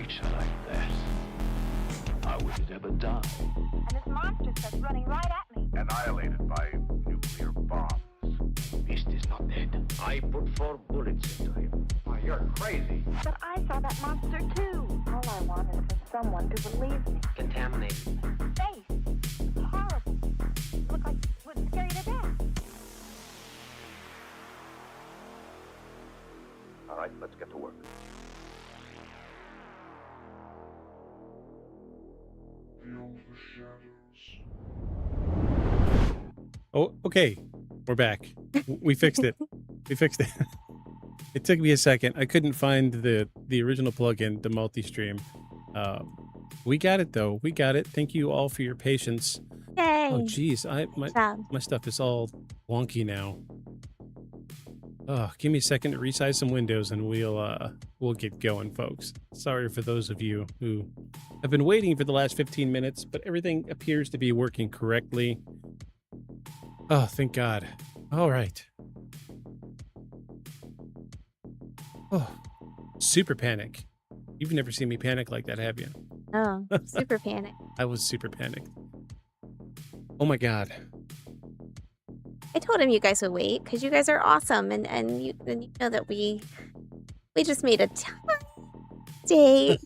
creature like that, how would it ever die? And this monster starts running right at me. Annihilated by nuclear bombs. Beast is not dead. I put 4 bullets into him. Oh, you're crazy. But I saw that monster too. All I want is for someone to believe me. Contaminated. Face. Horrible. Look like it would scare you to death. All right, let's get to work. Oh, okay. We're back. We fixed it. We fixed it. It took me a second. I couldn't find the original plugin to multi-stream. We got it though. We got it. Thank you all for your patience. Yay! Oh, geez. My stuff is all wonky now. Oh, give me a second to resize some windows and we'll get going, folks. Sorry for those of you who have been waiting for the last 15 minutes, but everything appears to be working correctly. Oh, thank God. All right. Oh, super panic. You've never seen me panic like that, have you? Oh, super panic. I was super panicked. Oh my God. I told him you guys would wait because you guys are awesome, and you know that we just made a mistake,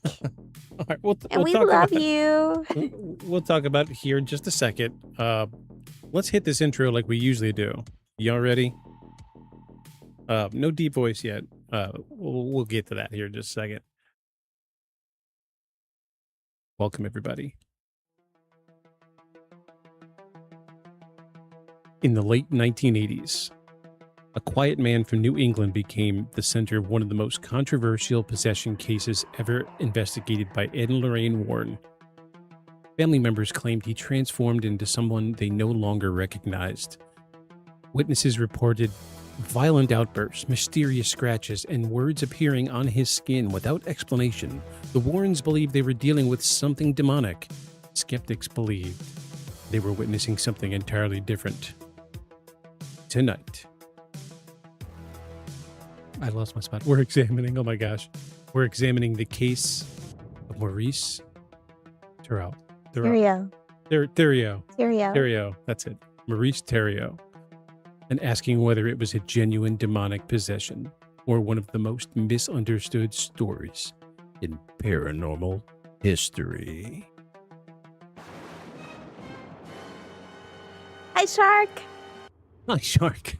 All right, and we love you. We'll talk about it here in just a second. Let's hit this intro like we usually do. Y'all ready? No deep voice yet. We'll get to that here in just a second. Welcome, everybody. In the late 1980s, a quiet man from New England became the center of one of the most controversial possession cases ever investigated by Ed and Lorraine Warren. Family members claimed he transformed into someone they no longer recognized. Witnesses reported violent outbursts, mysterious scratches, and words appearing on his skin without explanation. The Warrens believed they were dealing with something demonic. Skeptics believed they were witnessing something entirely different. Tonight, I lost my spot. We're examining the case of Maurice Thériault. Thériault. That's it. Maurice Thériault. And asking whether it was a genuine demonic possession or one of the most misunderstood stories in paranormal history. Hi, Shark. Hi, Shark.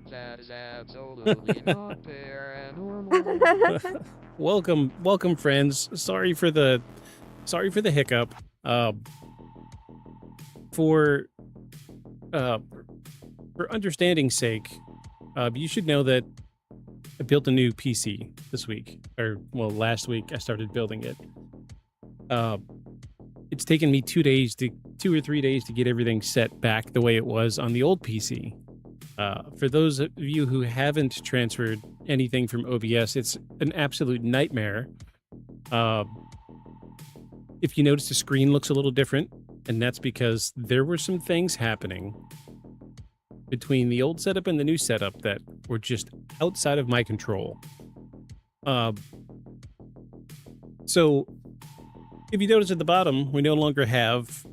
That is absolutely not paranormal. Welcome, friends. Sorry for the hiccup. For understanding's sake, you should know that I built a new PC this week, last week I started building it. It's taken me 2 or 3 days to get everything set back the way it was on the old PC. For those of you who haven't transferred anything from OBS, it's an absolute nightmare. If you notice, the screen looks a little different, and that's because there were some things happening between the old setup and the new setup that were just outside of my control. So if you notice at the bottom, we no longer have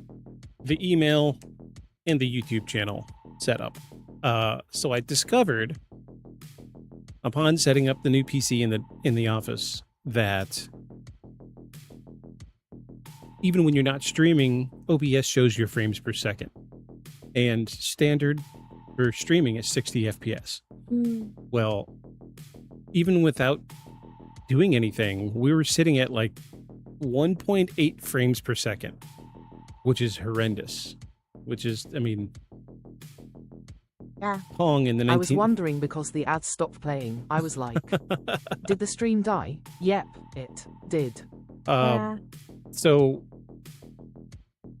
the email and the YouTube channel set up. So I discovered upon setting up the new PC in the office that even when you're not streaming, OBS shows your frames per second. And standard for streaming is 60 FPS. Well, even without doing anything, we were sitting at like 1.8 frames per second, which is horrendous. Yeah. Pong in the 19... I was wondering because the ads stopped playing. I was like, did the stream die? Yep, it did. Yeah. So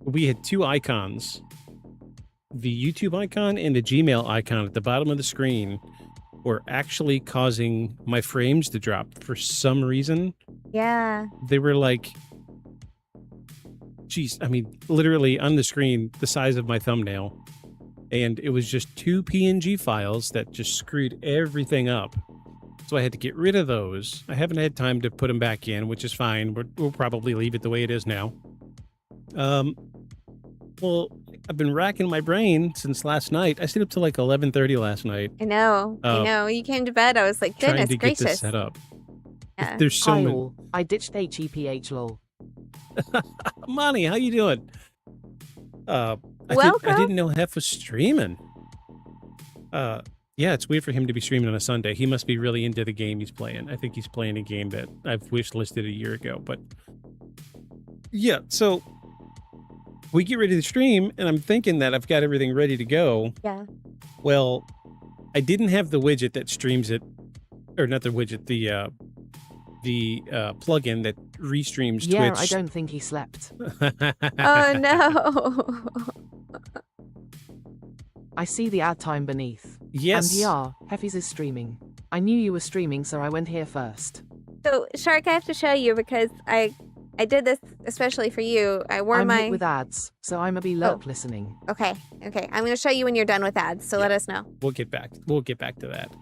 we had two icons, the YouTube icon and the Gmail icon at the bottom of the screen were actually causing my frames to drop for some reason. Yeah. They were like, geez, literally on the screen, the size of my thumbnail. And it was just two PNG files that just screwed everything up. so I had to get rid of those. I haven't had time to put them back in, which is fine. We'll probably leave it the way it is now. Well, I've been racking my brain since last night. I stayed up till like 11:30 last night. I know. You came to bed. I was like, trying goodness to gracious. get this set up. Yeah. There's so Hi many. all. I ditched HEPH lol. Monty, how you doing? I Welcome. didn't know Hef was streaming. Yeah, it's weird for him to be streaming on a Sunday. He must be really into the game he's playing. I think he's playing a game that I've wish listed a year ago. But yeah, so we get ready to stream, and I'm thinking that I've got everything ready to go. Yeah. Well, I didn't have the widget that streams it, or not the widget, the plugin that restreams Yeah, Twitch. I don't think he slept. Oh no. I see the ad time beneath. Yes. And yeah, Heffies is streaming. I knew you were streaming, so I went here first. So, Shark, I have to show you because I did this especially for you. I wore I'm my... hit with ads, so I'm a be lurk listening. Okay. I'm going to show you when you're done with ads, so let us know. We'll get back to that.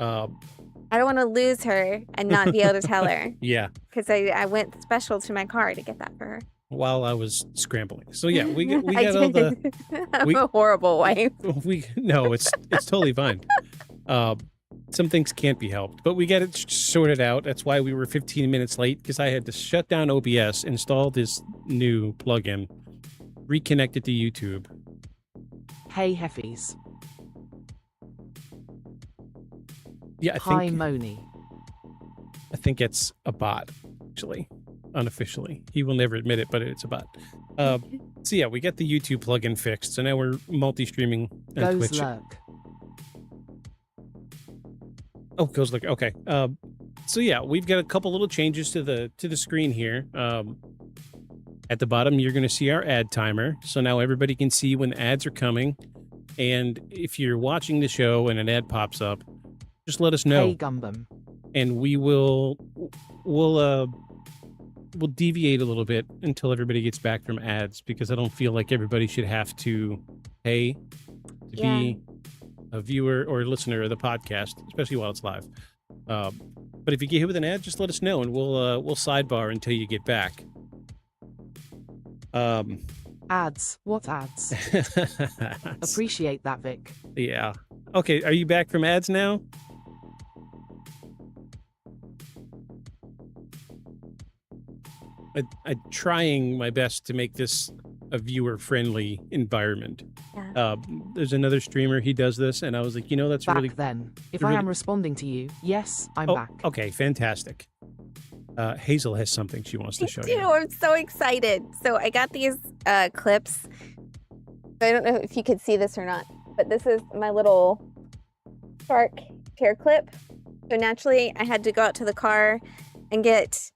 I don't want to lose her and not be able to tell her Yeah. because I went special to my car to get that for her. While I was scrambling. So yeah, we got I all the did. I'm a horrible wife. no, it's totally fine. Some things can't be helped, but we got it sorted out. That's why we were 15 minutes late, because I had to shut down OBS, install this new plugin, reconnect it to YouTube. Hey Heffies. Yeah, Hi Moni. I think it's a bot, actually, unofficially. He will never admit it, but it's a bot. So yeah, we got the YouTube plugin fixed, so now we're multi-streaming on Goes Twitch. lurk. Oh, goes look. Okay. So yeah, we've got a couple little changes to the screen here. At the bottom, you're going to see our ad timer. So now everybody can see when the ads are coming. And if you're watching the show and an ad pops up, just let us know. Hey Gumbum. And we'll deviate a little bit until everybody gets back from ads, because I don't feel like everybody should have to pay to be a viewer or listener of the podcast, especially while it's live. But if you get hit with an ad, just let us know, and we'll sidebar until you get back. Ads. What ads? Appreciate that, Vic. Yeah. Okay, are you back from ads now? I'm trying my best to make this a viewer-friendly environment. Yeah. There's another streamer, he does this, and I was like, that's Back really... then. If really- I am responding to you, yes, I'm back. Okay, fantastic. Hazel has something she wants to show Me too. you. I'm so excited. So I got these clips. I don't know if you could see this or not, but this is my little shark hair clip. So naturally, I had to go out to the car and get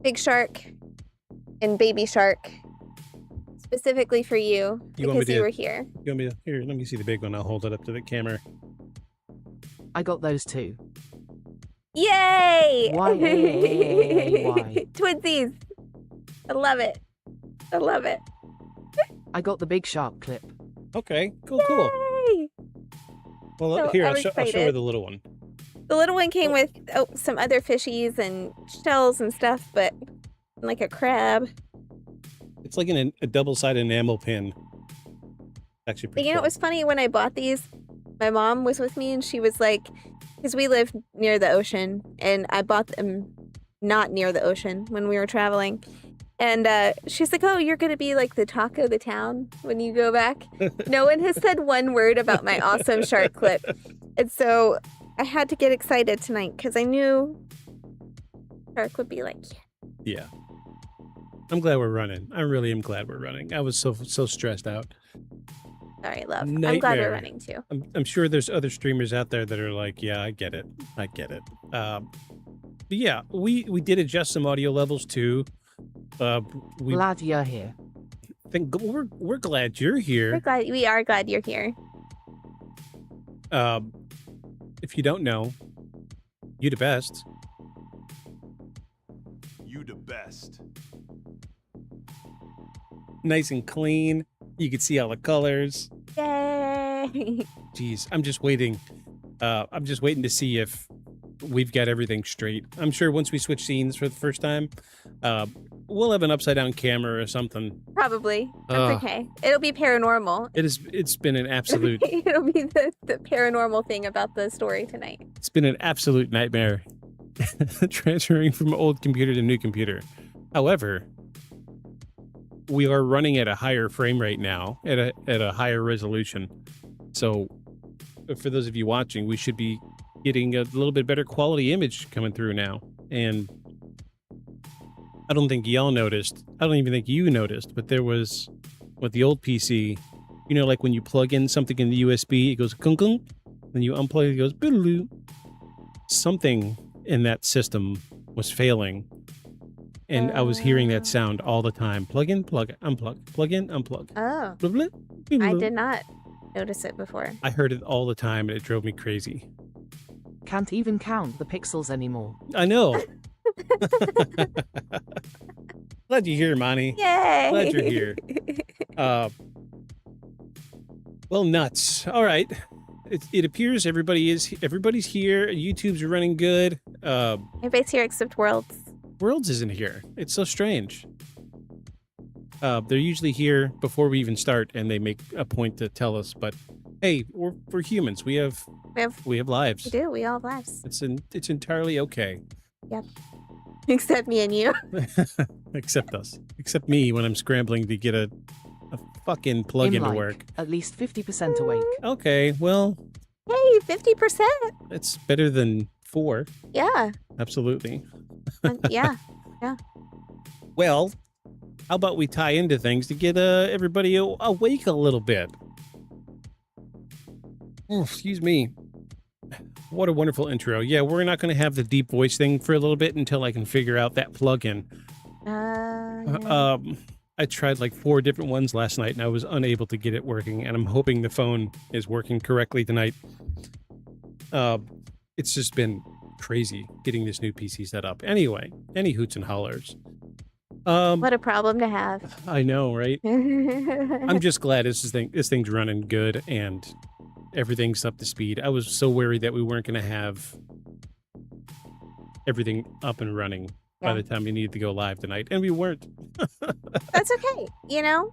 Big Shark and Baby Shark specifically for you because you were here. You want me to... Here, let me see the big one. I'll hold it up to the camera. I got those too. Yay! Why? Twinsies. I love it. I love it. I got the big shark clip. Okay, cool. Yay! Well, So here, I'm I'll show her excited. the little one. The little one came with some other fishies and shells and stuff, but like a crab. It's like a double-sided enamel pin. Actually But pretty you know, it cool. was funny when I bought these. My mom was with me and she was like, because we live near the ocean, and I bought them not near the ocean when we were traveling. And she's like, oh, you're going to be like the talk of the town when you go back. No one has said one word about my awesome shark clip. And so I had to get excited tonight because I knew Shark would be like, Yeah. I'm glad we're running. I really am glad we're running. I was so stressed out. sorry, love. I'm glad Nightmare. we're running too. I'm sure there's other streamers out there that are like, yeah, I get it. But yeah, we did adjust some audio levels too. We Glad you're here. think we're glad you're here. We are glad you're here. If you don't know, you the best. You the best. Nice and clean. You can see all the colors. Yay! Jeez, I'm just waiting. I'm just waiting to see if we've got everything straight. I'm sure once we switch scenes for the first time, we'll have an upside down camera or something. Probably. That's okay. It'll be paranormal. It's been an absolute. It'll be the paranormal thing about the story tonight. It's been an absolute nightmare transferring from old computer to new computer. However, we are running at a higher frame rate now, at a higher resolution. So for those of you watching, we should be getting a little bit better quality image coming through now. And I don't think y'all noticed. I don't even think you noticed, but there was, with the old PC, you know, like when you plug in something in the USB, it goes kung kung, then you unplug it, it goes boodaloo. Something in that system was failing. And I was hearing that sound all the time. Plug in, plug, unplug, plug in, unplug. Oh. Blah, blah, blah, blah. I did not notice it before. I heard it all the time and it drove me crazy. Can't even count the pixels anymore. I know. Glad you're here, Monty. Yay! Glad you're here. Well, nuts. All right. It appears everybody's here. YouTube's running good. Everybody's here except Worlds. Worlds isn't here. It's so strange. They're usually here before we even start, and they make a point to tell us. But hey, we're humans. We have lives. We do. We all have lives. It's entirely okay. Yep. Except me and you. Except us. Except me when I'm scrambling to get a fucking plug-in to work. At least 50% awake. Okay, well. Hey, 50%. It's better than 4. Yeah. Absolutely. Yeah. Well, how about we tie into things to get everybody awake a little bit? Oh, excuse me. What a wonderful intro. Yeah, we're not going to have the deep voice thing for a little bit until I can figure out that plug-in. Yeah. I tried like 4 different ones last night and I was unable to get it working, and I'm hoping the phone is working correctly tonight. It's just been crazy getting this new PC set up. Anyway, any hoots and hollers. What a problem to have. I know, right? I'm just glad this thing's running good and everything's up to speed. I was so worried that we weren't going to have everything up and running by the time we needed to go live tonight, and we weren't. That's okay. You know,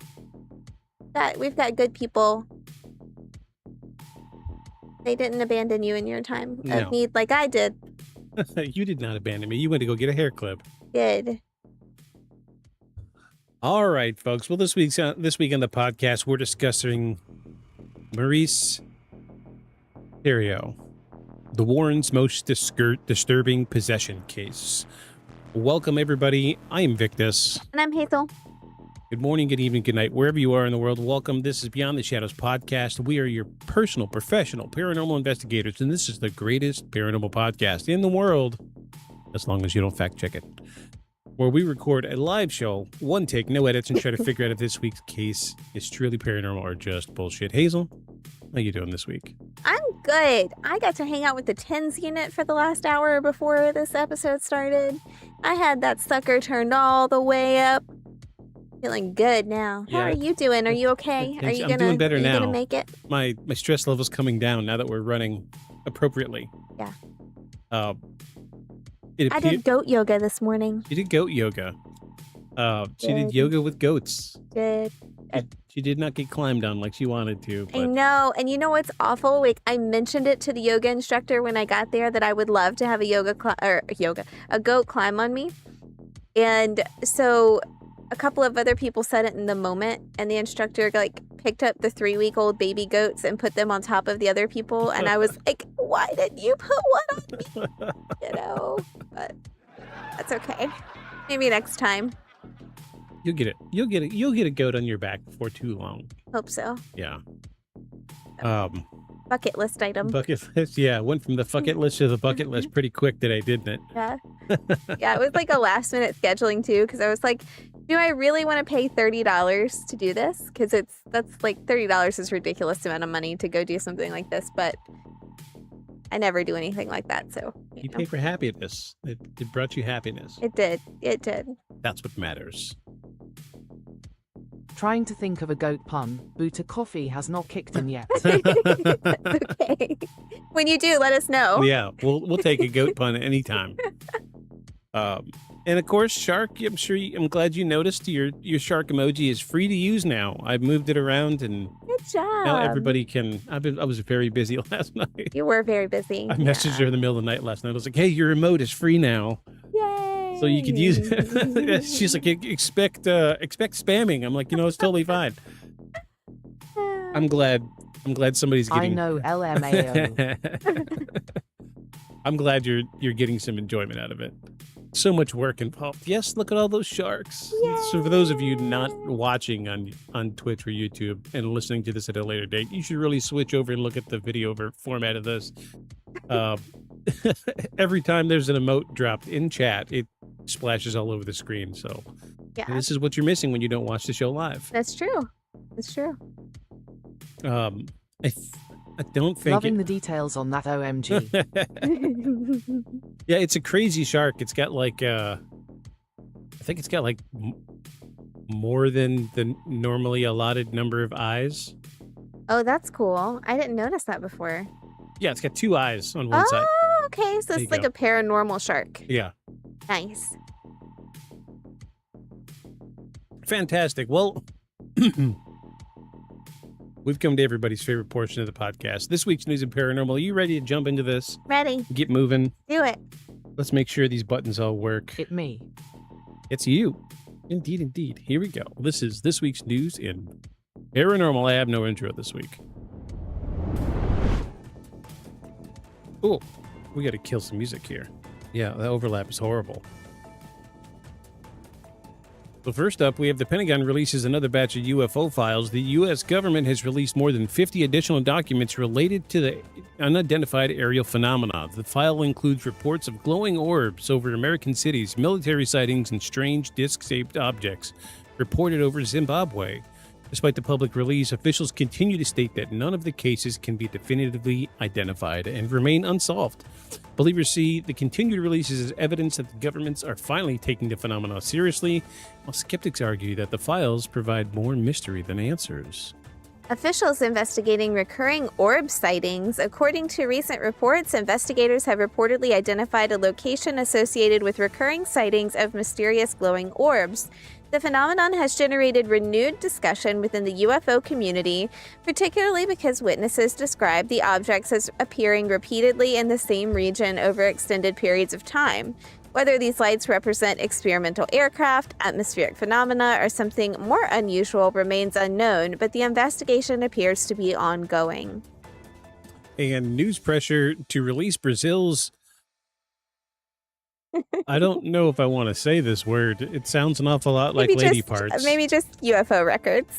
we've got good people. They didn't abandon you in your time of need like I did. You did not abandon me. You went to go get a hair clip. Did. All right, folks. Well, this week on the podcast, we're discussing Maurice Thériault, the Warrens' most disturbing possession case. Welcome, everybody. I am Victus. And I'm Hazel. Good morning, good evening, good night, wherever you are in the world. Welcome. This is Beyond the Shadows podcast. We are your personal, professional paranormal investigators, and this is the greatest paranormal podcast in the world, as long as you don't fact check it, where we record a live show, one take, no edits, and try to figure out if this week's case is truly paranormal or just bullshit. Hazel, how you doing this week? I'm good. I got to hang out with the TENS unit for the last hour before this episode started. I had that sucker turned all the way up. Feeling good now. How are you doing? Are you okay? Are you doing better now. Gonna make it? My stress level's coming down now that we're running appropriately. Yeah. I did goat yoga this morning. She did goat yoga. She did yoga with goats. She did not get climbed on like she wanted to. But... I know. And you know what's awful? Like, I mentioned it to the yoga instructor when I got there that I would love to have a goat climb on me. And so a couple of other people said it in the moment, and the instructor like picked up the 3-week-old baby goats and put them on top of the other people, and I was like, why didn't you put one on me? You know, but that's okay. Maybe next time. You'll get it. You'll get a goat on your back before too long. Hope so. Yeah. Bucket list item. Bucket list. Yeah, went from the bucket list to the bucket list pretty quick today, didn't it? Yeah. Yeah, it was like a last minute scheduling too, because I was like, do I really want to pay $30 to do this? Because that's like $30 is a ridiculous amount of money to go do something like this, but I never do anything like that. So you pay for happiness. It brought you happiness. It did. It did. That's what matters. Trying to think of a goat pun. Buta coffee has not kicked in yet. Okay. When you do, let us know. Yeah, we'll take a goat pun anytime. And of course, shark. I'm glad you noticed your shark emoji is free to use now. I've moved it around, and Good job. now everybody can. I was very busy last night. You were very busy. I messaged her in the middle of the night last night. I was like, "Hey, your emote is free now, Yay. so you could use it." She's like, "Expect spamming." I'm like, it's totally fine. I'm glad somebody's getting. I know LMAO. I'm glad you're getting some enjoyment out of it. So much work involved. Yes, look at all those sharks. Yay. So for those of you not watching on Twitch or YouTube and listening to this at a later date, you should really switch over and look at the video format of this. Every time there's an emote dropped in chat, it splashes all over the screen. So Yeah. this is what you're missing when you don't watch the show live. That's true. That's true. I don't think Loving the details on that OMG. Yeah, it's a crazy shark. It's got like I think it's got like more than the normally allotted number of eyes. Oh, that's cool. I didn't notice that before. Yeah, it's got 2 eyes on one side. Oh, okay. So There you it's like go. a paranormal shark. Yeah. Nice. Fantastic. Well, we've come to everybody's favorite portion of the podcast. This week's News and Paranormal. Are you ready to jump into this? Ready. Get moving. Do it. Let's make sure these buttons all work. It me. It's you. Indeed, indeed. Here we go. This is this week's News in Paranormal. I have no intro this week. Oh, we got to kill some music here. Yeah, the overlap is horrible. So first up, we have the Pentagon releases another batch of UFO files. The U.S. government has released more than 50 additional documents related to the unidentified aerial phenomena. The file includes reports of glowing orbs over American cities, military sightings, and strange disc-shaped objects reported over Zimbabwe. Despite the public release, officials continue to state that none of the cases can be definitively identified and remain unsolved. Believers see the continued releases as evidence that the governments are finally taking the phenomena seriously, while skeptics argue that the files provide more mystery than answers. Officials investigating recurring orb sightings. According to recent reports, investigators have reportedly identified a location associated with recurring sightings of mysterious glowing orbs. The phenomenon has generated renewed discussion within the UFO community, particularly because witnesses describe the objects as appearing repeatedly in the same region over extended periods of time. Whether these lights represent experimental aircraft, atmospheric phenomena, or something more unusual remains unknown, but the investigation appears to be ongoing. And news pressure to release Brazil's... I don't know if I want to say this word. It sounds an awful lot like lady parts. Maybe just UFO records.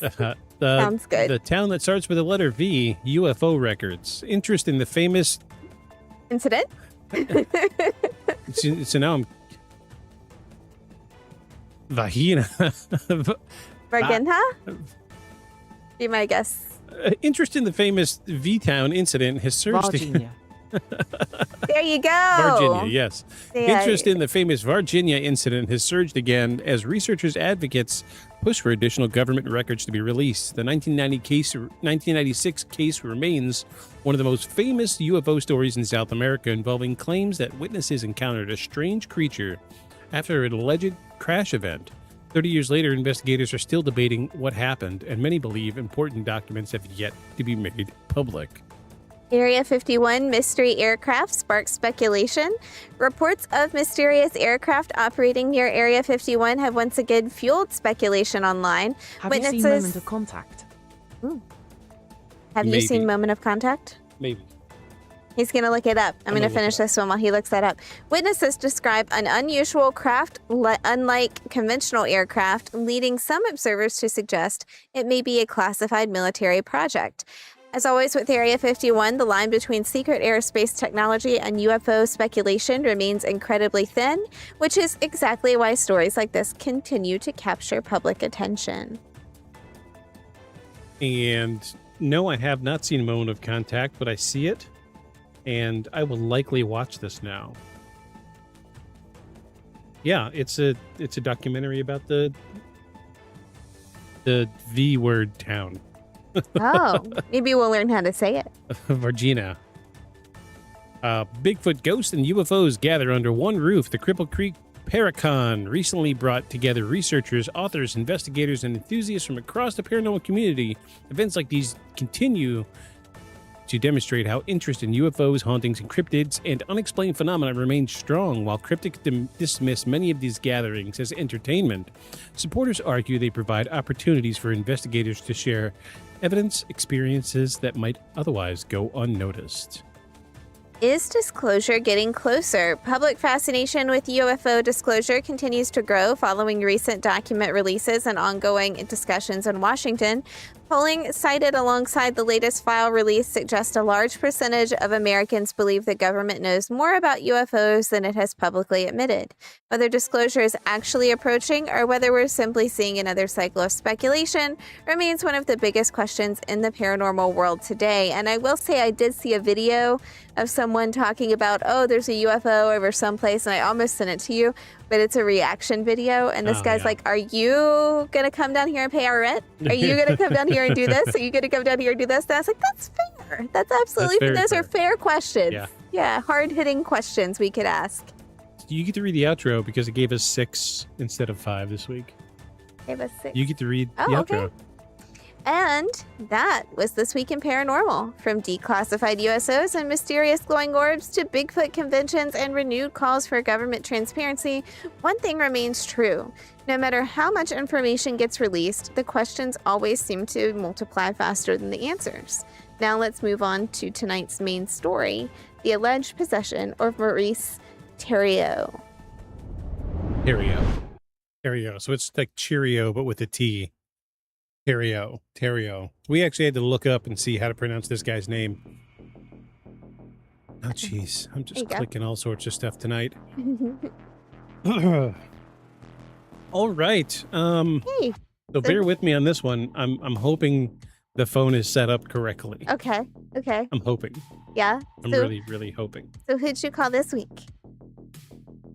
Sounds good. The town that starts with the letter V, UFO records. Interest in the famous... Incident? So now I'm... Vagina. Varginha? Be my guess. Interest in the famous V-Town incident has surged... Virginia. There you go. Virginia, yes. Yeah. Interest in the famous Virginia incident has surged again as researchers advocates push for additional government records to be released. The 1996 case remains one of the most famous UFO stories in South America, involving claims that witnesses encountered a strange creature after an alleged crash event. 30 years later, investigators are still debating what happened, and many believe important documents have yet to be made public. Area 51 mystery aircraft sparks speculation. Reports of mysterious aircraft operating near Area 51 have once again fueled speculation online. Have you seen Moment of Contact? Have you Maybe. seen Moment of Contact? Maybe. He's going to look it up. I'm going to gonna finish look this one while he looks that up. Witnesses describe an unusual craft, unlike conventional aircraft, leading some observers to suggest it may be a classified military project. As always with Area 51, the line between secret aerospace technology and UFO speculation remains incredibly thin, which is exactly why stories like this continue to capture public attention. And no, I have not seen Moment of Contact, but I see it, and I will likely watch this now. Yeah, it's a documentary about the The V word town. Oh, maybe we'll learn how to say it. Virginia. Bigfoot ghosts and UFOs gather under one roof. The Cripple Creek Paracon recently brought together researchers, authors, investigators, and enthusiasts from across the paranormal community. Events like these continue to demonstrate how interest in UFOs, hauntings, and cryptids and unexplained phenomena remains strong. While critics dismiss many of these gatherings as entertainment, supporters argue they provide opportunities for investigators to share evidence, experiences that might otherwise go unnoticed. Is disclosure getting closer? Public fascination with UFO disclosure continues to grow following recent document releases and ongoing discussions in Washington. Polling cited alongside the latest file release suggests a large percentage of Americans believe the government knows more about UFOs than it has publicly admitted. Whether disclosure is actually approaching or whether we're simply seeing another cycle of speculation remains one of the biggest questions in the paranormal world today. And I will say I did see a video of someone talking about, oh, there's a UFO over someplace, and I almost sent it to you, but it's a reaction video, and this guy's like, are you going to come down here and pay our rent? Are you going to come down here and do this? Are you going to come down here and do this? And I was like, that's fair. That's absolutely fair. Those are fair questions. Yeah, hard-hitting questions we could ask. You get to read the outro because it gave us 6 instead of 5 this week. Gave us 6. You get to read the outro. Okay. And that was This Week in Paranormal. From declassified USOs and mysterious glowing orbs to Bigfoot conventions and renewed calls for government transparency, one thing remains true. No matter how much information gets released, the questions always seem to multiply faster than the answers. Now let's move on to tonight's main story, the alleged possession of Maurice Thériault. Thériault. So it's like Cheerio, but with a T. Thériault. We actually had to look up and see how to pronounce this guy's name. Oh, jeez. I'm just clicking all sorts of stuff tonight. All right. Hey. So bear with me on this one. I'm hoping the phone is set up correctly. Okay. I'm hoping. Yeah? I'm really, really hoping. So who'd you call this week?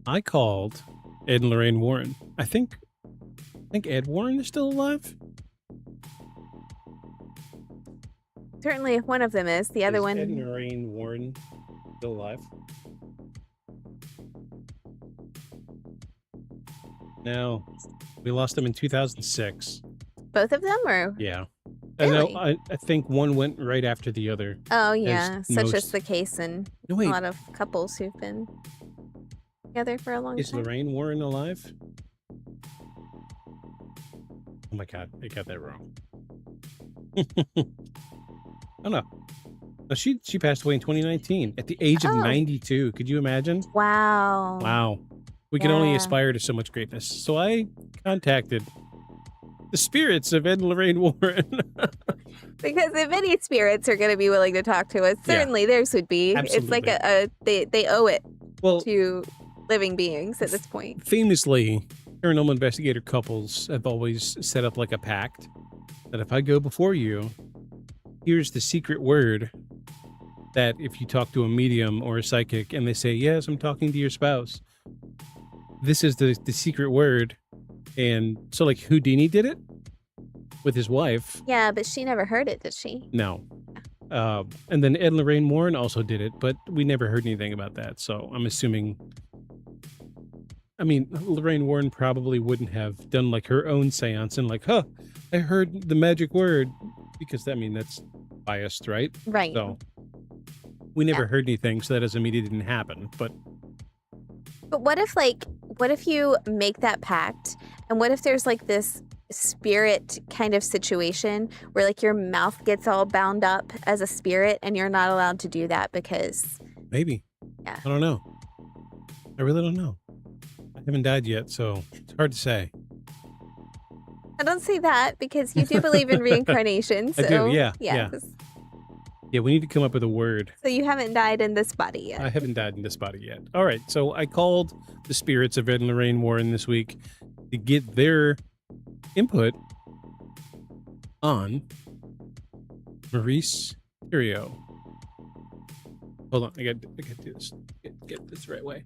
I called Ed and Lorraine Warren. I think Ed Warren is still alive. Certainly, if one of them is, the other one. Ed and Lorraine Warren still alive? No, we lost them in 2006. Both of them, or? Yeah. Really? I think one went right after the other. Oh, yeah. Such is the case in No, wait. a lot of couples who've been together for a long Is time. Lorraine Warren alive? Oh my God, I got that wrong. Oh no. No, she passed away in 2019 at the age of 92. Could you imagine? Wow. Wow. We can only Yeah. aspire to so much greatness. So I contacted the spirits of Ed and Lorraine Warren. Because if any spirits are going to be willing to talk to us, certainly theirs would be. Absolutely. It's like they owe it Well, to living beings at this point. famously, paranormal investigator couples have always set up like a pact that if I go before you, here's the secret word that if you talk to a medium or a psychic and they say, yes, I'm talking to your spouse, this is the secret word. And so like Houdini did it with his wife. Yeah, but she never heard it, did she? No. And then Ed and Lorraine Warren also did it, but we never heard anything about that. So I'm assuming, I mean, Lorraine Warren probably wouldn't have done like her own seance and like, I heard the magic word, because that's biased, right? Right. So we never heard anything, so that doesn't mean it didn't happen. But what if you make that pact, and what if there's like this spirit kind of situation where like your mouth gets all bound up as a spirit and you're not allowed to do that because maybe. Yeah. I don't know. I really don't know. I haven't died yet, so it's hard to say. I don't say that because you do believe in reincarnation. So, I do, yeah. Yeah, we need to come up with a word. So you haven't died in this body yet. I haven't died in this body yet. All right, so I called the spirits of Ed and Lorraine Warren this week to get their input on Maurice Thériault. Hold on, I got to do this. Get this the right way.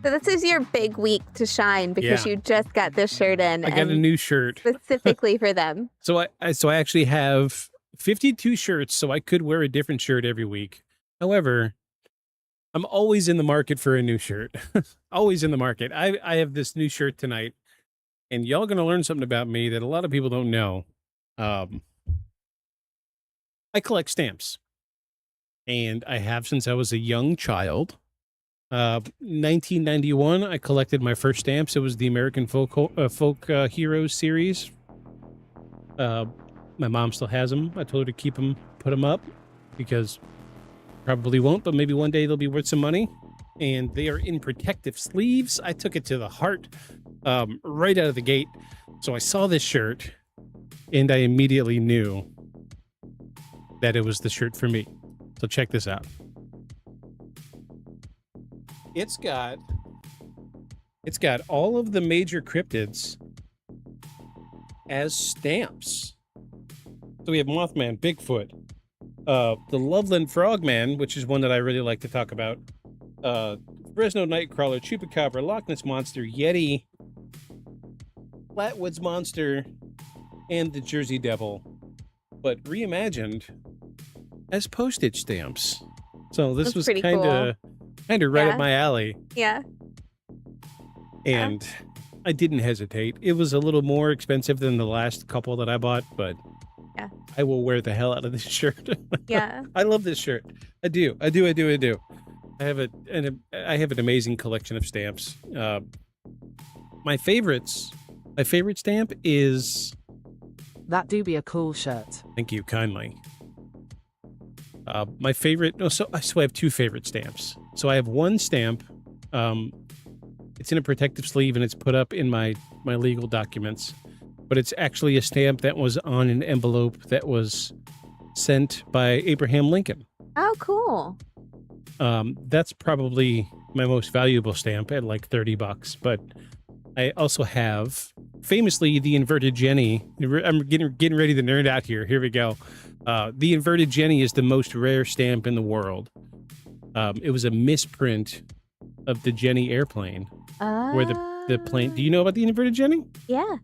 So this is your big week to shine because Yeah. you just got this shirt in. I got a and new shirt. specifically for them. So I actually have 52 shirts, so I could wear a different shirt every week. However, I'm always in the market for a new shirt. Always in the market. I have this new shirt tonight, and y'all going to learn something about me that a lot of people don't know. I collect stamps, and I have since I was a young child. 1991, I collected my first stamps. It was the American Folk Heroes series. My mom still has them. I told her to keep them, put them up, because probably won't, but maybe one day they'll be worth some money. And they are in protective sleeves. I took it to the heart right out of the gate. So I saw this shirt, and I immediately knew that it was the shirt for me. So check this out. It's got all of the major cryptids as stamps. So we have Mothman, Bigfoot, the Loveland Frogman, which is one that I really like to talk about, Fresno Nightcrawler, Chupacabra, Loch Ness Monster, Yeti, Flatwoods Monster, and the Jersey Devil, but reimagined as postage stamps. So this That's was pretty kind of right Yeah. up my alley, Yeah. and I didn't hesitate. It was a little more expensive than the last couple that I bought, but Yeah. I will wear the hell out of this shirt. Yeah. I love this shirt. I do. I have an amazing collection of stamps. My favorite stamp is, That do be a cool shirt. thank you kindly. My favorite, so I have two favorite stamps. So I have one stamp, it's in a protective sleeve and it's put up in my legal documents, but it's actually a stamp that was on an envelope that was sent by Abraham Lincoln. Oh, cool. That's probably my most valuable stamp at like $30, but I also have famously the inverted Jenny. I'm getting ready to nerd out here. Here we go. The inverted Jenny is the most rare stamp in the world. It was a misprint of the Jenny airplane, where the plane. Do you know about the inverted Jenny? Yeah.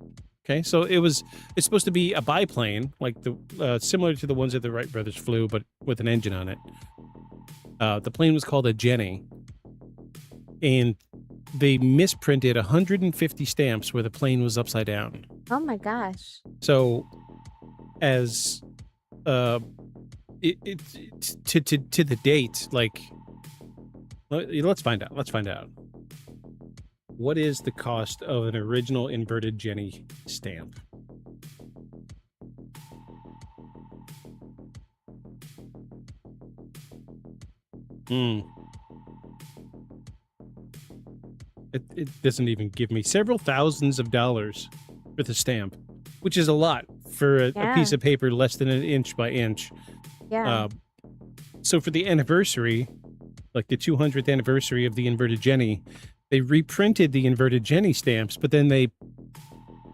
Okay, so it's supposed to be a biplane, like the similar to the ones that the Wright brothers flew, but with an engine on it. The plane was called a Jenny, and they misprinted 150 stamps where the plane was upside down. Oh my gosh. So, as to the date, like, let's find out. What is the cost of an original inverted Jenny stamp? It doesn't even give me several thousands of dollars for the stamp, which is a lot for a piece of paper less than an inch by inch. Yeah. So for the anniversary, like the 200th anniversary of the inverted Jenny, they reprinted the inverted Jenny stamps, but then they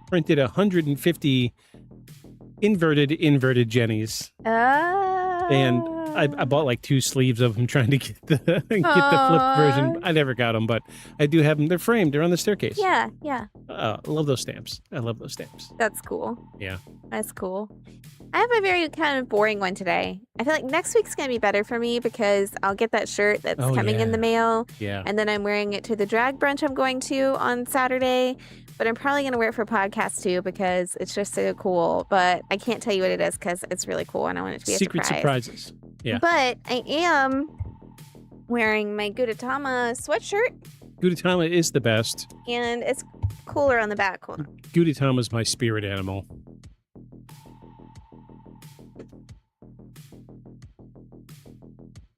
printed 150 inverted Jennies. And I bought like 2 sleeves of them trying to get the flipped version. I never got them, but I do have them. They're framed. They're on the staircase. Yeah. I love those stamps. I love those stamps. That's cool. Yeah. That's cool. I have a very kind of boring one today. I feel like next week's going to be better for me because I'll get that shirt that's coming in the mail. Yeah. And then I'm wearing it to the drag brunch I'm going to on Saturday. But I'm probably going to wear it for podcast too because it's just so cool. But I can't tell you what it is because it's really cool and I want it to be a Secret surprise. surprises. Yeah. But I am wearing my Gudetama sweatshirt Gudetama is the best. and it's cooler on the back. Hold on. Gudetama is my spirit animal.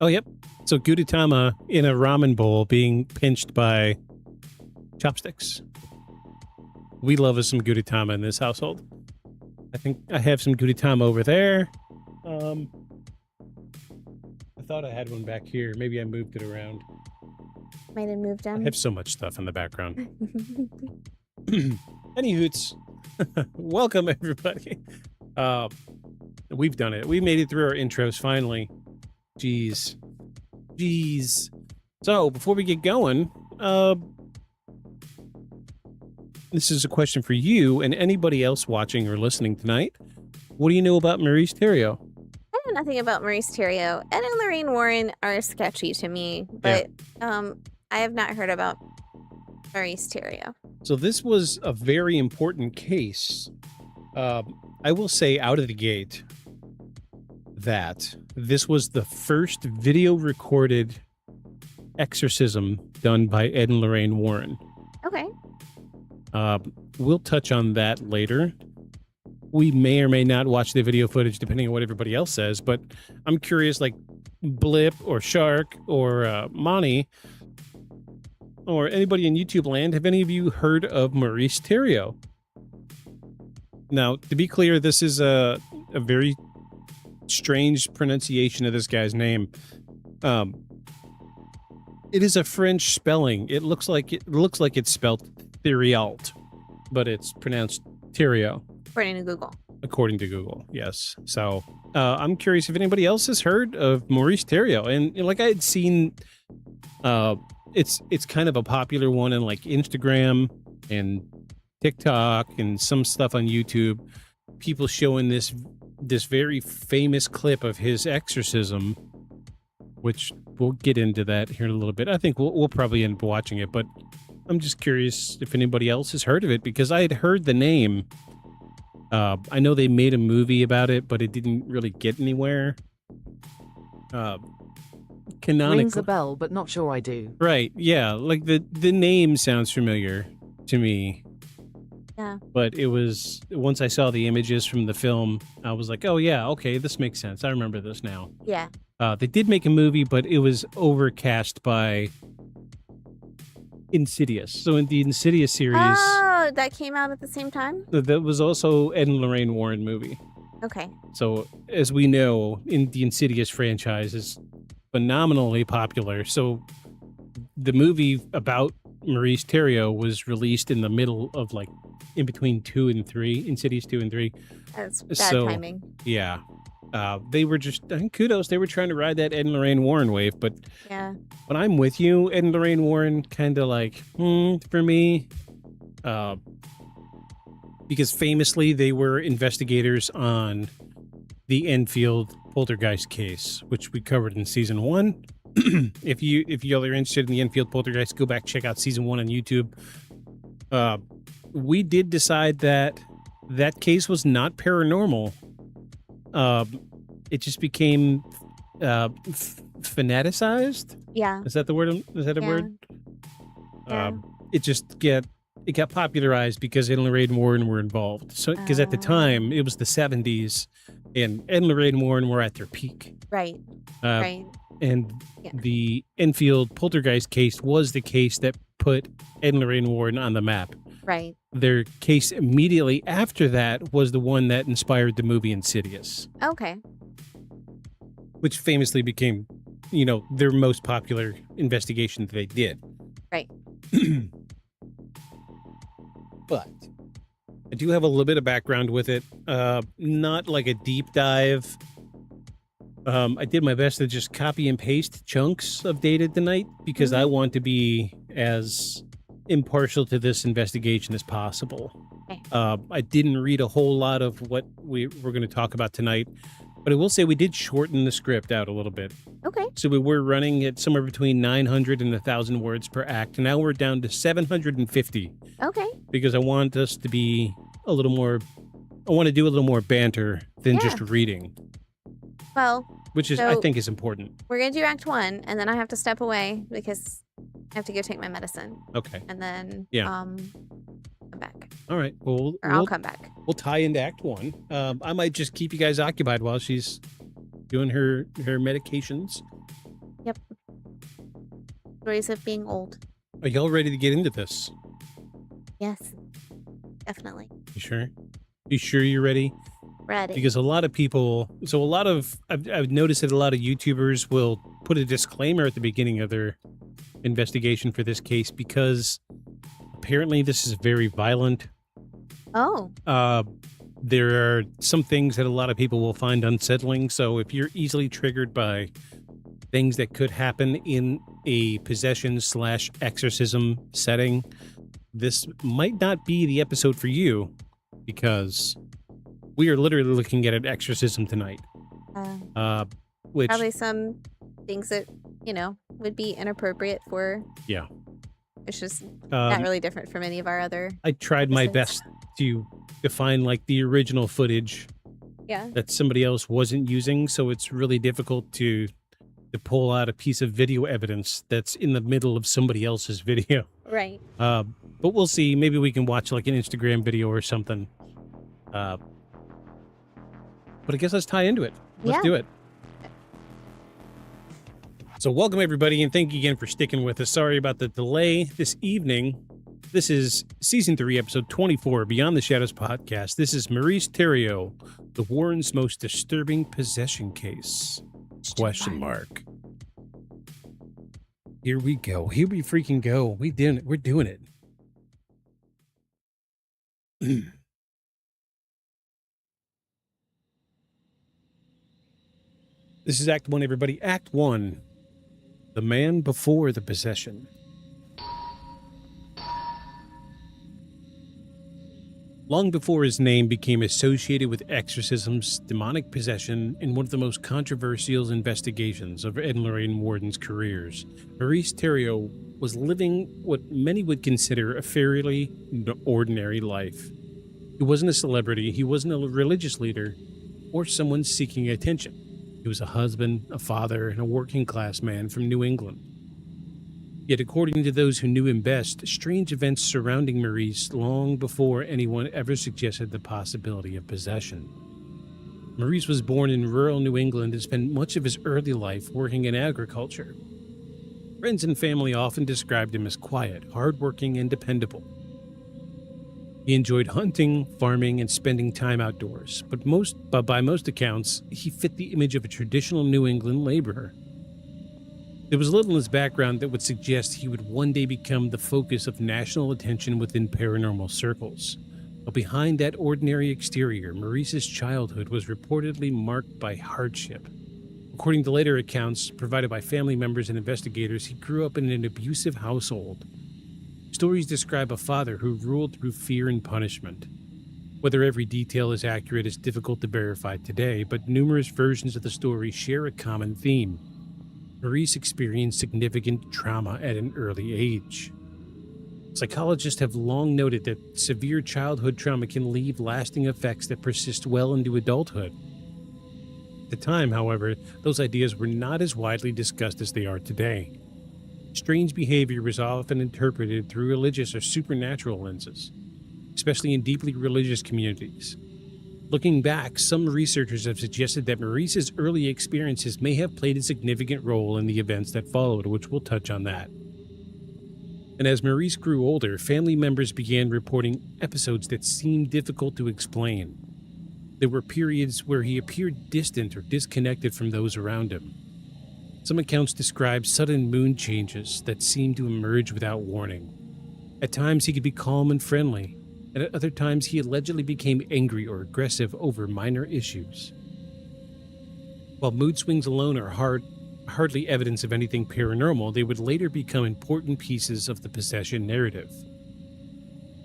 Oh, yep. So Gudetama in a ramen bowl being pinched by chopsticks. We love us some Gudetama in this household. I think I have some Gudetama over there. I thought I had one back here. Maybe I moved it around. Might have moved I down. have so much stuff in the background. Any hoots. Welcome, everybody. We've done it. We made it through our intros finally. Jeez. So, before we get going, this is a question for you and anybody else watching or listening tonight. What do you know about Maurice Thériault? I know nothing about Maurice Thériault. Ed and Lorraine Warren are sketchy to me, but I have not heard about Maurice Thériault. So this was a very important case. I will say out of the gate that this was the first video recorded exorcism done by Ed and Lorraine Warren. Okay. We'll touch on that later. We may or may not watch the video footage depending on what everybody else says, but I'm curious, like Blip or Shark or Monty or anybody in YouTube land, have any of you heard of Maurice Thériault? Now, to be clear, this is a very strange pronunciation of this guy's name. It is a French spelling. It looks like it's spelled Thériault, but it's pronounced Thériault. According to Google. According to Google, yes. So I'm curious if anybody else has heard of Maurice Thériault. And like I had seen, it's kind of a popular one in like Instagram and TikTok and some stuff on YouTube. People showing this very famous clip of his exorcism, which we'll get into that here in a little bit. I think we'll probably end up watching it, but I'm just curious if anybody else has heard of it because I had heard the name. I know they made a movie about it, but it didn't really get anywhere. Rings a bell, but not sure I do. Right, yeah. Like the name sounds familiar to me. Yeah. But it was, once I saw the images from the film, I was like, oh yeah, okay, this makes sense. I remember this now. Yeah. They did make a movie, but it was overcast by Insidious. So in the Insidious series... Oh, that came out at the same time? That was also Ed and Lorraine Warren movie. Okay. So as we know, in the Insidious franchise is phenomenally popular. So the movie about Maurice Thériault was released in the middle of like in between 2 and 3, Insidious 2 and 3. That's bad timing. Yeah. They were just, kudos, they were trying to ride that Ed and Lorraine Warren wave, but yeah. But I'm with you. Ed and Lorraine Warren kind of like, for me, because famously they were investigators on the Enfield poltergeist case, which we covered in season 1. If y'all are interested in the Enfield poltergeist, go back, check out season 1 on YouTube. We did decide that case was not paranormal. It just became fanaticized. Yeah. Is that the word? Is that a word? Yeah. It got popularized because Ed and Lorraine Warren were involved. So because at the time it was the 70s, and Ed and Lorraine Warren were at their peak. Right. Right. And the Enfield poltergeist case was the case that put Ed and Lorraine Warren on the map. Right. Their case immediately after that was the one that inspired the movie Insidious. Okay. Which famously became, their most popular investigation that they did. Right. But I do have a little bit of background with it. Not like a deep dive. I did my best to just copy and paste chunks of data tonight because I want to be as impartial to this investigation as possible. Okay. I didn't read a whole lot of what we're going to talk about tonight, but I will say we did shorten the script out a little bit. Okay. So we were running at somewhere between 900 and 1,000 words per act. Now we're down to 750. Okay. Because I want us to be a little more, I want to do a little more banter than just reading. Well, which is, I think, is important. We're going to do Act 1, and then I have to step away because I have to go take my medicine. Okay. And then come back. All right. Well, I'll come back. We'll tie into Act 1. I might just keep you guys occupied while she's doing her medications. Yep. Stories of being old. Are y'all ready to get into this? Yes. Definitely. You sure? You sure you're ready? Ready. Because a lot of people, I've noticed that a lot of YouTubers will put a disclaimer at the beginning of their investigation for this case because apparently this is very violent. Oh. There are some things that a lot of people will find unsettling. So if you're easily triggered by things that could happen in a possession/exorcism setting, this might not be the episode for you, because we are literally looking at an exorcism tonight. Which Probably some things that, would be inappropriate for. Yeah. It's just not really different from any of our other. I tried my episodes. best to define like the original footage Yeah. that somebody else wasn't using, so it's really difficult to pull out a piece of video evidence that's in the middle of somebody else's video. Right. But we'll see. Maybe we can watch like an Instagram video or something. But I guess let's tie into it. Let's do it. So welcome everybody, and thank you again for sticking with us. Sorry about the delay this evening. This is Season 3, Episode 24, Beyond the Shadows podcast. This is Maurice Thériault, the Warrens' most disturbing possession case. Question mark. Here we go. Here we freaking go. We're doing it. This is Act 1, everybody. Act 1. The man before the possession. Long before his name became associated with exorcisms, demonic possession, and one of the most controversial investigations of Ed and Lorraine Warren's careers, Maurice Thériault was living what many would consider a fairly ordinary life. He wasn't a celebrity, he wasn't a religious leader, or someone seeking attention. He was a husband, a father, and a working-class man from New England. Yet according to those who knew him best, strange events surrounding Maurice long before anyone ever suggested the possibility of possession. Maurice was born in rural New England and spent much of his early life working in agriculture. Friends and family often described him as quiet, hardworking, and dependable. He enjoyed hunting, farming, and spending time outdoors, but by most accounts, he fit the image of a traditional New England laborer. There was little in his background that would suggest he would one day become the focus of national attention within paranormal circles. But behind that ordinary exterior, Maurice's childhood was reportedly marked by hardship. According to later accounts provided by family members and investigators, he grew up in an abusive household. Stories describe a father who ruled through fear and punishment. Whether every detail is accurate is difficult to verify today, but numerous versions of the story share a common theme. Maurice experienced significant trauma at an early age. Psychologists have long noted that severe childhood trauma can leave lasting effects that persist well into adulthood. At the time, however, those ideas were not as widely discussed as they are today. Strange behavior was often interpreted through religious or supernatural lenses, especially in deeply religious communities. Looking back, some researchers have suggested that Maurice's early experiences may have played a significant role in the events that followed, which we'll touch on that. And as Maurice grew older, family members began reporting episodes that seemed difficult to explain. There were periods where he appeared distant or disconnected from those around him. Some accounts describe sudden mood changes that seemed to emerge without warning. At times he could be calm and friendly, and at other times he allegedly became angry or aggressive over minor issues. While mood swings alone are hardly evidence of anything paranormal, they would later become important pieces of the possession narrative.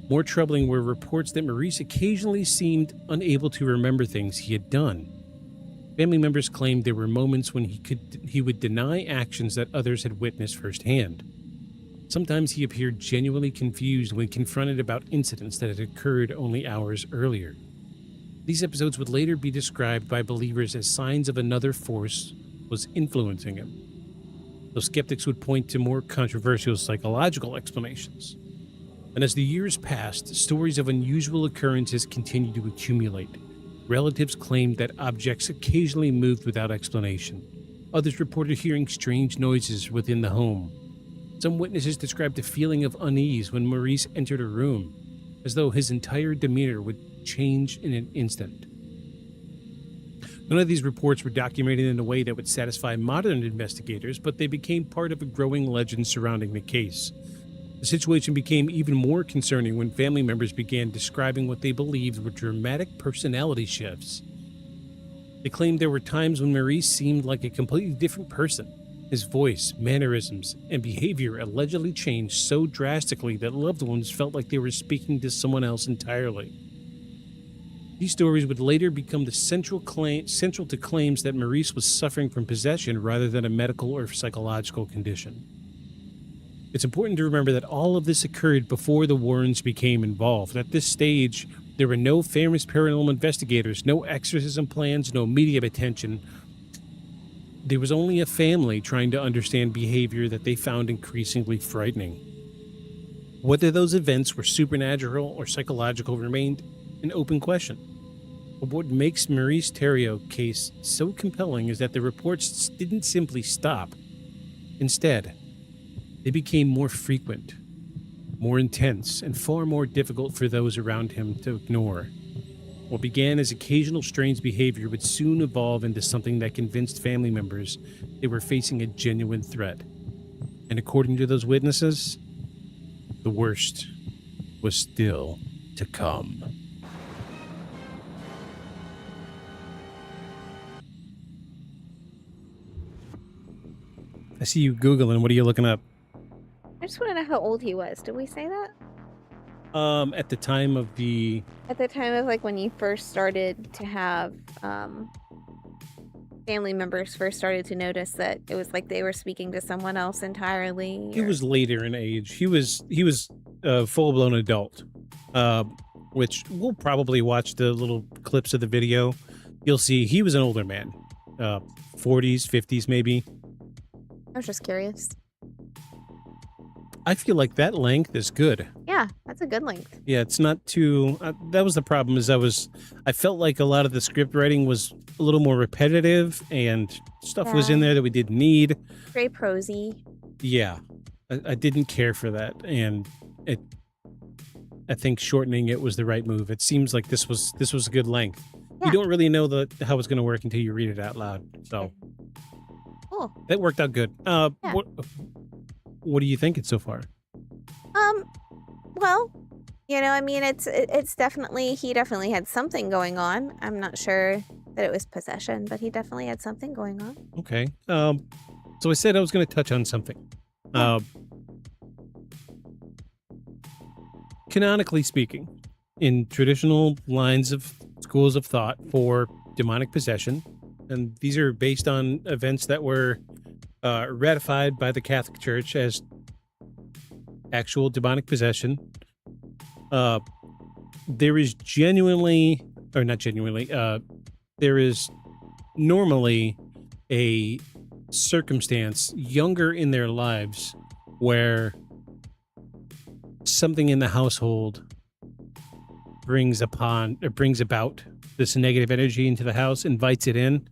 More troubling were reports that Maurice occasionally seemed unable to remember things he had done. Family members claimed there were moments when he would deny actions that others had witnessed firsthand. Sometimes he appeared genuinely confused when confronted about incidents that had occurred only hours earlier. These episodes would later be described by believers as signs of another force was influencing him, though skeptics would point to more controversial psychological explanations. And as the years passed, stories of unusual occurrences continued to accumulate. Relatives claimed that objects occasionally moved without explanation. Others reported hearing strange noises within the home. Some witnesses described a feeling of unease when Maurice entered a room, as though his entire demeanor would change in an instant. None of these reports were documented in a way that would satisfy modern investigators, but they became part of a growing legend surrounding the case. The situation became even more concerning when family members began describing what they believed were dramatic personality shifts. They claimed there were times when Maurice seemed like a completely different person, His voice, mannerisms, and behavior allegedly changed so drastically that loved ones felt like they were speaking to someone else entirely. These stories would later become the central to claims that Maurice was suffering from possession rather than a medical or psychological condition. It's important to remember that all of this occurred before the Warrens became involved. At this stage, there were no famous paranormal investigators, no exorcism plans, no media attention. There was only a family trying to understand behavior that they found increasingly frightening. Whether those events were supernatural or psychological remained an open question. But what makes Maurice Thériault case so compelling is that the reports didn't simply stop. Instead, they became more frequent, more intense, and far more difficult for those around him to ignore. What began as occasional strange behavior would soon evolve into something that convinced family members they were facing a genuine threat. And according to those witnesses, the worst was still to come. I see you Googling. What are you looking up? I just want to know how old he was. Did we say that? At the time of the... At the time of, like, when you first started to have, family members first started to notice that it was like they were speaking to someone else entirely. He was later in age. He was a full-blown adult, which we'll probably watch the little clips of the video. You'll see he was an older man, 40s, 50s maybe. I was just curious. I feel like that length is good. Yeah, that's a good length. Yeah, it's not too... that was the problem, is I felt like a lot of the script writing was a little more repetitive, and stuff was in there that we didn't need. Very prosy. Yeah, I didn't care for that, and I think shortening it was the right move. It seems like this was a good length. Yeah. You don't really know how it's going to work until you read it out loud, so... Cool. That worked out good. Yeah. What do you think so far? Well, I mean, it's definitely, he definitely had something going on. I'm not sure that it was possession, but he definitely had something going on. Okay. So I said I was going to touch on something. Canonically speaking, in traditional lines of schools of thought for demonic possession, and these are based on events that were ratified by the Catholic Church as actual demonic possession. There is there is normally a circumstance younger in their lives where something in the household brings about this negative energy into the house, invites it in.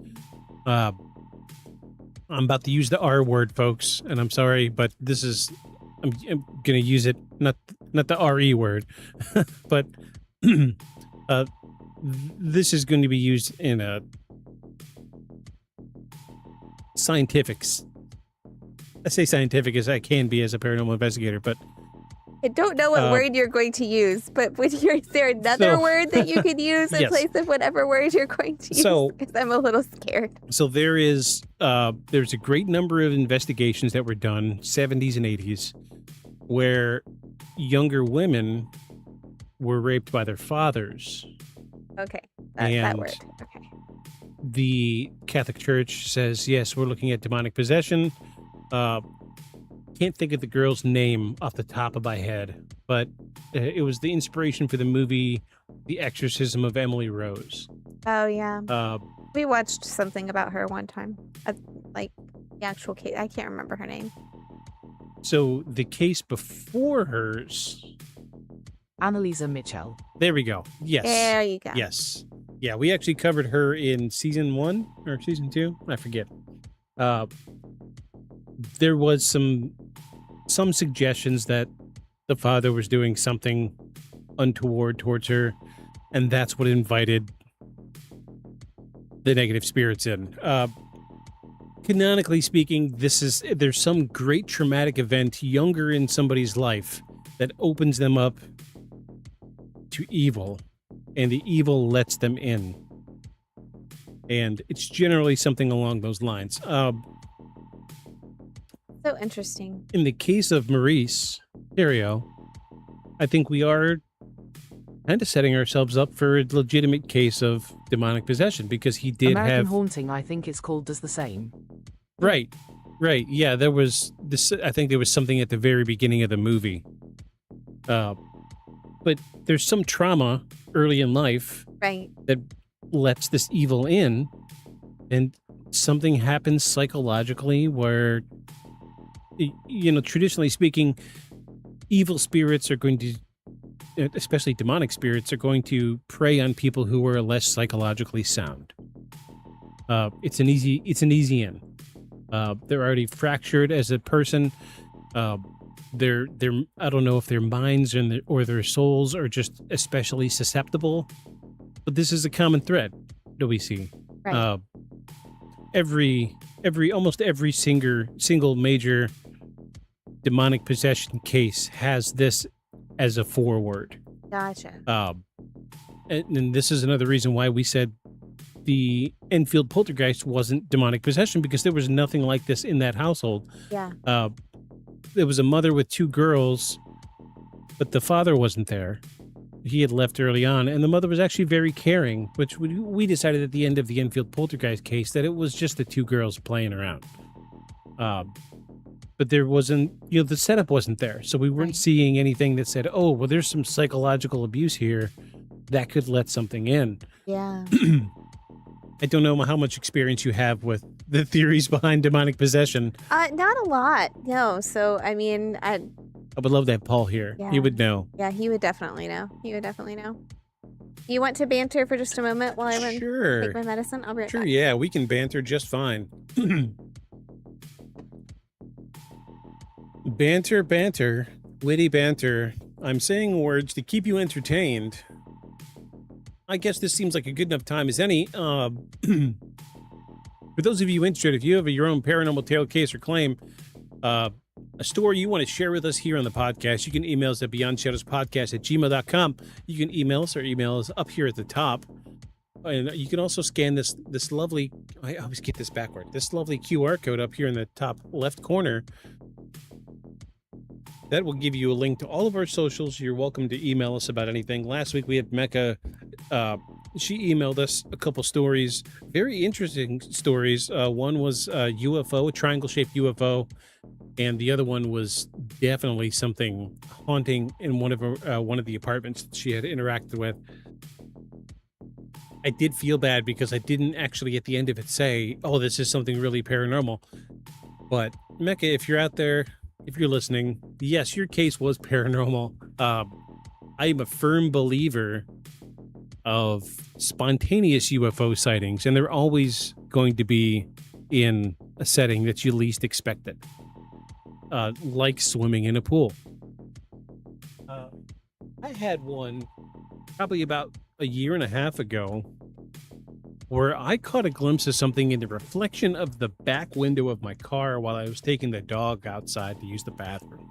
I'm about to use the R word, folks, and I'm sorry, but I'm going to use it, not the RE word, but this is going to be used in a I say scientific as I can be as a paranormal investigator, but I don't know what word you're going to use, but is there another word that you could use in place of whatever word you're going to use? Because I'm a little scared. So there's a great number of investigations that were done, 70s and 80s, where younger women were raped by their fathers. Okay, that word. Okay. The Catholic Church says, yes, we're looking at demonic possession. Can't think of the girl's name off the top of my head, but it was the inspiration for the movie The Exorcism of Emily Rose. Oh, yeah. We watched something about her one time. Like, the actual case. I can't remember her name. So, the case before hers... Annalisa Mitchell. There we go. Yes. There you go. Yes. Yeah, we actually covered her in season 1 or season 2. I forget. There was some suggestions that the father was doing something untoward towards her, and that's what invited the negative spirits in. Canonically speaking, there's some great traumatic event younger in somebody's life that opens them up to evil, and the evil lets them in. And it's generally something along those lines. So interesting. In the case of Maurice Thériault, I think we are kind of setting ourselves up for a legitimate case of demonic possession because he did American have... Haunting, I think it's called, does the same. Right. Yeah, there was this. I think there was something at the very beginning of the movie. But there's some trauma early in life Right. that lets this evil in, and something happens psychologically where, traditionally speaking, evil spirits are going to, especially demonic spirits, are going to prey on people who are less psychologically sound. It's an easy in. They're already fractured as a person. They're I don't know if their minds or their souls are just especially susceptible, but this is a common thread that we see. Right. Almost every single major demonic possession case has this as a foreword. Gotcha. And this is another reason why we said the Enfield poltergeist wasn't demonic possession, because there was nothing like this in that household. Yeah. There was a mother with two girls, but the father wasn't there. He had left early on, and the mother was actually very caring, which we decided at the end of the Enfield poltergeist case that it was just the two girls playing around. But there wasn't, the setup wasn't there. So we weren't seeing anything that said, oh, well, there's some psychological abuse here that could let something in. Yeah. I don't know how much experience you have with the theories behind demonic possession. Not a lot. No. So, I mean, I would love to have Paul here. Yeah. He would know. Yeah, he would definitely know. You want to banter for just a moment while I run take my medicine? I'll be right back. Yeah, we can banter just fine. Banter, witty banter. I'm saying words to keep you entertained. I guess this seems like a good enough time as any. For those of you interested, if you have your own paranormal tale, case, or claim, a story you want to share with us here on the podcast, you can email us at beyondshadowspodcast@gmail.com. You can email us. Our email is up here at the top. And you can also scan this lovely, I always get this backward, this lovely QR code up here in the top left corner. That will give you a link to all of our socials. You're welcome to email us about anything. Last week we had Mecca. She emailed us a couple stories, very interesting stories. One was a UFO, a triangle-shaped UFO, and the other one was definitely something haunting in one of the apartments that she had interacted with. I did feel bad because I didn't actually at the end of it say, oh, this is something really paranormal. But Mecca, if you're out there, if you're listening, yes, your case was paranormal. I am a firm believer of spontaneous UFO sightings, and they're always going to be in a setting that you least expect it, like swimming in a pool. I had one probably about a year and a half ago where I caught a glimpse of something in the reflection of the back window of my car while I was taking the dog outside to use the bathroom.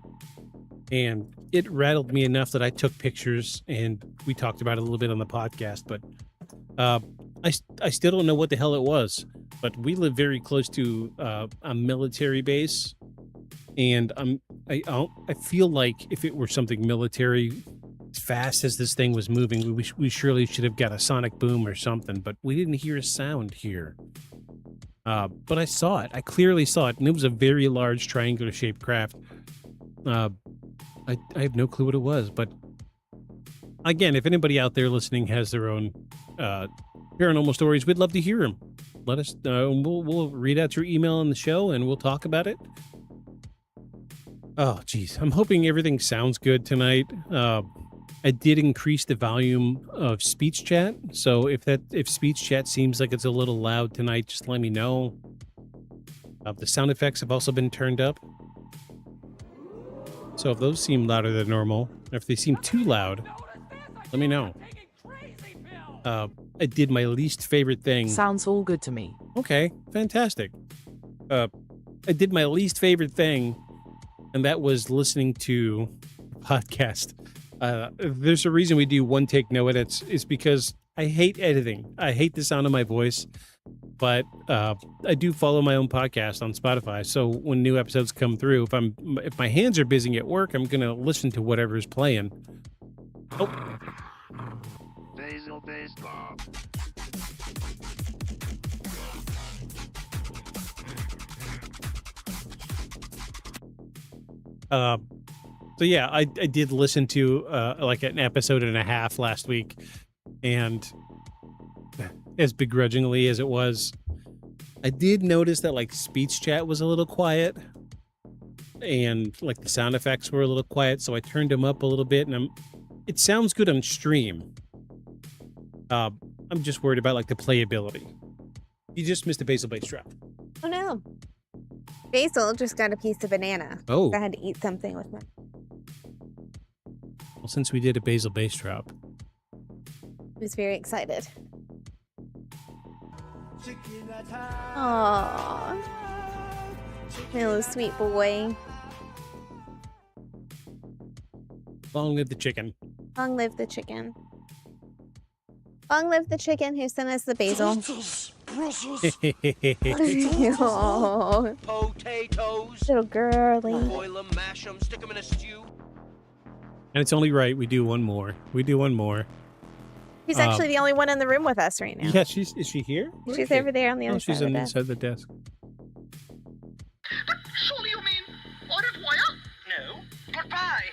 And it rattled me enough that I took pictures, and we talked about it a little bit on the podcast, but I still don't know what the hell it was. But we live very close to a military base, and I feel like if it were something military, as fast as this thing was moving, we surely should have got a sonic boom or something, but we didn't hear a sound here. But I saw it. I clearly saw it, and it was a very large triangular-shaped craft. I have no clue what it was, but again, if anybody out there listening has their own paranormal stories, we'd love to hear them. Let us know. We'll read out your email on the show, and we'll talk about it. Oh, geez. I'm hoping everything sounds good tonight. I did increase the volume of speech chat, so if speech chat seems like it's a little loud tonight, just let me know. The sound effects have also been turned up, so if those seem louder than normal, or if they seem too loud, let me know. I did my least favorite thing. Sounds all good to me. Okay, fantastic. I did my least favorite thing, and that was listening to a podcast. There's a reason we do one take, no edits. It's because I hate editing. I hate the sound of my voice. but I do follow my own podcast on Spotify. So when new episodes come through, if my hands are busy at work, I'm gonna listen to whatever's playing. Oh, Basil based Bob. so yeah, I did listen to like an episode and a half last week, and as begrudgingly as it was, I did notice that like speech chat was a little quiet, and like the sound effects were a little quiet. So I turned them up a little bit, and it sounds good on stream. I'm just worried about like the playability. You just missed a basil bass drop. Oh no. Basil just got a piece of banana. Oh. I had to eat something with my. Well, since we did a basil bass drop. I was very excited. Aww. My little sweet boy. Long live the chicken. Long live the chicken. Long live the chicken who sent us the basil. Oh, Potatoes. little girly. Boil them, mash them, stick them in a stew. And it's only right we do one more. We do one more. She's actually the only one in the room with us right now. Yeah, is she here? Where She's is she? over there on the other She's side on of the the inside of the desk. Surely you mean olive oil? No. Goodbye.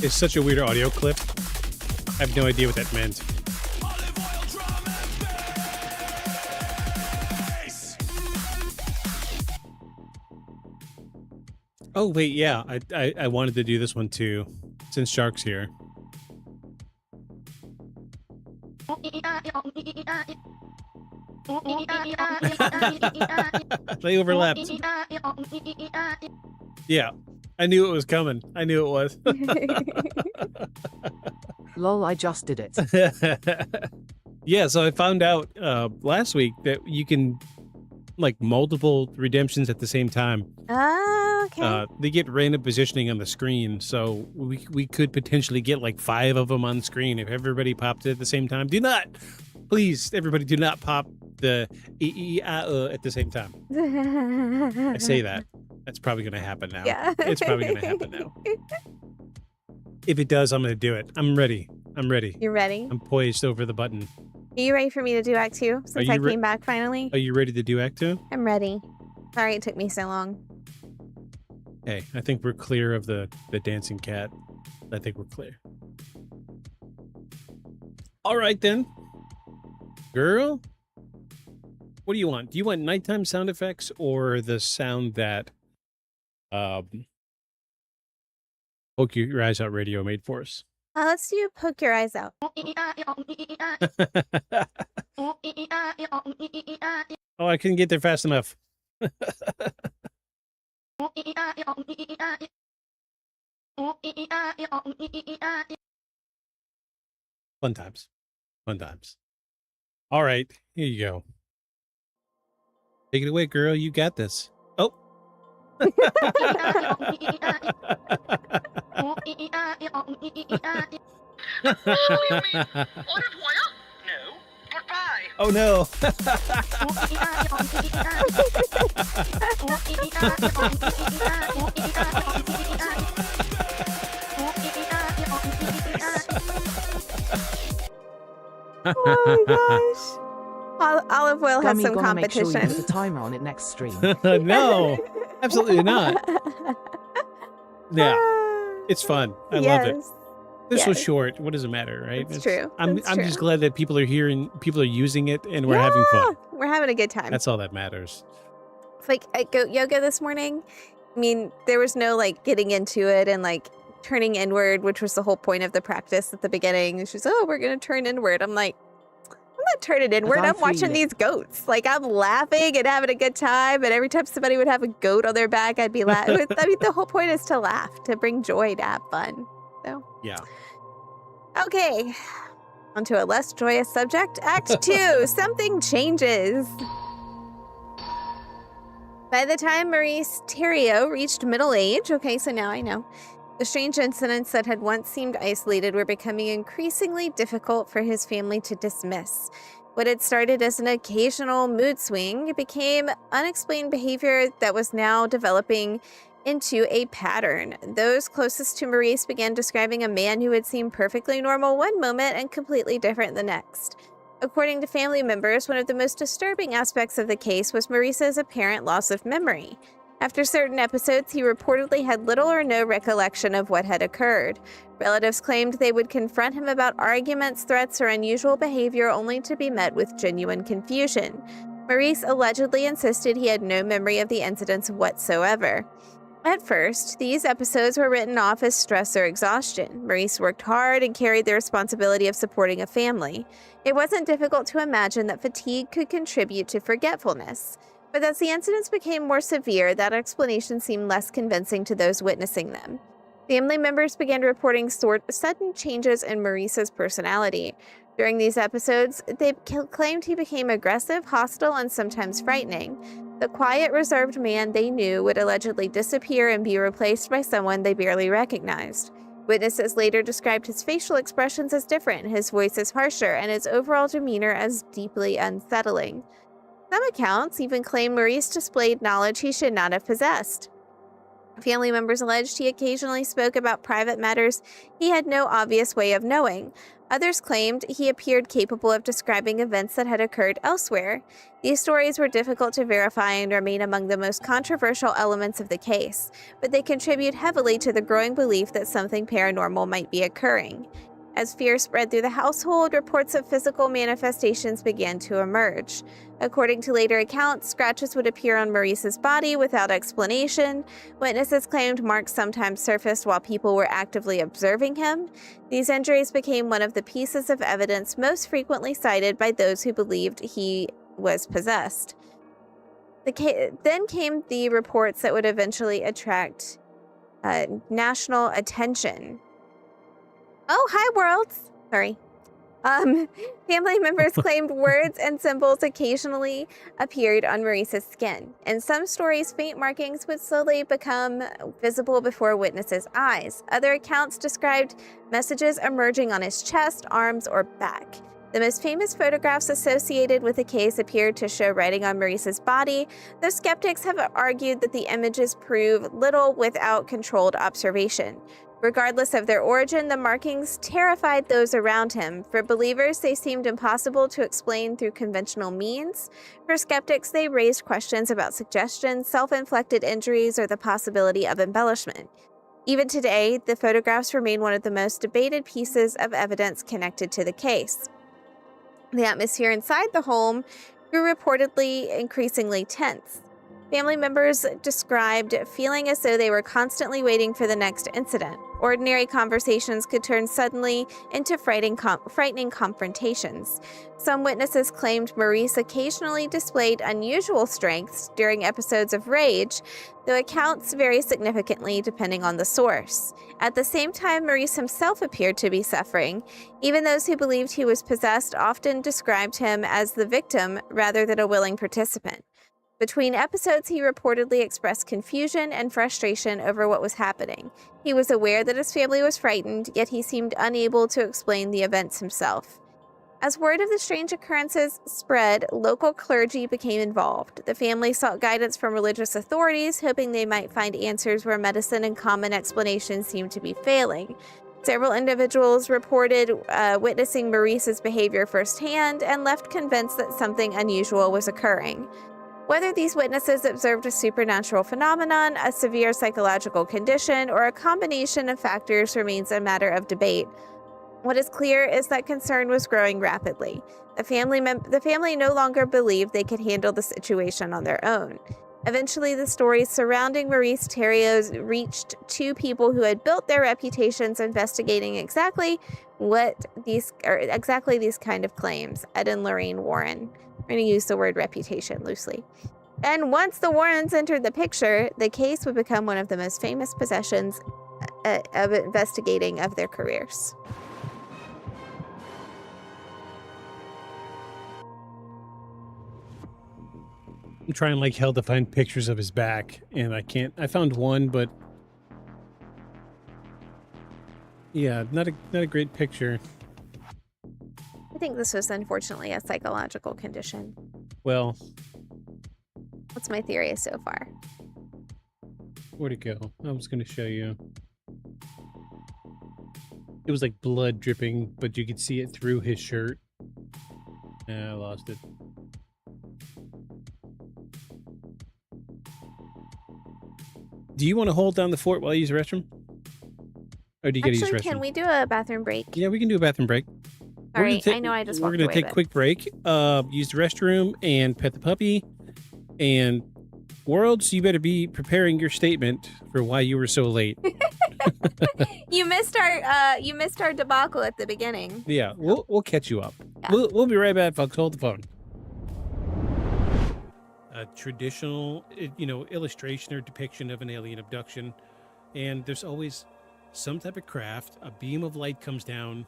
It's such a weird audio clip. I have no idea what that meant. Olive oil, drum and bass. Oh wait, yeah, I wanted to do this one too, since Shark's here. They overlapped. Yeah, I knew it was coming. I knew it was. Lol, I just did it. Yeah, so I found out last week that you can like multiple redemptions at the same time. Oh, okay. They get random positioning on the screen, so we could potentially get like 5 of them on screen if everybody popped it at the same time. Please, everybody, do not pop the at the same time. I say that. That's probably going to happen now. Yeah. It's probably going to happen now. If it does, I'm going to do it. I'm ready. You're ready? I'm poised over the button. Are you ready for me to do Act 2 since you I re- came back finally? Are you ready to do Act 2? I'm ready. Sorry it took me so long. Hey, I think we're clear of the dancing cat. I think we're clear. All right, then. Girl, what do you want? Do you want nighttime sound effects or the sound that Poke Your Eyes Out Radio made for us? Let's do Poke Your Eyes Out. Oh, I couldn't get there fast enough. Fun times. Fun times. All right, here you go. Take it away, girl. You got this. Oh. Oh no. Oh my gosh. Olive Oil has Gummy, some gonna make sure you competition. put the timer on it next stream. No, absolutely not. Yeah, it's fun. I love it. This was Yes. short. What does it matter, right? It's true. I'm It's just true. glad that people are here and people are using it and we're having fun. We're having a good time. That's all that matters. It's like at goat yoga this morning. I mean, there was no like getting into it and like turning inward, which was the whole point of the practice at the beginning. She's, oh, we're going to turn inward. I'm like, I'm not turning inward. I I'm watching feel it. these goats. Like I'm laughing and having a good time. And every time somebody would have a goat on their back, I'd be laughing. I mean, the whole point is to laugh, to bring joy, to have fun. So, Yeah. okay. On to a less joyous subject. Act 2, something changes. By the time Maurice Thériault reached middle age, okay, so now I know, the strange incidents that had once seemed isolated were becoming increasingly difficult for his family to dismiss. What had started as an occasional mood swing became unexplained behavior that was now developing into a pattern. Those closest to Maurice began describing a man who had seemed perfectly normal one moment and completely different the next. According to family members, one of the most disturbing aspects of the case was Maurice's apparent loss of memory. After certain episodes, he reportedly had little or no recollection of what had occurred. Relatives claimed they would confront him about arguments, threats, or unusual behavior only to be met with genuine confusion. Maurice allegedly insisted he had no memory of the incidents whatsoever. At first, these episodes were written off as stress or exhaustion. Maurice worked hard and carried the responsibility of supporting a family. It wasn't difficult to imagine that fatigue could contribute to forgetfulness. But as the incidents became more severe, that explanation seemed less convincing to those witnessing them. Family members began reporting sudden changes in Maurice's personality. During these episodes, they claimed he became aggressive, hostile, and sometimes frightening. The quiet, reserved man they knew would allegedly disappear and be replaced by someone they barely recognized. Witnesses later described his facial expressions as different, his voice as harsher, and his overall demeanor as deeply unsettling. Some accounts even claim Maurice displayed knowledge he should not have possessed. Family members alleged he occasionally spoke about private matters he had no obvious way of knowing. Others claimed he appeared capable of describing events that had occurred elsewhere. These stories were difficult to verify and remain among the most controversial elements of the case, but they contribute heavily to the growing belief that something paranormal might be occurring. As fear spread through the household, reports of physical manifestations began to emerge. According to later accounts, scratches would appear on Maurice's body without explanation. Witnesses claimed marks sometimes surfaced while people were actively observing him. These injuries became one of the pieces of evidence most frequently cited by those who believed he was possessed. Then came the reports that would eventually attract national attention. Oh, hi, worlds. Sorry. Family members claimed words and symbols occasionally appeared on Maurice's skin. In some stories, faint markings would slowly become visible before witnesses' eyes. Other accounts described messages emerging on his chest, arms, or back. The most famous photographs associated with the case appeared to show writing on Maurice's body, though skeptics have argued that the images prove little without controlled observation. Regardless of their origin, the markings terrified those around him. For believers, they seemed impossible to explain through conventional means. For skeptics, they raised questions about suggestion, self-inflicted injuries, or the possibility of embellishment. Even today, the photographs remain one of the most debated pieces of evidence connected to the case. The atmosphere inside the home grew reportedly increasingly tense. Family members described feeling as though they were constantly waiting for the next incident. Ordinary conversations could turn suddenly into frightening confrontations. Some witnesses claimed Maurice occasionally displayed unusual strengths during episodes of rage, though accounts vary significantly depending on the source. At the same time, Maurice himself appeared to be suffering. Even those who believed he was possessed often described him as the victim rather than a willing participant. Between episodes, he reportedly expressed confusion and frustration over what was happening. He was aware that his family was frightened, yet he seemed unable to explain the events himself. As word of the strange occurrences spread, local clergy became involved. The family sought guidance from religious authorities, hoping they might find answers where medicine and common explanations seemed to be failing. Several individuals reported witnessing Maurice's behavior firsthand and left convinced that something unusual was occurring. Whether these witnesses observed a supernatural phenomenon, a severe psychological condition, or a combination of factors remains a matter of debate. What is clear is that concern was growing rapidly. The family no longer believed they could handle the situation on their own. Eventually, the stories surrounding Maurice Thériault reached two people who had built their reputations investigating exactly these kind of claims, Ed and Lorraine Warren. I'm going to use the word reputation loosely. And once the Warrens entered the picture, the case would become one of the most famous possessions of investigating of their careers. I'm trying like hell to find pictures of his back, and I can't. I found one, but yeah, not a great picture. The think this was unfortunately a psychological condition. Well, That's my theory so far. where'd it go? I was going to show you. It was like blood dripping, but you could see it through his shirt. I lost it. Do you want to hold down the fort while you use the restroom? Or do you get to use the Actually, restroom? can we do a bathroom break? Yeah, we can do a bathroom break. Sorry, I know I just walked We're going away, to take a but- quick break, use the restroom, and pet the puppy. And Worlds, you better be preparing your statement for why you were so late. You missed our debacle at the beginning. Yeah, we'll catch you up. Yeah. We'll be right back, folks. Hold the phone. A traditional, illustration or depiction of an alien abduction, and there's always some type of craft. A beam of light comes down.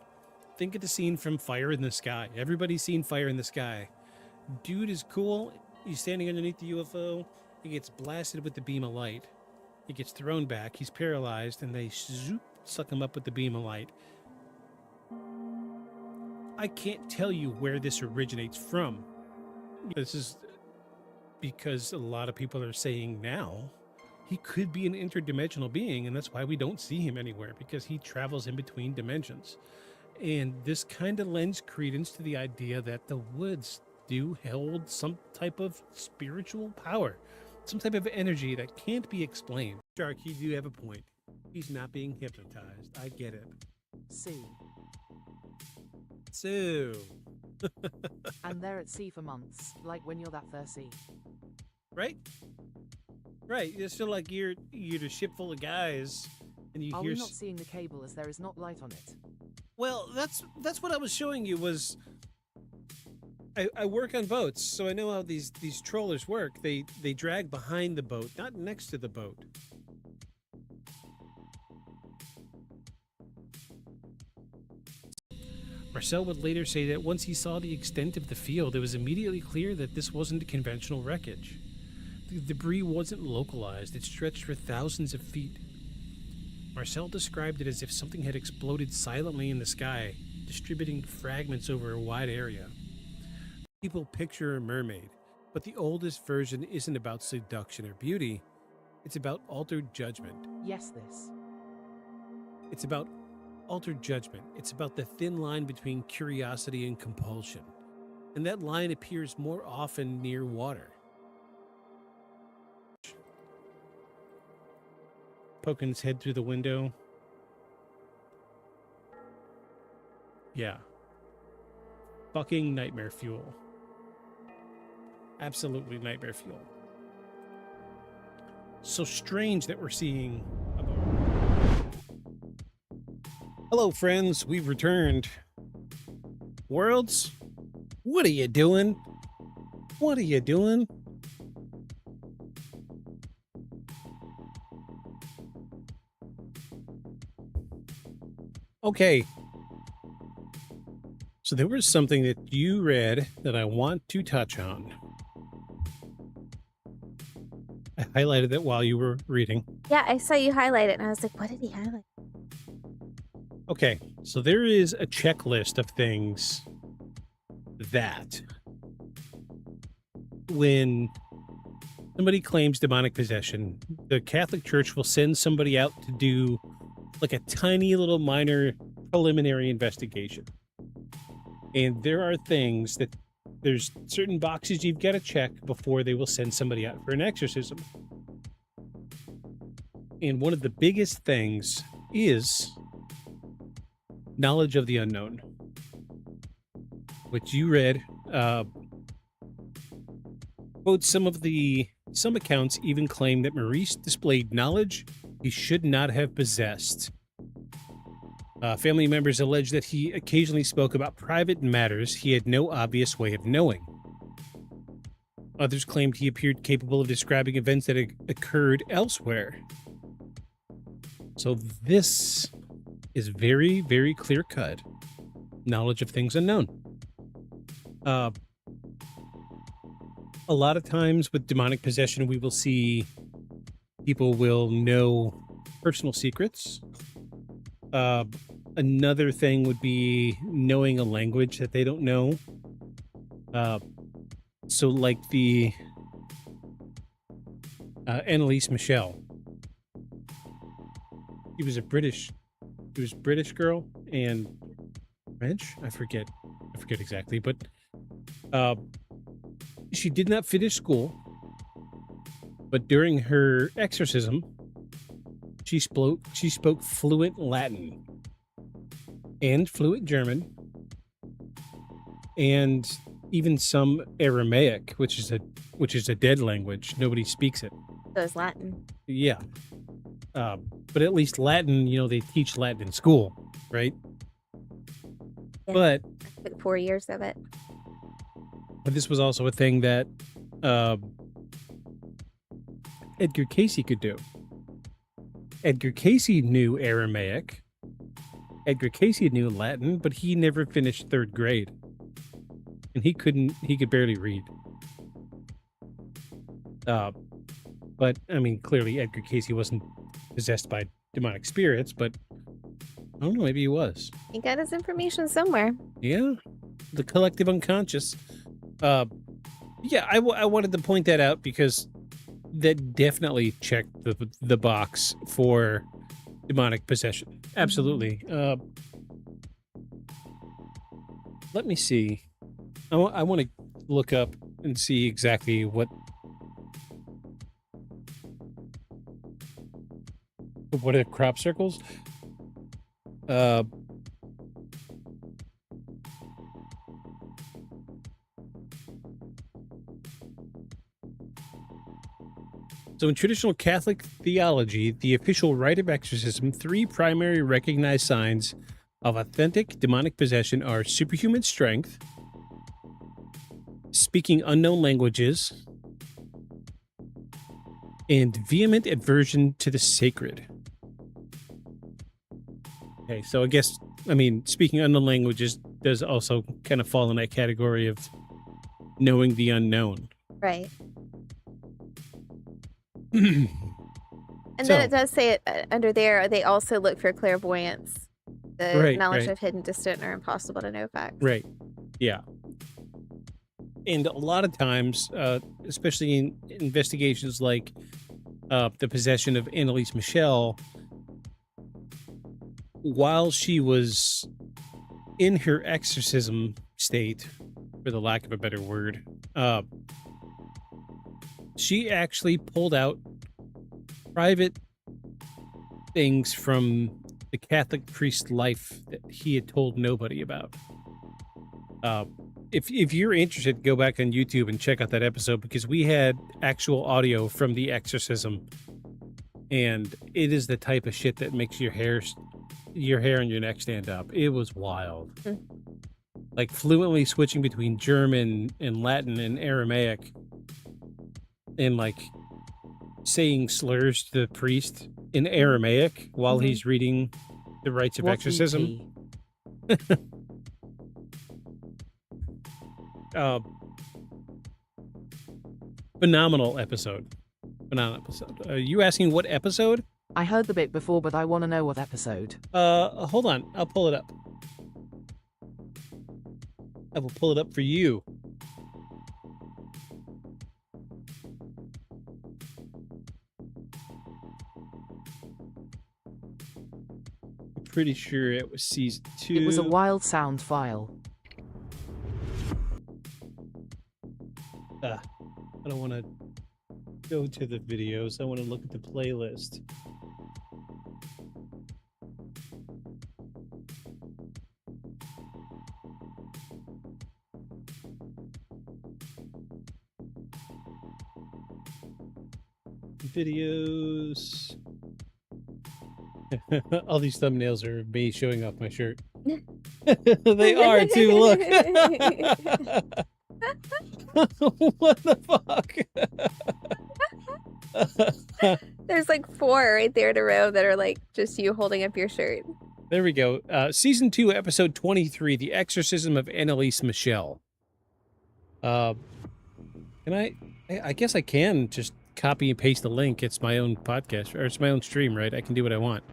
Think of the scene from Fire in the Sky. Everybody's seen Fire in the Sky. Dude is cool. He's standing underneath the UFO. He gets blasted with the beam of light. He gets thrown back. He's paralyzed, and they suck him up with the beam of light. I can't tell you where this originates from. This is because a lot of people are saying now he could be an interdimensional being, and that's why we don't see him anywhere, because he travels in between dimensions. And this kind of lends credence to the idea that the woods do hold some type of spiritual power, some type of energy that can't be explained. Shark, you do have a point. He's not being hypnotized. I get it. See. So, And they're at sea for months, like when you're that thirsty. right? Right. It's still like you're a ship full of guys, and you Are hear. we not seeing the cable as there is not light on it? Well, that's what I was showing you. Was I work on boats, so I know how these trawlers work. They drag behind the boat, not next to the boat. Marcel would later say that once he saw the extent of the field, it was immediately clear that this wasn't conventional wreckage. The debris wasn't localized, it stretched for thousands of feet. Marcel described it as if something had exploded silently in the sky, distributing fragments over a wide area. People picture a mermaid, but the oldest version isn't about seduction or beauty. It's about altered judgment. Yes, this. It's about altered judgment. It's about the thin line between curiosity and compulsion. And that line appears more often near water. Poking his head through the window. Yeah. Fucking nightmare fuel. Absolutely nightmare fuel. So strange that we're seeing a boat. Hello, friends. We've returned. Worlds, what are you doing? What are you doing? Okay. So there was something that you read that I want to touch on. I highlighted it while you were reading. Yeah, I saw you highlight it, and I was like, what did he highlight? Okay, so there is a checklist of things that when somebody claims demonic possession, the Catholic Church will send somebody out to do like a tiny little minor preliminary investigation. And there are things that there's certain boxes you've got to check before they will send somebody out for an exorcism. And one of the biggest things is knowledge of the unknown, which you read. Quote, some accounts even claim that Maurice displayed knowledge he should not have possessed. Family members allege that he occasionally spoke about private matters he had no obvious way of knowing. Others claimed he appeared capable of describing events that had occurred elsewhere. So this is very, very clear-cut knowledge of things unknown. A lot of times with demonic possession, we will see people will know personal secrets. Another thing would be knowing a language that they don't know. So like the Annalise Michel. She was British girl and French. I forget exactly, but she did not finish school. But during her exorcism, she spoke fluent Latin and fluent German and even some Aramaic, which is a dead language. Nobody speaks it. So it's Latin. Yeah. But at least Latin, they teach Latin in school, right? Yeah. But I took 4 years of it. this was also a thing that Edgar Casey could do. Edgar Casey knew Aramaic. Edgar Casey knew Latin, but he never finished 3rd grade. And he could barely read. But, I mean, clearly Edgar Casey wasn't possessed by demonic spirits, but I don't know, maybe he was. He got his information somewhere. Yeah. The collective unconscious. Yeah, I wanted to point that out because that definitely checked the box for demonic possession. Absolutely. Let me see. I want to look up and see exactly what are crop circles. So in traditional Catholic theology, the official rite of exorcism, 3 primary recognized signs of authentic demonic possession are superhuman strength, speaking unknown languages, and vehement aversion to the sacred. Okay, so speaking unknown languages does also kind of fall in that category of knowing the unknown. Right. And then it does say it under there, they also look for clairvoyance, the knowledge of hidden, distant, or impossible to know facts. Right. Yeah. And a lot of times, especially in investigations like the possession of Annalise Michel, while she was in her exorcism state, for the lack of a better word, she actually pulled out private things from the Catholic priest's life that he had told nobody about. If you're interested, go back on YouTube and check out that episode because we had actual audio from the exorcism, and it is the type of shit that makes your hair on your neck stand up. It was wild. Like fluently switching between German and Latin and Aramaic, and like saying slurs to the priest in Aramaic while he's reading the rites of exorcism. Phenomenal episode. Are you asking what episode? I heard the bit before, but I want to know what episode. Hold on. I'll pull it up. I will pull it up for you. I'm pretty sure it was season 2. It was a wild sound file. I don't want to go to the videos. I want to look at the playlist. Videos. All these thumbnails are me showing off my shirt. They are too, look. What the fuck? There's like 4 right there in a row that are like just you holding up your shirt. There we go. Season 2, episode 23, The Exorcism of Annalise Michel. Can I guess I can just copy and paste the link. It's my own podcast, or it's my own stream, right? I can do what I want.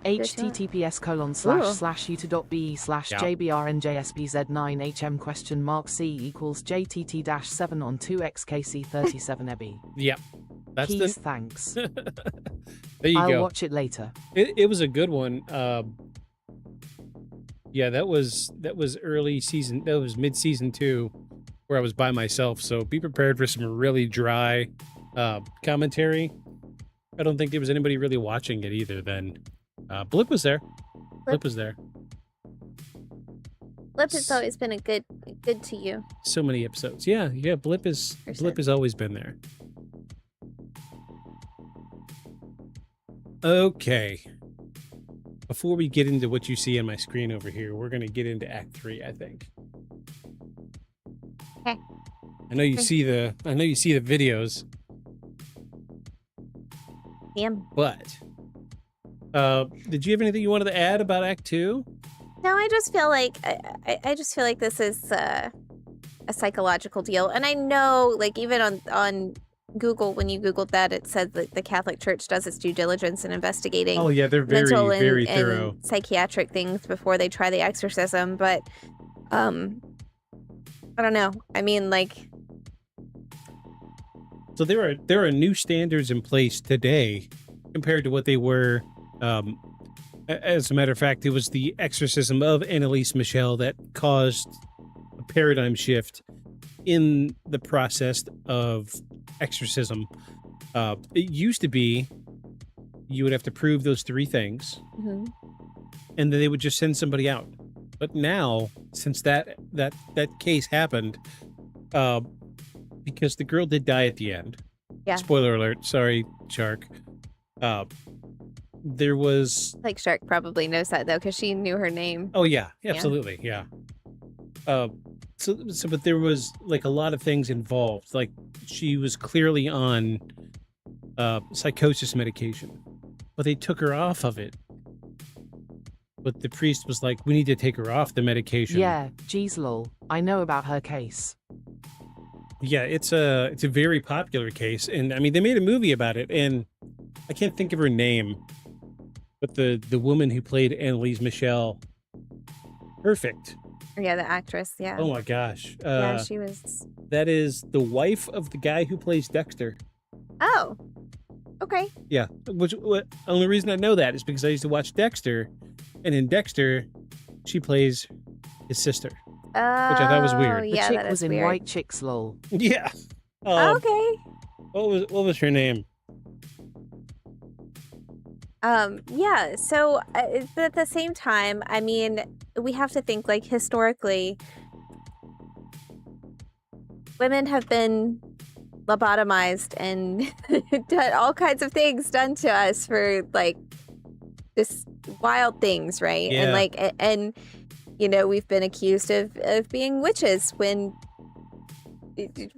https://uter.be/jbrnjspz9HM?C=JTT-7 on 2xkc37 Yep. That's Keys, the. thanks. There you I'll go. watch it later. It was a good one. Yeah, that was early season. That was mid season 2, where I was by myself. So be prepared for some really dry commentary. I don't think there was anybody really watching it either. Then Blip was there. Blip was there. Blip has always been a good to you. So many episodes. Yeah. Blip has always been there. Okay. Before we get into what you see on my screen over here, we're going to get into Act 3, I think. Okay. I know you see the videos. Damn. But did you have anything you wanted to add about Act 2? No, I just feel like I just feel like this is a psychological deal, and I know, like, even on Google, when you Googled that, it said that the Catholic Church does its due diligence in investigating. Oh yeah, they're mental very and thorough. Psychiatric things before they try the exorcism, but I don't know. I mean, like, so there are new standards in place today compared to what they were. As a matter of fact, it was the exorcism of Annalise Michel that caused a paradigm shift in the process of exorcism. It used to be you would have to prove those 3 things, and then they would just send somebody out. But now, since that case happened, because the girl did die at the end. Yeah. Spoiler alert. Sorry, Shark. There was. like Shark probably knows that though, because she knew her name. Oh yeah, absolutely, yeah. So, but there was like a lot of things involved. Like she was clearly on psychosis medication, but they took her off of it. But the priest was like, "We need to take her off the medication." Yeah, geez, lol. I know about her case. Yeah, it's a very popular case, and I mean they made a movie about it, and I can't think of her name, but the woman who played Annalise Michel, perfect. Yeah, the actress. Yeah. Oh my gosh. Yeah, she was. That is the wife of the guy who plays Dexter. Oh. Okay. Yeah. Only reason I know that is because I used to watch Dexter, and in Dexter, she plays his sister, which I thought was weird. The Yeah, chick that was is in weird. White Chicks, lol. Yeah. Okay. What was her name? Yeah, so but at the same time, I mean, we have to think, like, historically, women have been lobotomized and done all kinds of things done to us for, like, just wild things, right? Yeah. And, like, and you know, we've been accused of being witches when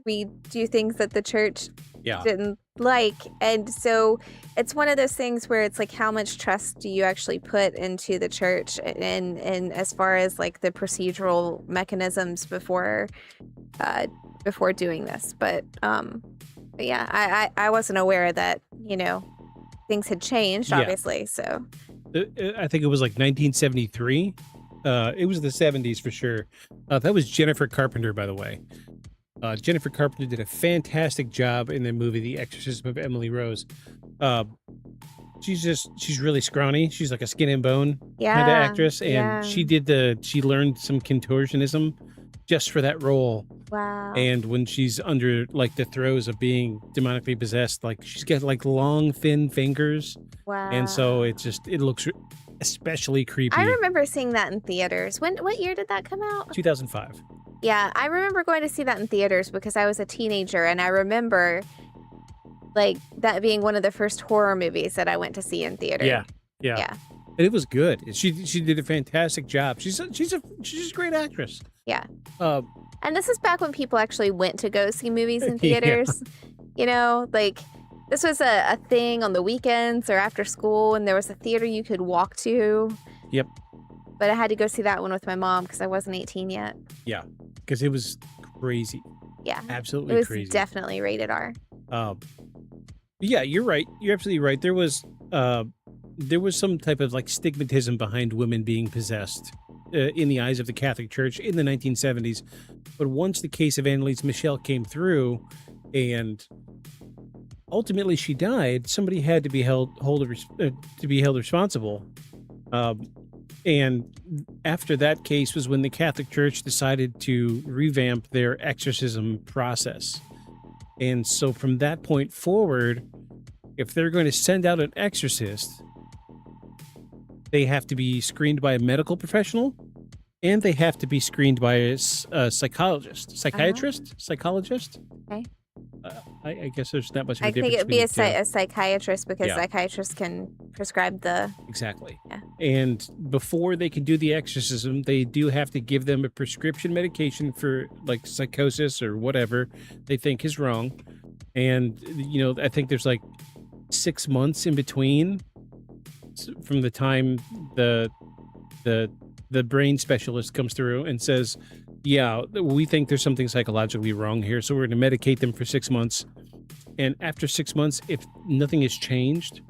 we do things that the church didn't like. And so it's one of those things where it's like, how much trust do you actually put into the church, and as far as like the procedural mechanisms before doing this. But yeah, I wasn't aware that, you know, things had changed, obviously. So I think it was like 1973. It was the 70s for sure. That was Jennifer Carpenter, by the way. Jennifer Carpenter did a fantastic job in the movie The Exorcism of Emily Rose. She's really scrawny. She's like a skin and bone kind of actress, and she learned some contortionism just for that role. Wow. And when she's under like the throes of being demonically possessed, like she's got like long thin fingers. Wow. And so it looks especially creepy. I remember seeing that in theaters. What year did that come out? 2005. Yeah, I remember going to see that in theaters because I was a teenager, and I remember like that being one of the first horror movies that I went to see in theater. Yeah. And it was good. She did a fantastic job. She's a great actress. Yeah. And this is back when people actually went to go see movies in Yeah. theaters. You know, like this was a thing on the weekends or after school, and there was a theater you could walk to. Yep. But I had to go see that one with my mom because I wasn't 18 yet. Yeah, because it was crazy. Yeah. Absolutely It was crazy. definitely rated R. Yeah, you're right. You're absolutely right. There was there was some type of like stigmatism behind women being possessed in the eyes of the Catholic Church in the 1970s. But once the case of Annalise Michel came through and ultimately she died, somebody had to be held responsible. And after that case was when the Catholic Church decided to revamp their exorcism process. And so from that point forward, if they're going to send out an exorcist, they have to be screened by a medical professional, and they have to be screened by a psychologist. Psychologist? Okay. I guess there's not much of a I difference. think it would be between the two. a psychiatrist because Yeah. psychiatrists can prescribe the... Exactly. Yeah. And before they can do the exorcism, they do have to give them a prescription medication for like psychosis or whatever they think is wrong. And, you know, I think there's like 6 months in between from the time the brain specialist comes through and says, yeah, we think there's something psychologically wrong here, so we're going to medicate them for 6 months. And after 6 months, if nothing has changed,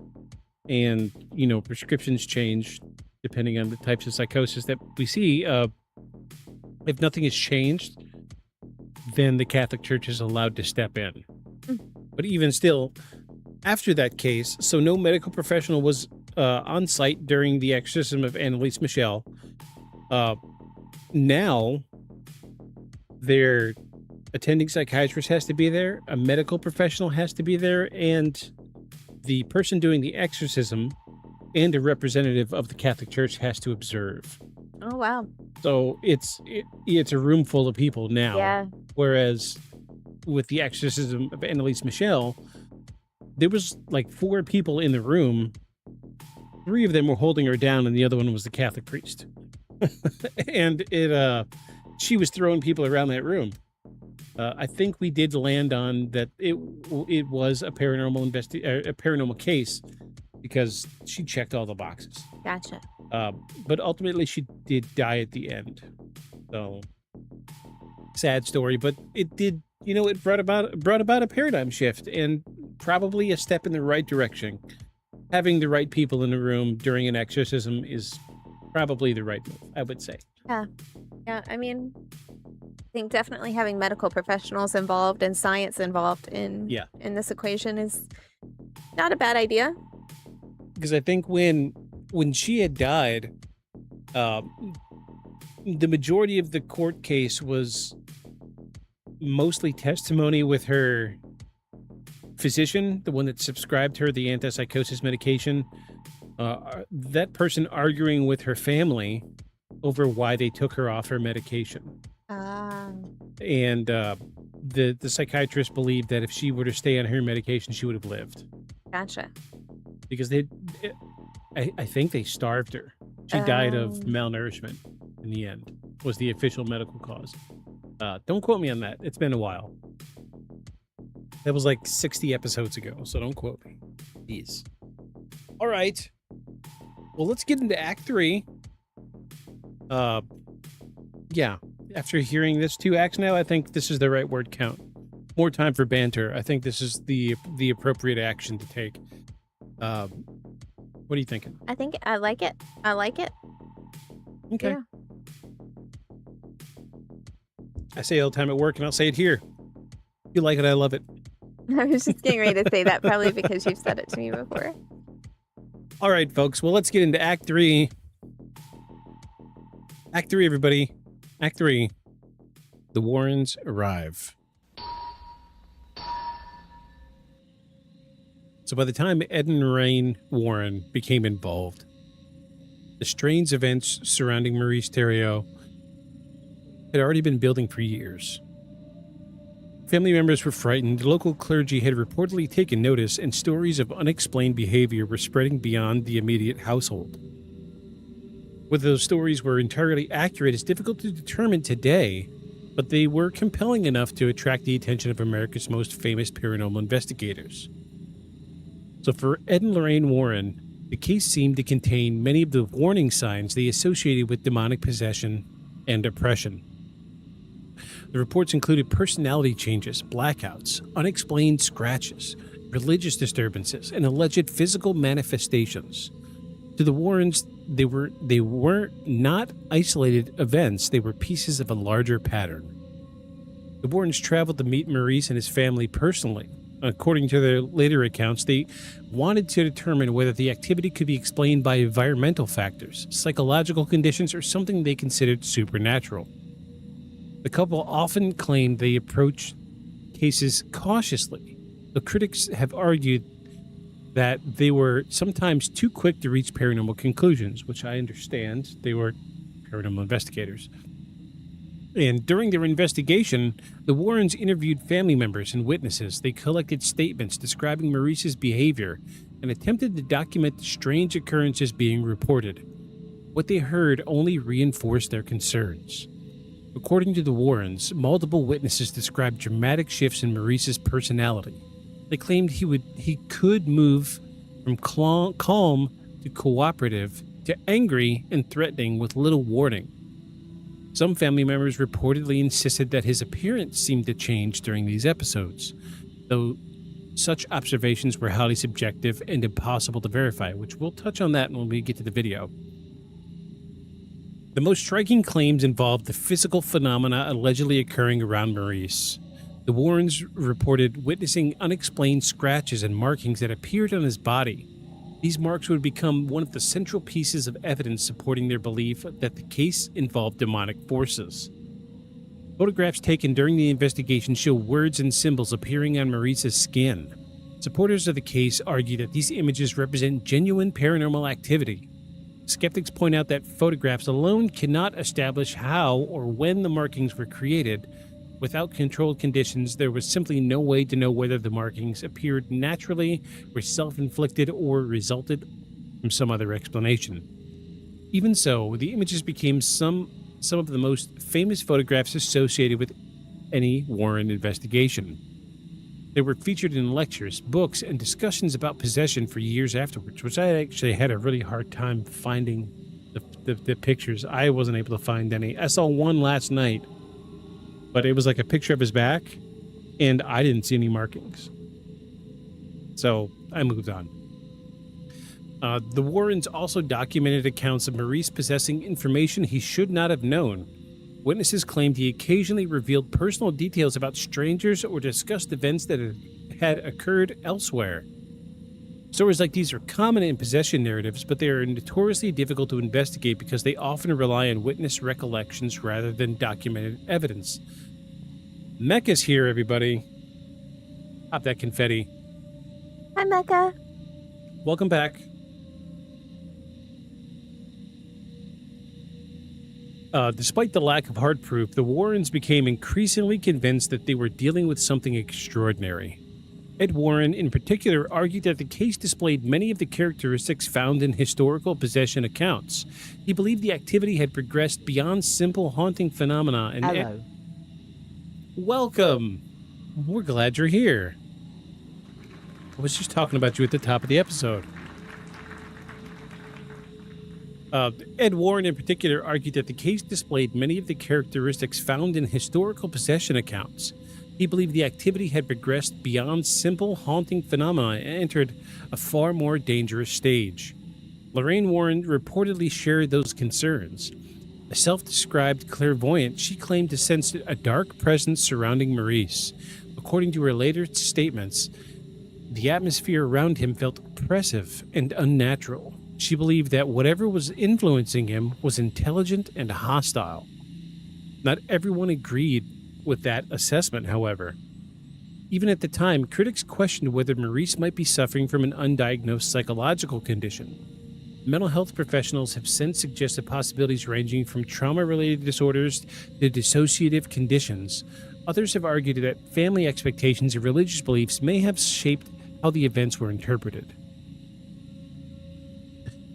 and, you know, prescriptions change depending on the types of psychosis that we see, if nothing has changed, then the Catholic Church is allowed to step in. But even still, after that case, so no medical professional was on site during the exorcism of Annalise Michel. Now, their attending psychiatrist has to be there, a medical professional has to be there, and the person doing the exorcism and a representative of the Catholic Church has to observe. Oh, wow. So it's a room full of people now. Yeah. Whereas with the exorcism of Annalise Michel, there was like 4 people in the room. 3 of them were holding her down, and the other one was the Catholic priest. And she was throwing people around that room. I think we did land on that it was a paranormal case because she checked all the boxes. Gotcha. But ultimately, she did die at the end. So sad story, but it did. You know, it brought about a paradigm shift and probably a step in the right direction. Having the right people in the room during an exorcism is probably the right move, I would say. Yeah. I mean, I think definitely having medical professionals involved and science involved in this equation is not a bad idea. Because I think when she had died, the majority of the court case was mostly testimony with her physician, the one that subscribed her the antipsychosis medication, that person arguing with her family over why they took her off her medication. And the psychiatrist believed that if she were to stay on her medication, she would have lived. Gotcha. Because I think they starved her. She died of malnourishment in the end, was the official medical cause. Don't quote me on that. It's been a while. That was like 60 episodes ago, so don't quote me. Jeez. All right. Well, let's get into Act 3. Yeah. After hearing this 2 acts now, I think this is the right word count. More time for banter. I think this is the appropriate action to take. What are you thinking? I think I like it. Okay. Yeah. I say it all the time at work, and I'll say it here. If you like it, I love it. I was just getting ready to say that probably because you've said it to me before. All right, folks. Well, let's get into Act 3. Act 3, everybody. Act 3. The Warrens arrive. So by the time Ed and Lorraine Warren became involved, the strange events surrounding Maurice Thériault had already been building for years. Family members were frightened, the local clergy had reportedly taken notice, and stories of unexplained behavior were spreading beyond the immediate household. Whether those stories were entirely accurate is difficult to determine today, but they were compelling enough to attract the attention of America's most famous paranormal investigators. So for Ed and Lorraine Warren, the case seemed to contain many of the warning signs they associated with demonic possession and oppression. The reports included personality changes, blackouts, unexplained scratches, religious disturbances, and alleged physical manifestations, To the Warrens, they were not isolated events. They were pieces of a larger pattern. The Warrens traveled to meet Maurice and his family personally. According to their later accounts, they wanted to determine whether the activity could be explained by environmental factors, psychological conditions, or something they considered supernatural. The couple often claimed they approached cases cautiously, but critics have argued that they were sometimes too quick to reach paranormal conclusions, which I understand. They were paranormal investigators. And during their investigation, the Warrens interviewed family members and witnesses. They collected statements describing Maurice's behavior and attempted to document the strange occurrences being reported. What they heard only reinforced their concerns. According to the Warrens, multiple witnesses described dramatic shifts in Maurice's personality. They claimed he could move from calm to cooperative to angry and threatening with little warning. Some family members reportedly insisted that his appearance seemed to change during these episodes, though such observations were highly subjective and impossible to verify, which we'll touch on that when we get to the video. The most striking claims involved the physical phenomena allegedly occurring around Maurice. The Warrens reported witnessing unexplained scratches and markings that appeared on his body. These marks would become one of the central pieces of evidence supporting their belief that the case involved demonic forces. Photographs taken during the investigation show words and symbols appearing on Maurice's skin. Supporters of the case argue that these images represent genuine paranormal activity. Skeptics point out that photographs alone cannot establish how or when the markings were created. Without controlled conditions, there was simply no way to know whether the markings appeared naturally, were self-inflicted, or resulted from some other explanation. Even so, the images became some of the most famous photographs associated with any Warren investigation. They were featured in lectures, books, and discussions about possession for years afterwards, which I actually had a really hard time finding the pictures. I wasn't able to find any. I saw one last night, but it was like a picture of his back, and I didn't see any markings. So I moved on. The Warrens also documented accounts of Maurice possessing information he should not have known. Witnesses claimed he occasionally revealed personal details about strangers or discussed events that had occurred elsewhere. Stories like these are common in possession narratives, but they are notoriously difficult to investigate because they often rely on witness recollections rather than documented evidence. Mecca's here, everybody. Pop that confetti. Hi, Mecca. Welcome back. Despite the lack of hard proof, the Warrens became increasingly convinced that they were dealing with something extraordinary. Ed Warren, in particular, argued that the case displayed many of the characteristics found in historical possession accounts. He believed the activity had progressed beyond simple haunting phenomena. And Hello. Welcome. We're glad you're here. I was just talking about you at the top of the episode. Ed Warren, in particular, argued that the case displayed many of the characteristics found in historical possession accounts. He believed the activity had progressed beyond simple haunting phenomena and entered a far more dangerous stage. Lorraine Warren reportedly shared those concerns. A self-described clairvoyant, she claimed to sense a dark presence surrounding Maurice. According to her later statements, the atmosphere around him felt oppressive and unnatural. She believed that whatever was influencing him was intelligent and hostile. Not everyone agreed with that assessment, however. Even at the time, critics questioned whether Maurice might be suffering from an undiagnosed psychological condition. Mental health professionals have since suggested possibilities ranging from trauma-related disorders to dissociative conditions. Others have argued that family expectations and religious beliefs may have shaped how the events were interpreted.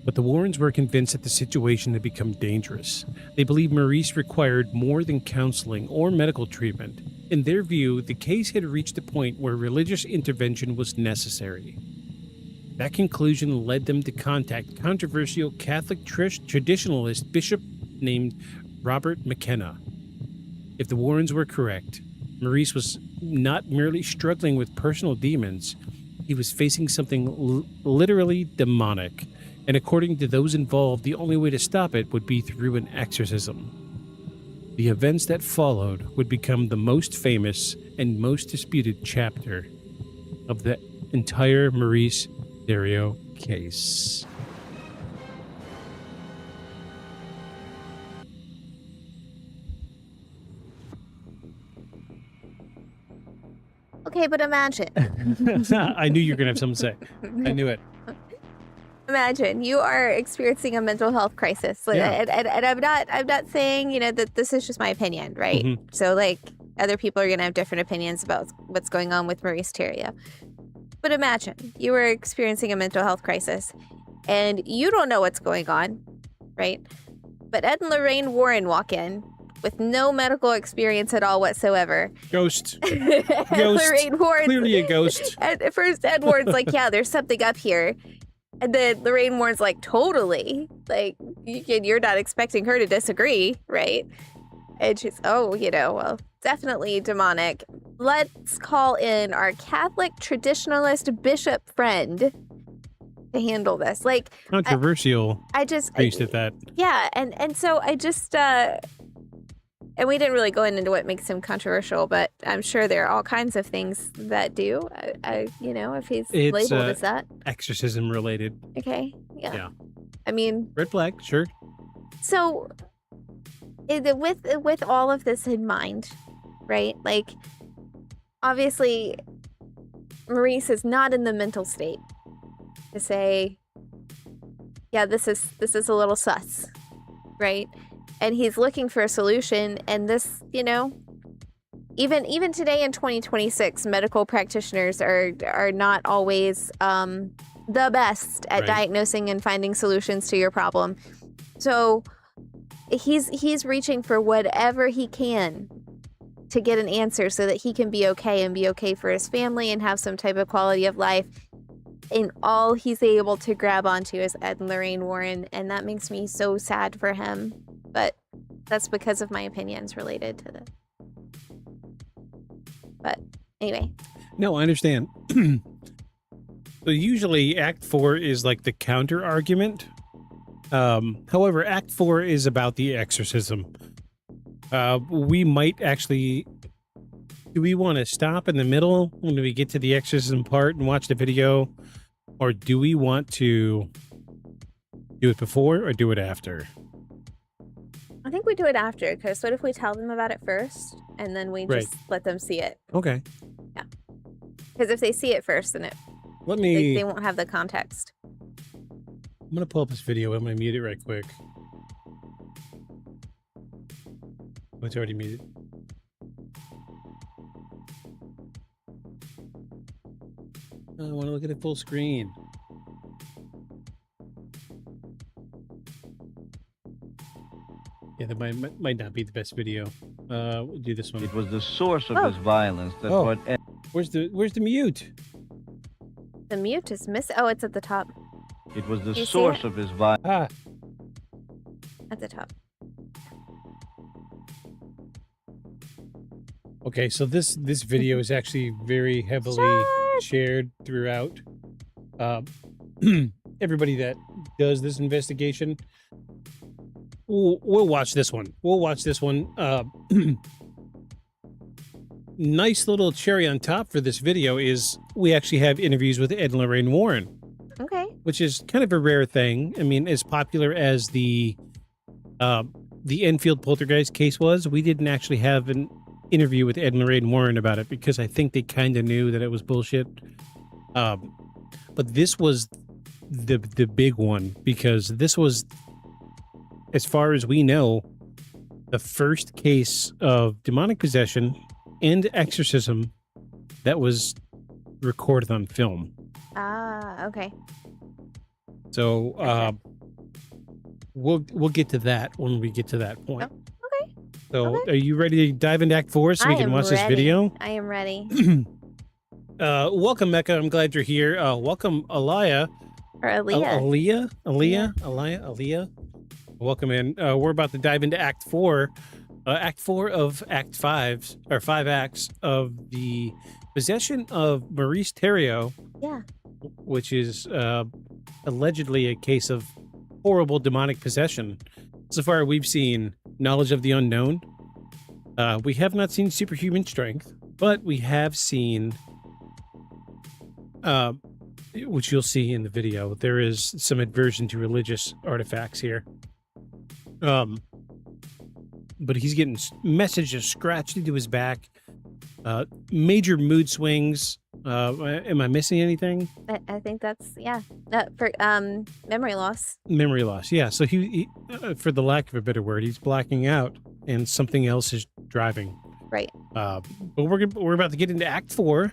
But the Warrens were convinced that the situation had become dangerous. They believed Maurice required more than counseling or medical treatment. In their view, the case had reached a point where religious intervention was necessary. That conclusion led them to contact controversial Catholic traditionalist bishop named Robert McKenna. If the Warrens were correct, Maurice was not merely struggling with personal demons, he was facing something literally demonic. And according to those involved, the only way to stop it would be through an exorcism. The events that followed would become the most famous and most disputed chapter of the entire Maurice Thériault case. Okay, but imagine. I knew you were going to have something to say. I knew it. Imagine you are experiencing a mental health crisis. Yeah. And I'm not saying, that this is just my opinion, right? Mhm. So like other people are going to have different opinions about what's going on with Maurice Thériault. But imagine you were experiencing a mental health crisis and you don't know what's going on, right? But Ed and Lorraine Warren walk in with no medical experience at all whatsoever. Ghost. And Ghost. Lorraine Warren. Clearly a ghost. At first, Ed Warren's like, yeah, there's something up here. And then Lorraine Warren's like, totally. Like, you're not expecting her to disagree, right? And she's, well, definitely demonic. Let's call in our Catholic traditionalist bishop friend to handle this. Like, Controversial priest at that. yeah, and so I just and we didn't really go into what makes him controversial, but I'm sure there are all kinds of things that do. If he's It's, labeled as that. Exorcism related. Okay. Yeah. Yeah. I mean, Red flag, sure. so with all of this in mind, right? Like, obviously, Maurice is not in the mental state to say, yeah, this is a little sus, right? And he's looking for a solution, and this, even today in 2026, medical practitioners are not always the best at Right. diagnosing and finding solutions to your problem. So he's reaching for whatever he can to get an answer so that he can be okay and be okay for his family and have some type of quality of life. And all he's able to grab onto is Ed and Lorraine Warren, and that makes me so sad for him. But that's because of my opinions related to this. But anyway. No, I understand. So usually Act 4 is like the counter argument. However, Act 4 is about the exorcism. We might actually... Do we want to stop in the middle when we get to the exorcism part and watch the video? Or do we want to do it before or do it after? I think we do it after, because what if we tell them about it first and then we just let them see it? Okay. Yeah. Because if they see it first, then Let me... they won't have the context. I'm going to pull up this video. I'm going to mute it right quick. Oh, it's already muted. I want to look at it full screen. Yeah, that might not be the best video. We'll do this one. It was the source of Oh. his violence that Oh. what Ed Where's the mute? The mute is missing. Oh, it's at the top. it was the You see source it? of his violence. Ah, At the top. okay. So this video is actually very heavily shared throughout. Everybody that does this investigation, we'll watch this one. We'll watch this one. Nice little cherry on top for this video is we actually have interviews with Ed and Lorraine Warren, Okay. which is kind of a rare thing. I mean, as popular as the Enfield poltergeist case was, we didn't actually have an interview with Ed and Lorraine Warren about it because I think they kind of knew that it was bullshit. But this was the big one because this was, as far as we know, the first case of demonic possession and exorcism that was recorded on film. Ah, okay. So we'll get to that when we get to that point. Okay. So Okay. are you ready to dive into Act 4 so we I can am watch this ready. video? I am ready. Welcome, Mecca. I'm glad you're here. Welcome, Aliyah. Or Aaliyah. Aliyah. Welcome in. We're about to dive into Act 4. Act 4 of Act 5, or 5 acts of the possession of Maurice Thériault, Yeah. which is allegedly a case of horrible demonic possession. So far, we've seen knowledge of the unknown. We have not seen superhuman strength, but we have seen, which you'll see in the video, there is some aversion to religious artifacts here. But he's getting messages scratched into his back. Major mood swings. Am I missing anything? I think that's, yeah. For memory loss. Memory loss, yeah. So he, for the lack of a better word, he's blacking out, and something else is driving. Right. But we're about to get into Act 4,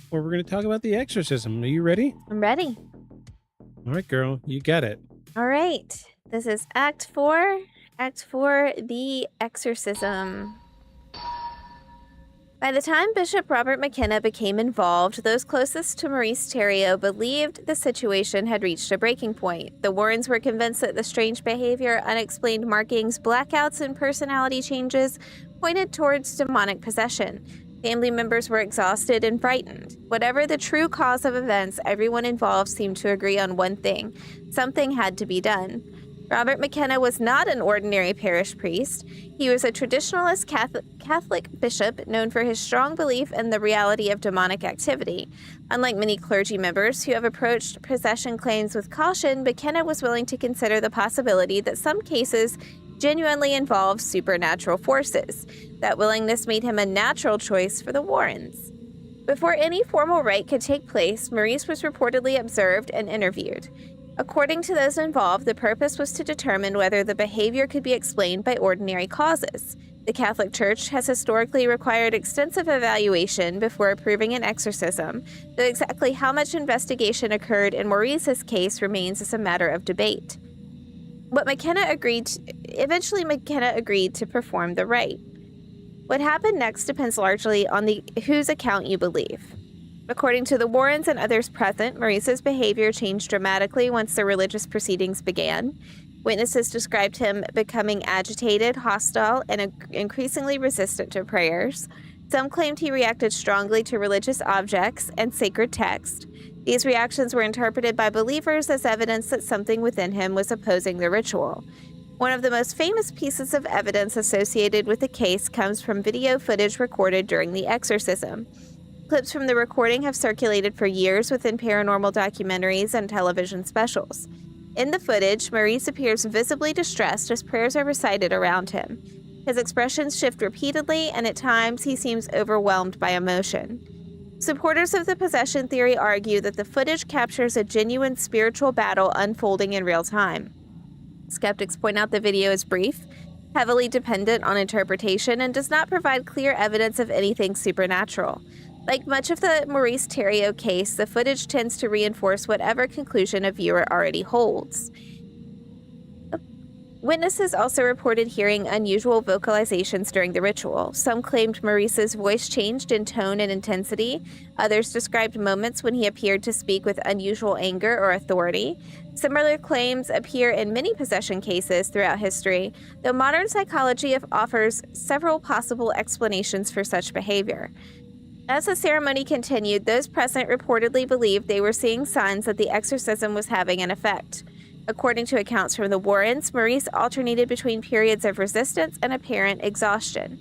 where we're going to talk about the exorcism. Are you ready? I'm ready. All right, girl, you got it. All right. This is Act 4. Act 4, the exorcism. By the time Bishop Robert McKenna became involved, those closest to Maurice Thériault believed the situation had reached a breaking point. The Warrens were convinced that the strange behavior, unexplained markings, blackouts, and personality changes pointed towards demonic possession. Family members were exhausted and frightened. Whatever the true cause of events, everyone involved seemed to agree on one thing: something had to be done. Robert McKenna was not an ordinary parish priest. He was a traditionalist Catholic bishop known for his strong belief in the reality of demonic activity. Unlike many clergy members who have approached possession claims with caution, McKenna was willing to consider the possibility that some cases genuinely involved supernatural forces. That willingness made him a natural choice for the Warrens. Before any formal rite could take place, Maurice was reportedly observed and interviewed. According to those involved, the purpose was to determine whether the behavior could be explained by ordinary causes. The Catholic Church has historically required extensive evaluation before approving an exorcism, though exactly how much investigation occurred in Maurice's case remains as a matter of debate. But eventually McKenna agreed to perform the rite. What happened next depends largely on whose account you believe. According to the Warrens and others present, Maurice's behavior changed dramatically once the religious proceedings began. Witnesses described him becoming agitated, hostile, and increasingly resistant to prayers. Some claimed he reacted strongly to religious objects and sacred text. These reactions were interpreted by believers as evidence that something within him was opposing the ritual. One of the most famous pieces of evidence associated with the case comes from video footage recorded during the exorcism. Clips from the recording have circulated for years within paranormal documentaries and television specials. In the footage, Maurice appears visibly distressed as prayers are recited around him. His expressions shift repeatedly, and at times he seems overwhelmed by emotion. Supporters of the possession theory argue that the footage captures a genuine spiritual battle unfolding in real time. Skeptics point out the video is brief, heavily dependent on interpretation, and does not provide clear evidence of anything supernatural. Like much of the Maurice Thériault case, the footage tends to reinforce whatever conclusion a viewer already holds. Witnesses also reported hearing unusual vocalizations during the ritual. Some claimed Maurice's voice changed in tone and intensity. Others described moments when he appeared to speak with unusual anger or authority. Similar claims appear in many possession cases throughout history, though modern psychology offers several possible explanations for such behavior. As the ceremony continued, those present reportedly believed they were seeing signs that the exorcism was having an effect. According to accounts from the Warrens, Maurice alternated between periods of resistance and apparent exhaustion.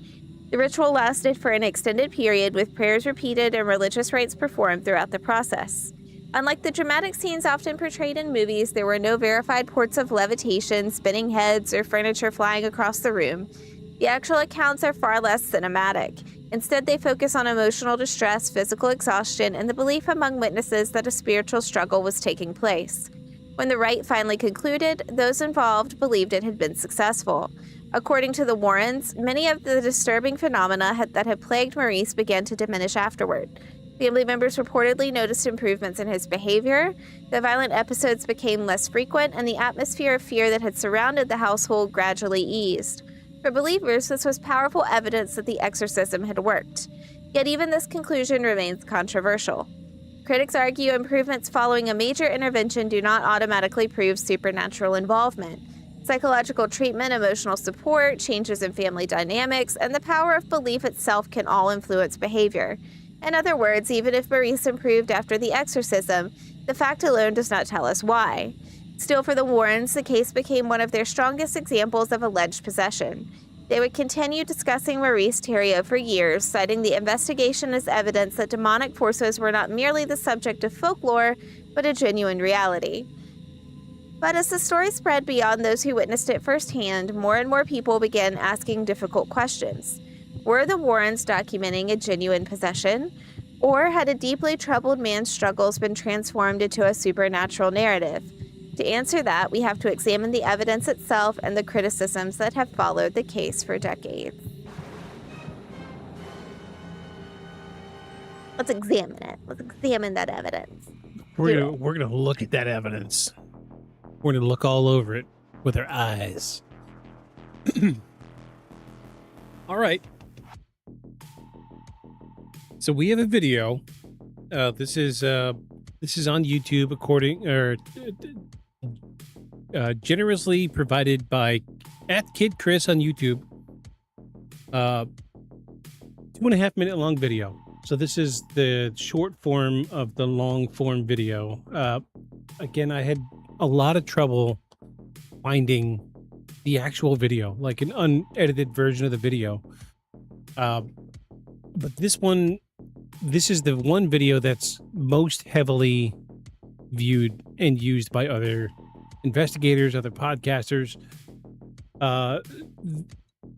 The ritual lasted for an extended period, with prayers repeated and religious rites performed throughout the process. Unlike the dramatic scenes often portrayed in movies, there were no verified reports of levitation, spinning heads, or furniture flying across the room. The actual accounts are far less cinematic. Instead, they focus on emotional distress, physical exhaustion, and the belief among witnesses that a spiritual struggle was taking place. When the rite finally concluded, those involved believed it had been successful. According to the Warrens, many of the disturbing phenomena that had plagued Maurice began to diminish afterward. Family members reportedly noticed improvements in his behavior, the violent episodes became less frequent, and the atmosphere of fear that had surrounded the household gradually eased. For believers, this was powerful evidence that the exorcism had worked. Yet even this conclusion remains controversial. Critics argue improvements following a major intervention do not automatically prove supernatural involvement. Psychological treatment, emotional support, changes in family dynamics, and the power of belief itself can all influence behavior. In other words, even if Maurice improved after the exorcism, The fact alone does not tell us why. Still, for the Warrens, the case became one of their strongest examples of alleged possession. They would continue discussing Maurice Thériault for years, citing the investigation as evidence that demonic forces were not merely the subject of folklore, but a genuine reality. But as the story spread beyond those who witnessed it firsthand, more and more people began asking difficult questions. Were the Warrens documenting a genuine possession? Or had a deeply troubled man's struggles been transformed into a supernatural narrative? To answer that, we have to examine the evidence itself and the criticisms that have followed the case for decades. Let's examine it. Let's examine that evidence. We're gonna look at that evidence. We're gonna look all over it with our eyes. All right. So we have a video. This is on YouTube, generously provided by @KidChris on YouTube. 2.5 minute long video. So this is the short form of the long form video. Again, I had a lot of trouble finding the actual video, like an unedited version of the video. But this is the one video that's most heavily viewed and used by other investigators, other podcasters.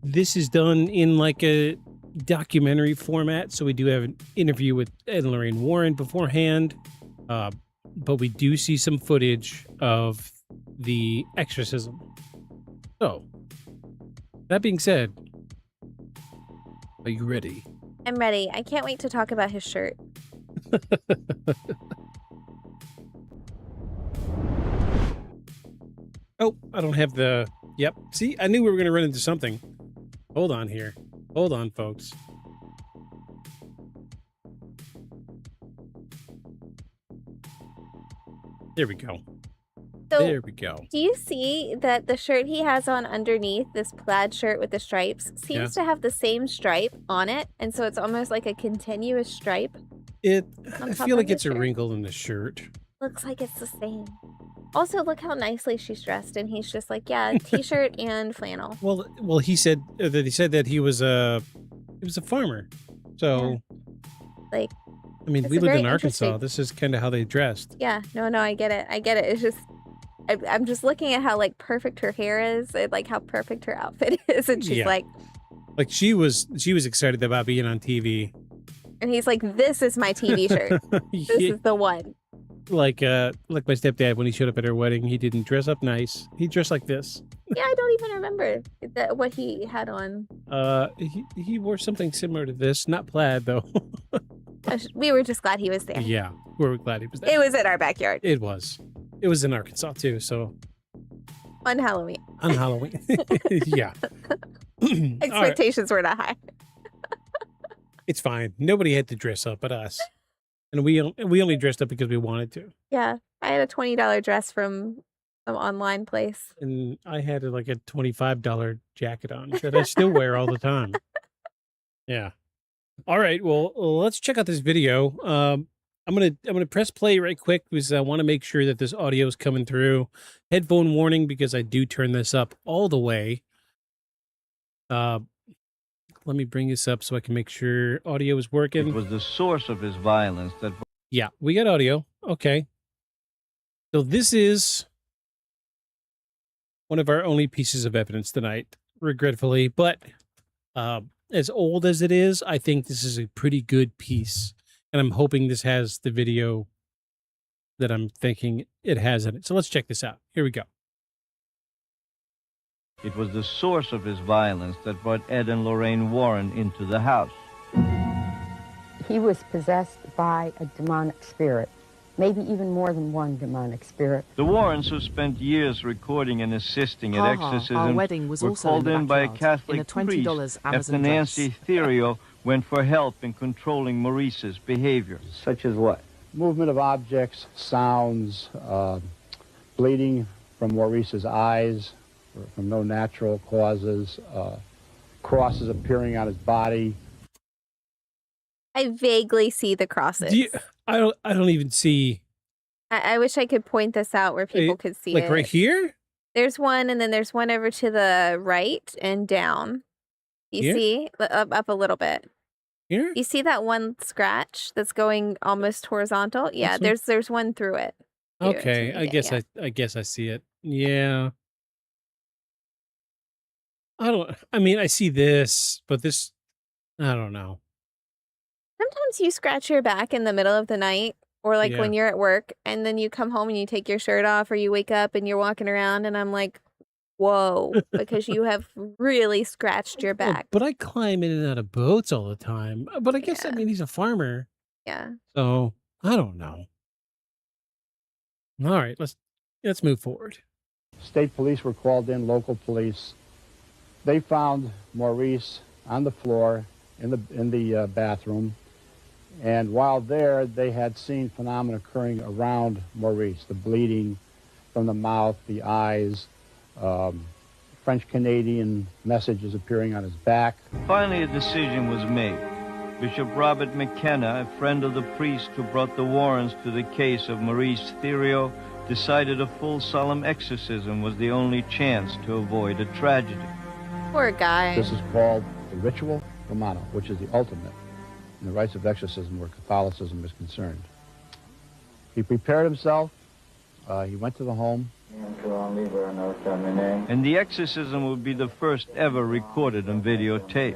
This is done in like a documentary format, so we do have an interview with Ed and Lorraine Warren beforehand, but we do see some footage of the exorcism. So, that being said, are you ready? I'm ready. I can't wait to talk about his shirt. Oh, I don't have the... Yep. See, I knew we were going to run into something. Hold on here. Hold on, folks. There we go. So, there we go. do you see that the shirt he has on underneath, this plaid shirt with the stripes, seems to have the same stripe on it, and so it's almost like a continuous stripe? I on top feel of like the it's a shirt? wrinkle in the shirt. Looks like it's the same. Also, look how nicely she's dressed, and he's just like, yeah, t-shirt and flannel. Well, he said that he was a farmer. So, Like, I mean, it's we a lived very in Arkansas. interesting- This is kind of how they dressed. yeah, no, I get it. It's just, I'm just looking at how like perfect her hair is, and like how perfect her outfit is, and she's Yeah. like, Like she was excited about being on TV. and he's like, this is my TV shirt. This Yeah. is the one. Like my stepdad, when he showed up at our wedding, he didn't dress up nice. He dressed like this. Yeah, I don't even remember what he had on. He wore something similar to this, not plaid though. We were just glad he was there. Yeah, we were glad he was there. It was in our backyard It was in Arkansas too. So on Halloween. on Halloween, yeah. All right. Expectations were not high. It's fine. Nobody had to dress up but us, and we only dressed up because we wanted to. Yeah, I had a $20 dress from some online place. And I had like a $25 jacket on that I still wear all the time. Yeah. All right. Well, let's check out this video. I'm gonna press play right quick because I want to make sure that this audio is coming through. Headphone warning because I do turn this up all the way. Let me bring this up so I can make sure audio is working. It was the source of his violence that... Yeah, we got audio. Okay. So this is one of our only pieces of evidence tonight, regretfully. But as old as it is, I think this is a pretty good piece. And I'm hoping this has the video that I'm thinking it has in it. So let's check this out. Here we go. It was the source of his violence that brought Ed and Lorraine Warren into the house. He was possessed by a demonic spirit, maybe even more than one demonic spirit. The Warrens, who spent years recording and assisting at Our exorcism, wedding was were also called in the in by a backyard, in a Catholic $20 priest Amazon after Nancy dress. Thériault went for help in controlling Maurice's behavior. Such as what? Movement of objects, sounds, bleeding from Maurice's eyes, from no natural causes, crosses appearing on his body. I vaguely see the crosses. I don't even see I wish I could point this out where people could see like it. right here? There's one, and then there's one over to the right and down. You Here? see? Up a little bit. Here? You see that one scratch that's going almost horizontal? Yeah, This one? there's one through it. Here, Okay, to I make guess it, I guess I see it. Yeah. I mean, I see this, but this, I don't know. Sometimes you scratch your back in the middle of the night, or like Yeah. when you're at work, and then you come home and you take your shirt off, or you wake up and you're walking around, and I'm like, whoa, because you have really scratched your Well, back. but I climb in and out of boats all the time. But I guess, I Yeah. mean, he's a farmer. Yeah. So, I don't know. All right, let's move forward. State police were called in, local police. They found Maurice on the floor in the bathroom, and while there, they had seen phenomena occurring around Maurice: the bleeding from the mouth, the eyes, French-Canadian messages appearing on his back. Finally, a decision was made. Bishop Robert McKenna, a friend of the priest who brought the Warrens to the case of Maurice Thériault, decided a full solemn exorcism was the only chance to avoid a tragedy. Poor guy. This is called the ritual romano, which is the ultimate in the rites of exorcism where Catholicism is concerned. He prepared himself. He went to the home. And the exorcism would be the first ever recorded on videotape.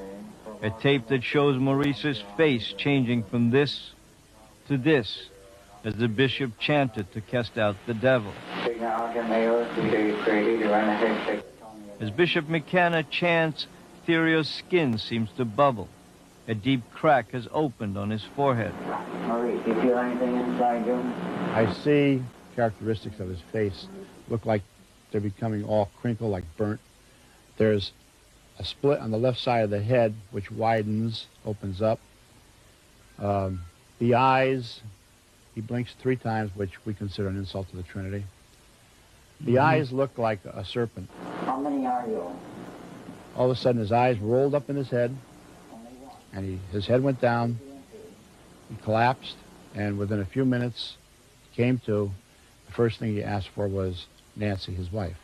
A tape that shows Maurice's face changing from this to this as the bishop chanted to cast out the devil. As Bishop McKenna chants, Thériault's skin seems to bubble. A deep crack has opened on his forehead. Maurice, do you feel anything inside you? I see characteristics of his face look like they're becoming all crinkled, like burnt. There's a split on the left side of the head, which widens, opens up. The eyes, he blinks 3 times, which we consider an insult to the Trinity. The eyes look like a serpent. How many are you? All of a sudden, his eyes rolled up in his head, and his head went down. He collapsed, and within a few minutes, he came to. The first thing he asked for was Nancy, his wife.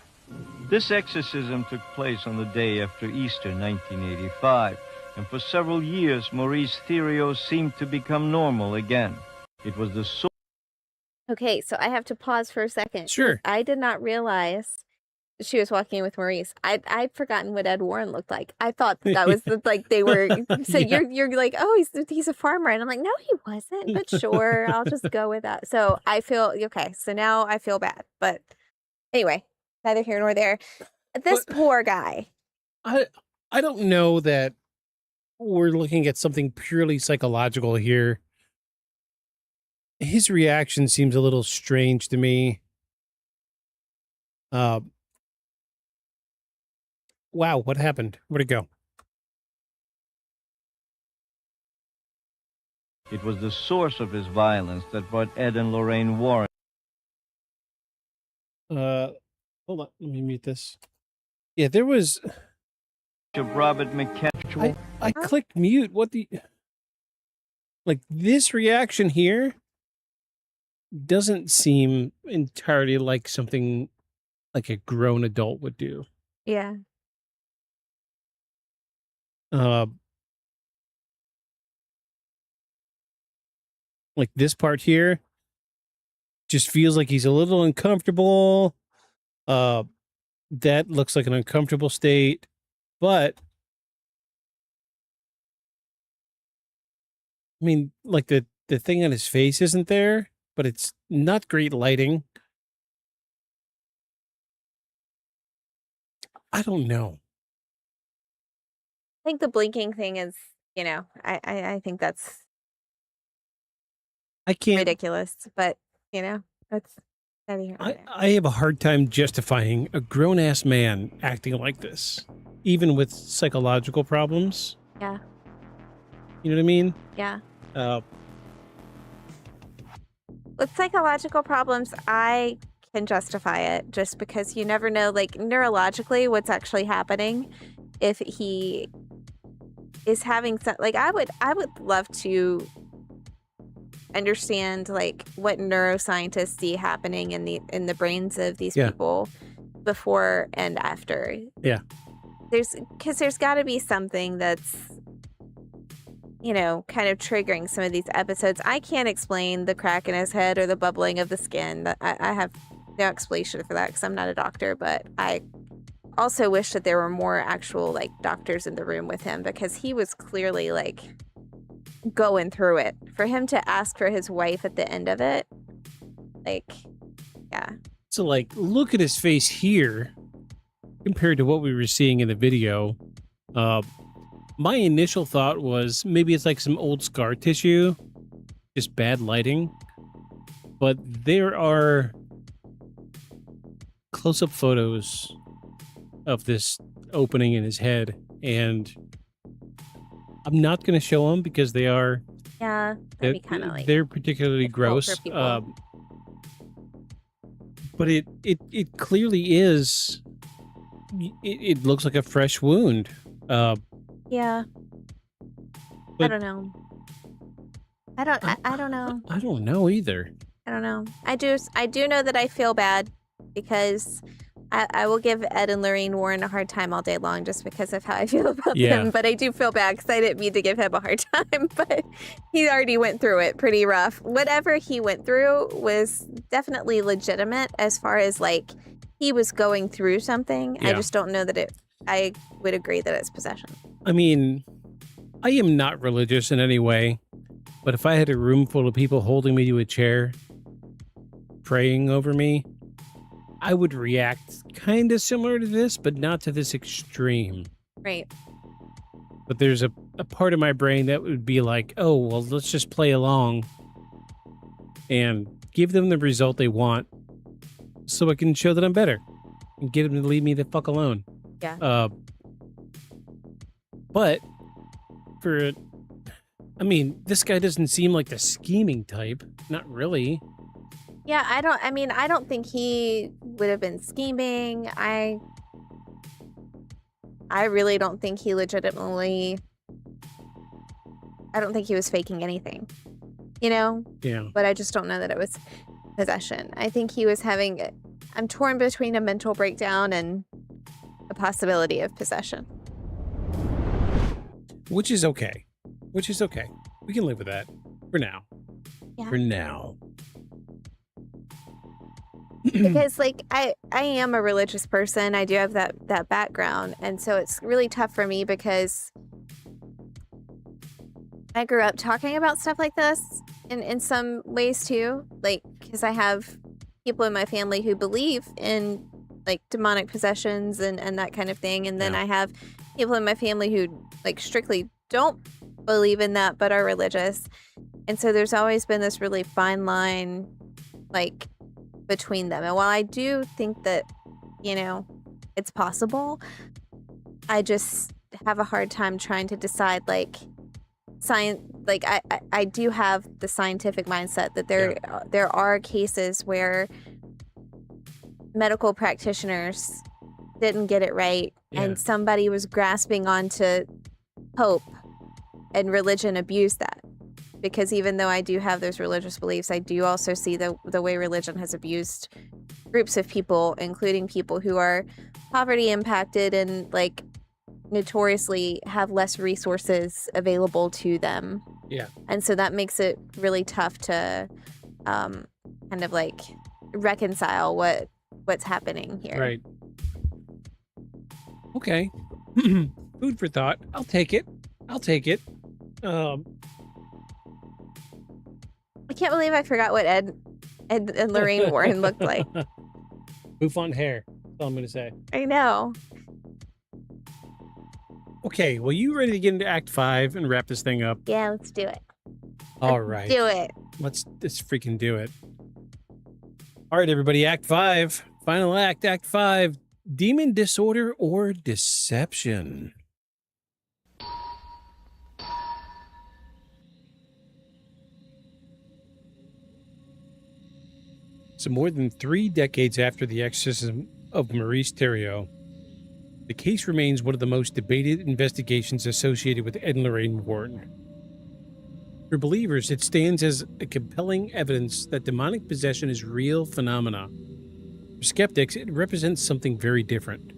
This exorcism took place on the day after Easter 1985, and for several years, Maurice Thériault seemed to become normal again. It was the source. Okay, so I have to pause for a second. Sure. I did not realize she was walking in with Maurice. I'd forgotten what Ed Warren looked like. I thought that was like they were. So Yeah. you're like, oh, he's a farmer, and I'm like, no, he wasn't. But sure, I'll just go with that. So I feel okay. So now I feel bad, but anyway, neither here nor there. This poor guy. I don't know that we're looking at something purely psychological here. His reaction seems a little strange to me. Wow, what happened? Where'd it go? It was the source of his violence that brought Ed and Lorraine Warren. Hold on, let me mute this. Yeah, there was. Bishop Robert McKenna. I clicked mute. What the? Like this reaction here doesn't seem entirely like something like a grown adult would do. Yeah. Like this part here just feels like he's a little uncomfortable. That looks like an uncomfortable state, but I mean, like the thing on his face isn't there, but it's not great lighting. I don't know. I think the blinking thing is, I think that's I can't. ridiculous, but that's neither here nor there. I have a hard time justifying a grown-ass man acting like this, even with psychological problems. Yeah. You know what I mean? Yeah. With psychological problems, I can justify it just because you never know, like, neurologically what's actually happening. If he is having some, like, I would love to, understand like what neuroscientists see happening in the brains of these people before and after. Yeah. There's got to be something that's, you know, kind of triggering some of these episodes. I can't explain the crack in his head or the bubbling of the skin. I have no explanation for that because I'm not a doctor, but I also wish that there were more actual like doctors in the room with him, because he was clearly like going through it. For him to ask for his wife at the end of it, like, yeah. So like, look at his face here compared to what we were seeing in the video. My initial thought was maybe it's like some old scar tissue, just bad lighting. But there are close-up photos of this opening in his head, and I'm not going to show them because they are, that'd be kind of like, they're particularly gross. But it clearly is. It looks like a fresh wound. Yeah. I don't know. I don't know. I don't know either. I don't know. I do know that I feel bad because I will give Ed and Lorraine Warren a hard time all day long just because of how I feel about them. But I do feel bad because I didn't mean to give him a hard time. But he already went through it pretty rough. Whatever he went through was definitely legitimate as far as like he was going through something. Yeah. I just don't know that I would agree that it's possession. I mean, I am not religious in any way, but if I had a room full of people holding me to a chair, praying over me, I would react kind of similar to this, but not to this extreme. Right. But there's a part of my brain that would be like, oh, well, let's just play along and give them the result they want so I can show that I'm better and get them to leave me the fuck alone. Yeah. But I mean, this guy doesn't seem like the scheming type. Not really. Yeah, I don't think he would have been scheming. I really don't think he legitimately, I don't think he was faking anything, you know? Yeah. But I just don't know that it was possession. I think he was I'm torn between a mental breakdown and a possibility of possession. Which is okay. We can live with that for now. Yeah. For now. Because like I am a religious person. I do have that background, and so it's really tough for me because I grew up talking about stuff like this in some ways too, like because I have people in my family who believe in like demonic possessions and that kind of thing, and then I have people in my family who like strictly don't believe in that but are religious, and so there's always been this really fine line like between them. And while I do think that, you know, it's possible, I just have a hard time trying to decide like science. Like I do have the scientific mindset that there are cases where medical practitioners didn't get it right, and somebody was grasping onto hope, and religion abused that. Because even though I do have those religious beliefs, I do also see the way religion has abused groups of people, including people who are poverty impacted and like notoriously have less resources available to them. Yeah. And so that makes it really tough to kind of like reconcile what's happening here. Right. Okay. Food for thought. I'll take it. I can't believe I forgot what Ed and Lorraine Warren looked like. Bouffant hair. That's all I'm going to say. I know. Okay, well, you ready to get into Act 5 and wrap this thing up? Yeah, let's do it. All right. Do it. Let's freaking do it. All right, everybody, Act 5. Final act, Act 5. Demon disorder or deception. So more than 3 decades after the exorcism of Maurice Thériault, the case remains one of the most debated investigations associated with Ed and Lorraine Warren. For believers, it stands as a compelling evidence that demonic possession is real phenomena. For skeptics, it represents something very different.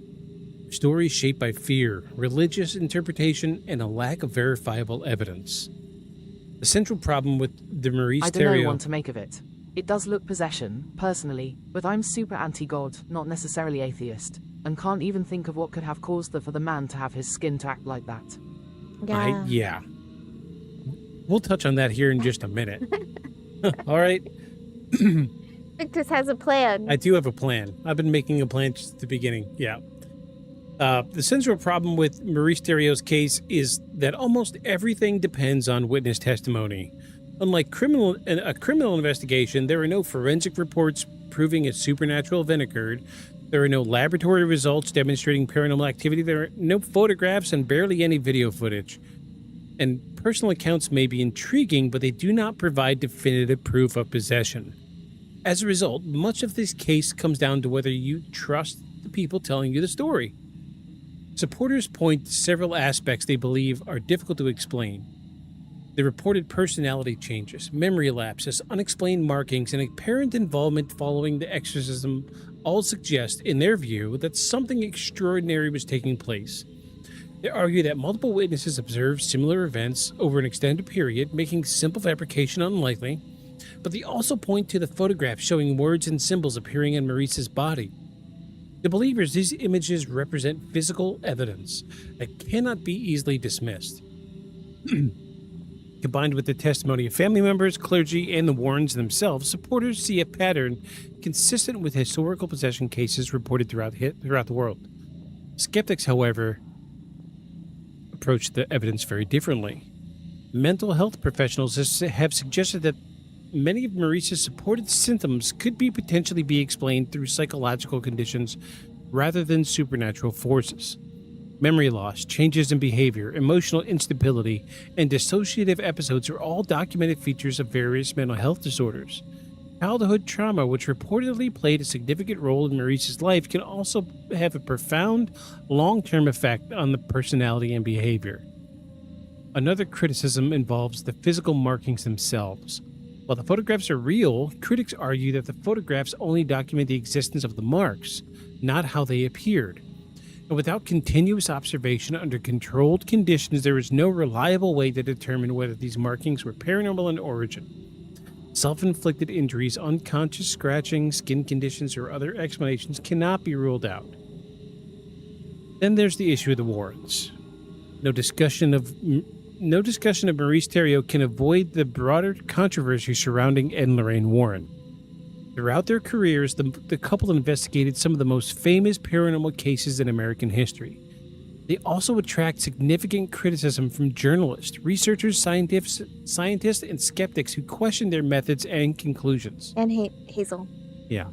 Stories shaped by fear, religious interpretation, and a lack of verifiable evidence. The central problem with the Maurice I don't know Thériault... what to make of it. It does look possession, personally, but I'm super anti-God, not necessarily atheist, and can't even think of what could have caused for the man to have his skin to act like that. Yeah. We'll touch on that here in just a minute. All right. Victus has a plan. I do have a plan. I've been making a plan since the beginning. Yeah. The central problem with Maurice Thériault's case is that almost everything depends on witness testimony. Unlike a criminal investigation, there are no forensic reports proving a supernatural event occurred. There are no laboratory results demonstrating paranormal activity. There are no photographs and barely any video footage. And personal accounts may be intriguing, but they do not provide definitive proof of possession. As a result, much of this case comes down to whether you trust the people telling you the story. Supporters point to several aspects they believe are difficult to explain. The reported personality changes, memory lapses, unexplained markings, and apparent involvement following the exorcism all suggest, in their view, that something extraordinary was taking place. They argue that multiple witnesses observed similar events over an extended period, making simple fabrication unlikely, but they also point to the photographs showing words and symbols appearing on Maurice's body. To believers, these images represent physical evidence that cannot be easily dismissed. Combined with the testimony of family members, clergy, and the Warrens themselves, supporters see a pattern consistent with historical possession cases reported throughout the world. Skeptics, however, approach the evidence very differently. Mental health professionals have suggested that many of Maurice's supported symptoms could potentially be explained through psychological conditions rather than supernatural forces. Memory loss, changes in behavior, emotional instability, and dissociative episodes are all documented features of various mental health disorders. Childhood trauma, which reportedly played a significant role in Maurice's life, can also have a profound, long-term effect on the personality and behavior. Another criticism involves the physical markings themselves. While the photographs are real, critics argue that the photographs only document the existence of the marks, not how they appeared. And without continuous observation under controlled conditions, there is no reliable way to determine whether these markings were paranormal in origin. Self-inflicted injuries, unconscious scratching, skin conditions, or other explanations cannot be ruled out. Then there's the issue of the Warrens. No discussion of Maurice Thériault can avoid the broader controversy surrounding Ed and Lorraine Warren. Throughout their careers, the couple investigated some of the most famous paranormal cases in American history. They also attract significant criticism from journalists, researchers, scientists, and skeptics who question their methods and conclusions. And Hazel. Yeah.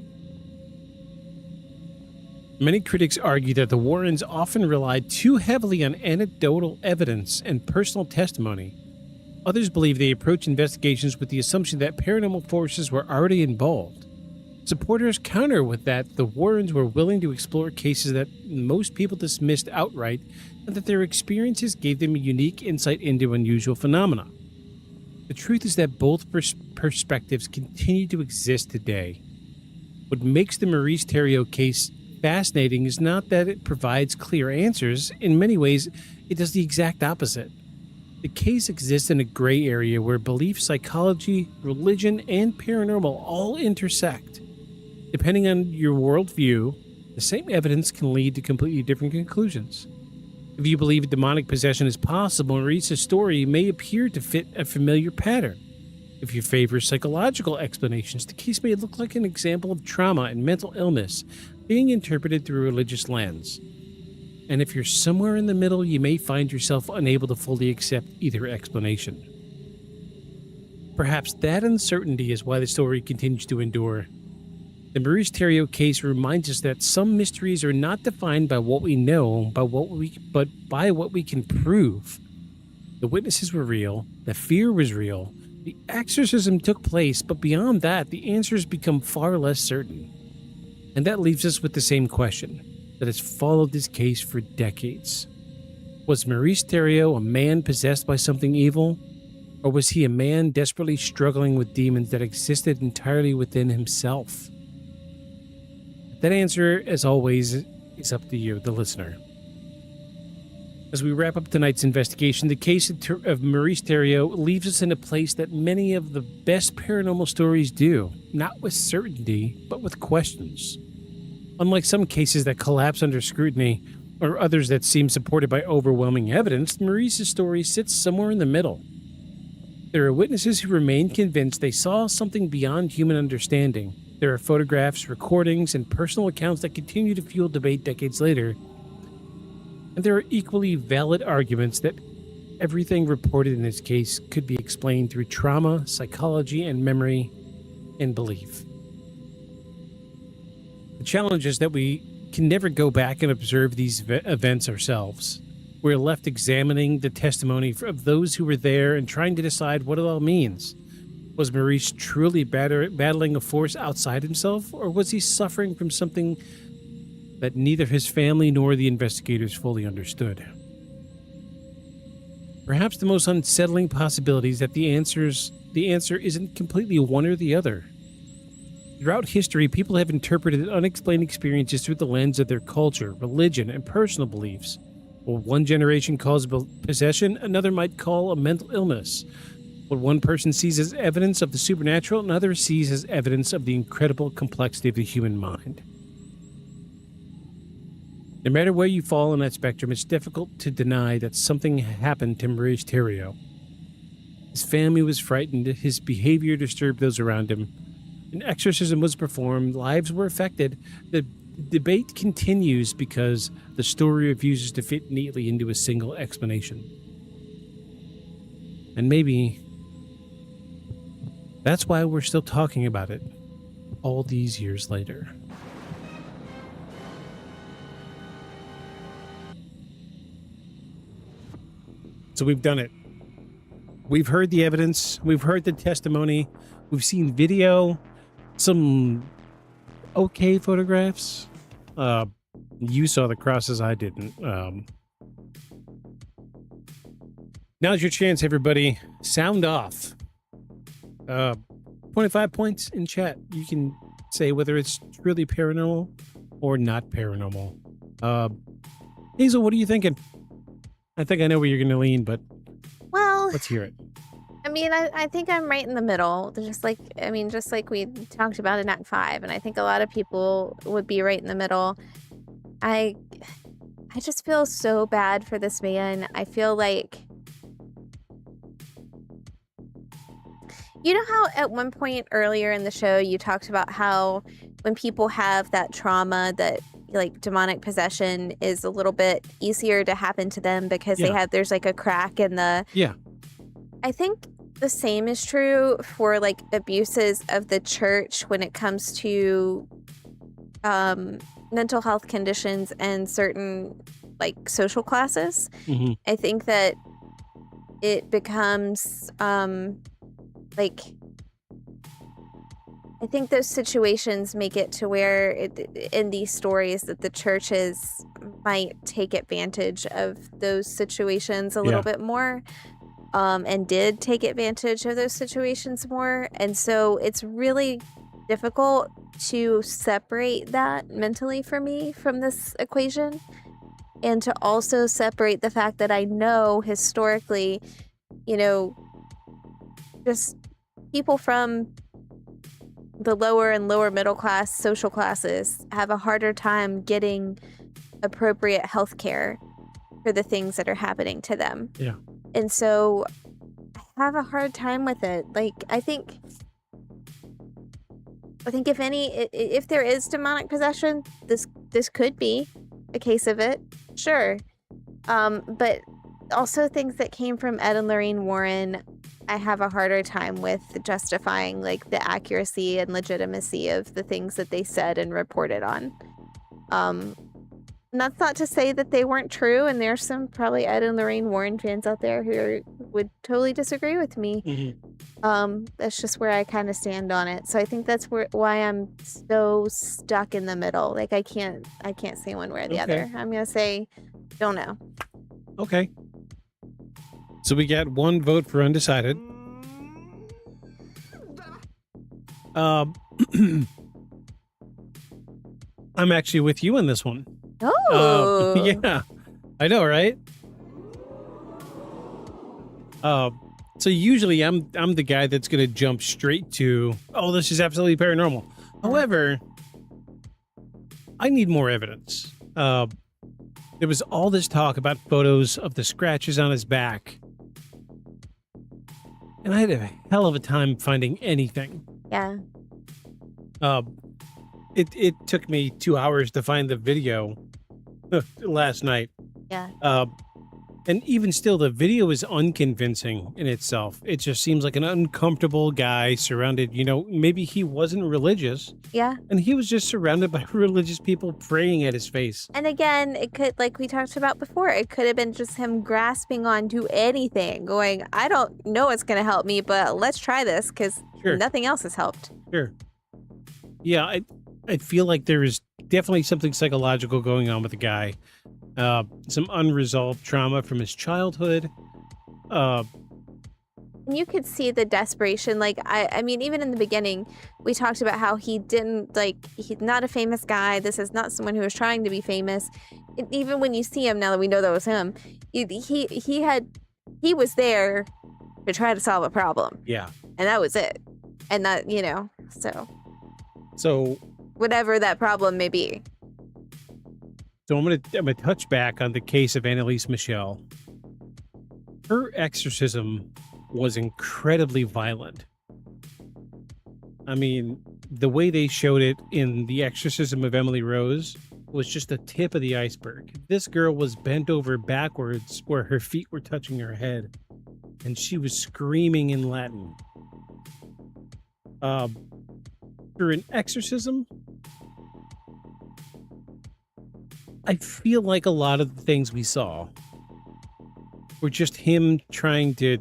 Many critics argue that the Warrens often relied too heavily on anecdotal evidence and personal testimony. Others believe they approach investigations with the assumption that paranormal forces were already involved. Supporters counter with that the Warrens were willing to explore cases that most people dismissed outright, and that their experiences gave them a unique insight into unusual phenomena. The truth is that both perspectives continue to exist today. What makes the Maurice Thériault case fascinating is not that it provides clear answers. In many ways, it does the exact opposite. The case exists in a gray area where belief, psychology, religion, and paranormal all intersect. Depending on your worldview, the same evidence can lead to completely different conclusions. If you believe demonic possession is possible, Maurice's story may appear to fit a familiar pattern. If you favor psychological explanations, the case may look like an example of trauma and mental illness being interpreted through a religious lens. And if you're somewhere in the middle, you may find yourself unable to fully accept either explanation. Perhaps that uncertainty is why the story continues to endure. The Maurice Thériault case reminds us that some mysteries are not defined by what we know, but by what we can prove. The witnesses were real, the fear was real, the exorcism took place, but beyond that, the answers become far less certain. And that leaves us with the same question that has followed this case for decades. Was Maurice Thériault a man possessed by something evil? Or was he a man desperately struggling with demons that existed entirely within himself? That answer, as always, is up to you, the listener. As we wrap up tonight's investigation, the case of Maurice Thériault leaves us in a place that many of the best paranormal stories do, not with certainty, but with questions. Unlike some cases that collapse under scrutiny, or others that seem supported by overwhelming evidence, Maurice's story sits somewhere in the middle. There are witnesses who remain convinced they saw something beyond human understanding. There are photographs, recordings, and personal accounts that continue to fuel debate decades later. And there are equally valid arguments that everything reported in this case could be explained through trauma, psychology, and memory, and belief. The challenge is that we can never go back and observe these events ourselves. We're left examining the testimony of those who were there and trying to decide what it all means. Was Maurice truly battling a force outside himself, or was he suffering from something that neither his family nor the investigators fully understood? Perhaps the most unsettling possibility is that the answer isn't completely one or the other. Throughout history, people have interpreted unexplained experiences through the lens of their culture, religion, and personal beliefs. What one generation calls possession, another might call a mental illness. What one person sees as evidence of the supernatural, another sees as evidence of the incredible complexity of the human mind. No matter where you fall on that spectrum, it's difficult to deny that something happened to Maurice Thériault. His family was frightened, his behavior disturbed those around him. An exorcism was performed, lives were affected. The debate continues because the story refuses to fit neatly into a single explanation. And maybe that's why we're still talking about it all these years later. So we've done it. We've heard the evidence. We've heard the testimony. We've seen video. Some okay photographs. You saw the crosses, I didn't. Now's your chance, everybody. Sound off. 25 points in chat. You can say whether it's really paranormal or not paranormal. Hazel, what are you thinking? I think I know where you're going to lean, but well, let's hear it. I mean, I think I'm right in the middle. Just like we talked about in Act 5, and I think a lot of people would be right in the middle. I just feel so bad for this man. I feel like, you know how at one point earlier in the show you talked about how when people have that trauma, that like demonic possession is a little bit easier to happen to them because there's like a crack in the... Yeah. I think the same is true for like abuses of the church when it comes to mental health conditions and certain like social classes. Mm-hmm. I think that it becomes like, I think those situations make it to where in these stories that the churches might take advantage of those situations a little bit more. And did take advantage of those situations more. And so it's really difficult to separate that mentally for me from this equation. And to also separate the fact that I know historically, you know, just people from the lower and lower middle class social classes have a harder time getting appropriate health care for the things that are happening to them. Yeah. And so I have a hard time with it. Like, I think if there is demonic possession, this could be a case of it. Sure. But also things that came from Ed and Lorraine Warren, I have a harder time with justifying like the accuracy and legitimacy of the things that they said and reported on. And that's not to say that they weren't true, and there's some probably Ed and Lorraine Warren fans out there who would totally disagree with me. Mm-hmm. That's just where I kind of stand on it. So I think that's why I'm so stuck in the middle. Like I can't say one way or the other. I'm gonna say, don't know. Okay. So we got one vote for undecided. I'm actually with you on this one. Oh. Yeah, I know, right? So usually I'm the guy that's going to jump straight to, oh, this is absolutely paranormal. However, I need more evidence. There was all this talk about photos of the scratches on his back. And I had a hell of a time finding anything. Yeah. It took me 2 hours to find the video last night. Yeah. And even still, the video is unconvincing in itself. It just seems like an uncomfortable guy surrounded, maybe he wasn't religious. Yeah. And he was just surrounded by religious people praying at his face. And again, it could, like we talked about before, it could have been just him grasping onto anything, going, I don't know what's going to help me, but let's try this because nothing else has helped. Sure. Yeah, I feel like there is definitely something psychological going on with the guy. Some unresolved trauma from his childhood. You could see the desperation. Like, I mean, even in the beginning, we talked about how he didn't, he's not a famous guy. This is not someone who was trying to be famous. Even when you see him, now that we know that was him, he was there to try to solve a problem. Yeah. And that was it. And that, So whatever that problem may be. So I'm gonna touch back on the case of Annalise Michel. Her exorcism was incredibly violent. I mean, the way they showed it in The Exorcism of Emily Rose was just the tip of the iceberg. This girl was bent over backwards where her feet were touching her head, and she was screaming in Latin. For an exorcism, I feel like a lot of the things we saw were just him trying to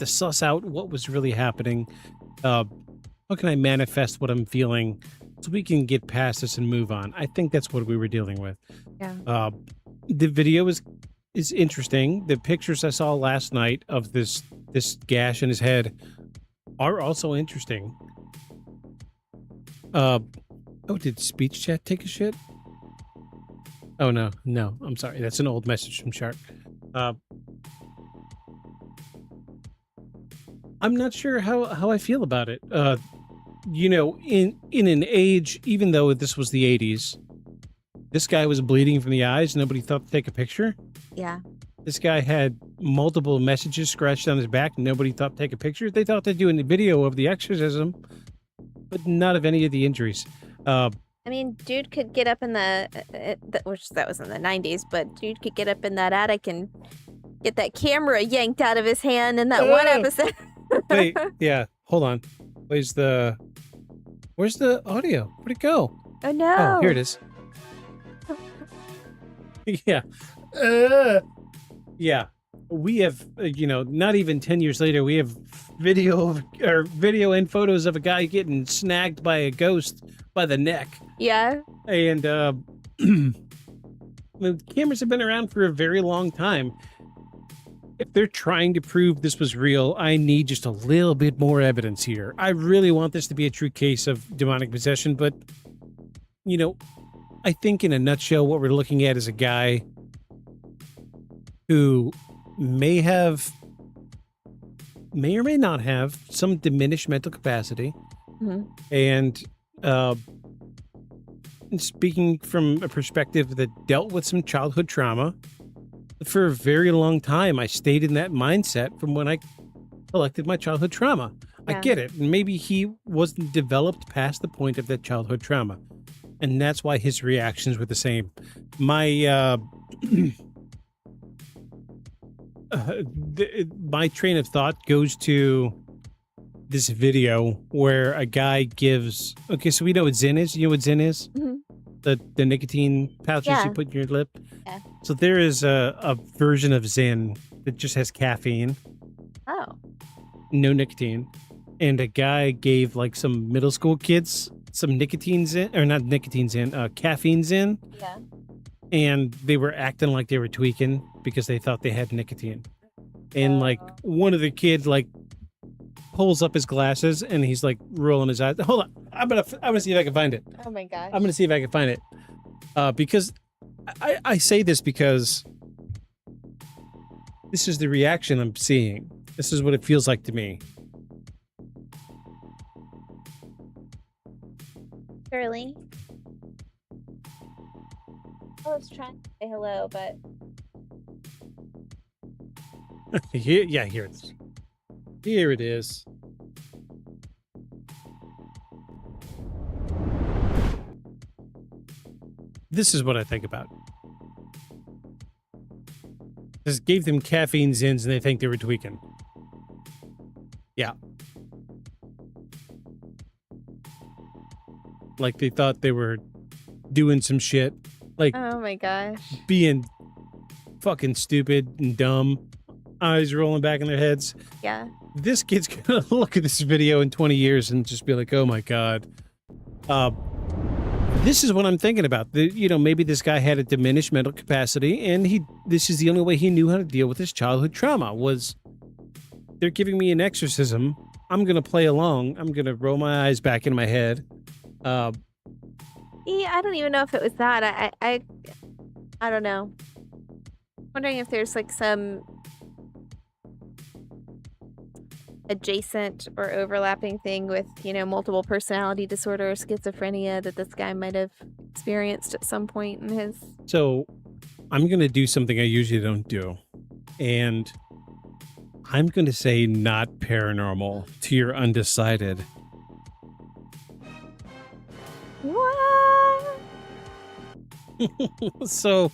suss out what was really happening. How can I manifest what I'm feeling so we can get past this and move on? I think that's what we were dealing with. Yeah. The video is interesting. The pictures I saw last night of this gash in his head are also interesting. Did Speech Chat take a shit? Oh, no, I'm sorry. That's an old message from Shark. I'm not sure how I feel about it. In an age, even though this was the 80s, this guy was bleeding from the eyes. Nobody thought to take a picture. Yeah. This guy had multiple messages scratched on his back. Nobody thought to take a picture. They thought they'd do a video of the exorcism, but not of any of the injuries. I mean, dude could get up in which that was in the 90s, but dude could get up in that attic and get that camera yanked out of his hand in that one episode. Wait, yeah, hold on. Where's the audio? Where'd it go? Oh, no. Oh, here it is. Yeah. Yeah. We have, not even 10 years later, we have video and photos of a guy getting snagged by a ghost by the neck. Yeah. And the cameras have been around for a very long time. If they're trying to prove this was real, I need just a little bit more evidence here. I really want this to be a true case of demonic possession, but, I think in a nutshell, what we're looking at is a guy who may or may not have some diminished mental capacity. Mm-hmm. And speaking from a perspective that dealt with some childhood trauma, for a very long time, I stayed in that mindset from when I collected my childhood trauma. Yeah. I get it. Maybe he wasn't developed past the point of that childhood trauma. And that's why his reactions were the same. My my train of thought goes to this video where a guy gives... Okay, so we know what Zyn is. You know what Zyn is? Mm-hmm. The nicotine pouches you put in your lip? Yeah. So there is a version of Zyn that just has caffeine. Oh. No nicotine. And a guy gave some middle school kids some nicotine Zyn, or not nicotine Zyn, caffeine Zyn. Yeah. And they were acting like they were tweaking because they thought they had nicotine. and like one of the kids like pulls up his glasses and he's like rolling his eyes. Hold on, I'm gonna see if I can find it. Oh my gosh. I'm gonna see if I can find it. Because I say this because this is the reaction I'm seeing. This is what it feels like to me. Shirley. I was trying to say hello, but Here it is. Here it is. This is what I think about. Just gave them caffeine zins and they think they were tweaking. Yeah. Like they thought they were doing some shit. Like oh my gosh. being fucking stupid and dumb. Eyes rolling back in their heads. Yeah. This kid's gonna look at this video in 20 years and just be like, oh my God. This is what I'm thinking about. Maybe this guy had a diminished mental capacity and this is the only way he knew how to deal with his childhood trauma was they're giving me an exorcism. I'm going to play along. I'm going to roll my eyes back in my head. Yeah, I don't even know if it was that. I don't know. Wondering if there's like some adjacent or overlapping thing with, multiple personality disorder or schizophrenia that this guy might have experienced at some point in his... So, I'm going to do something I usually don't do. And I'm going to say not paranormal to your undecided. What? So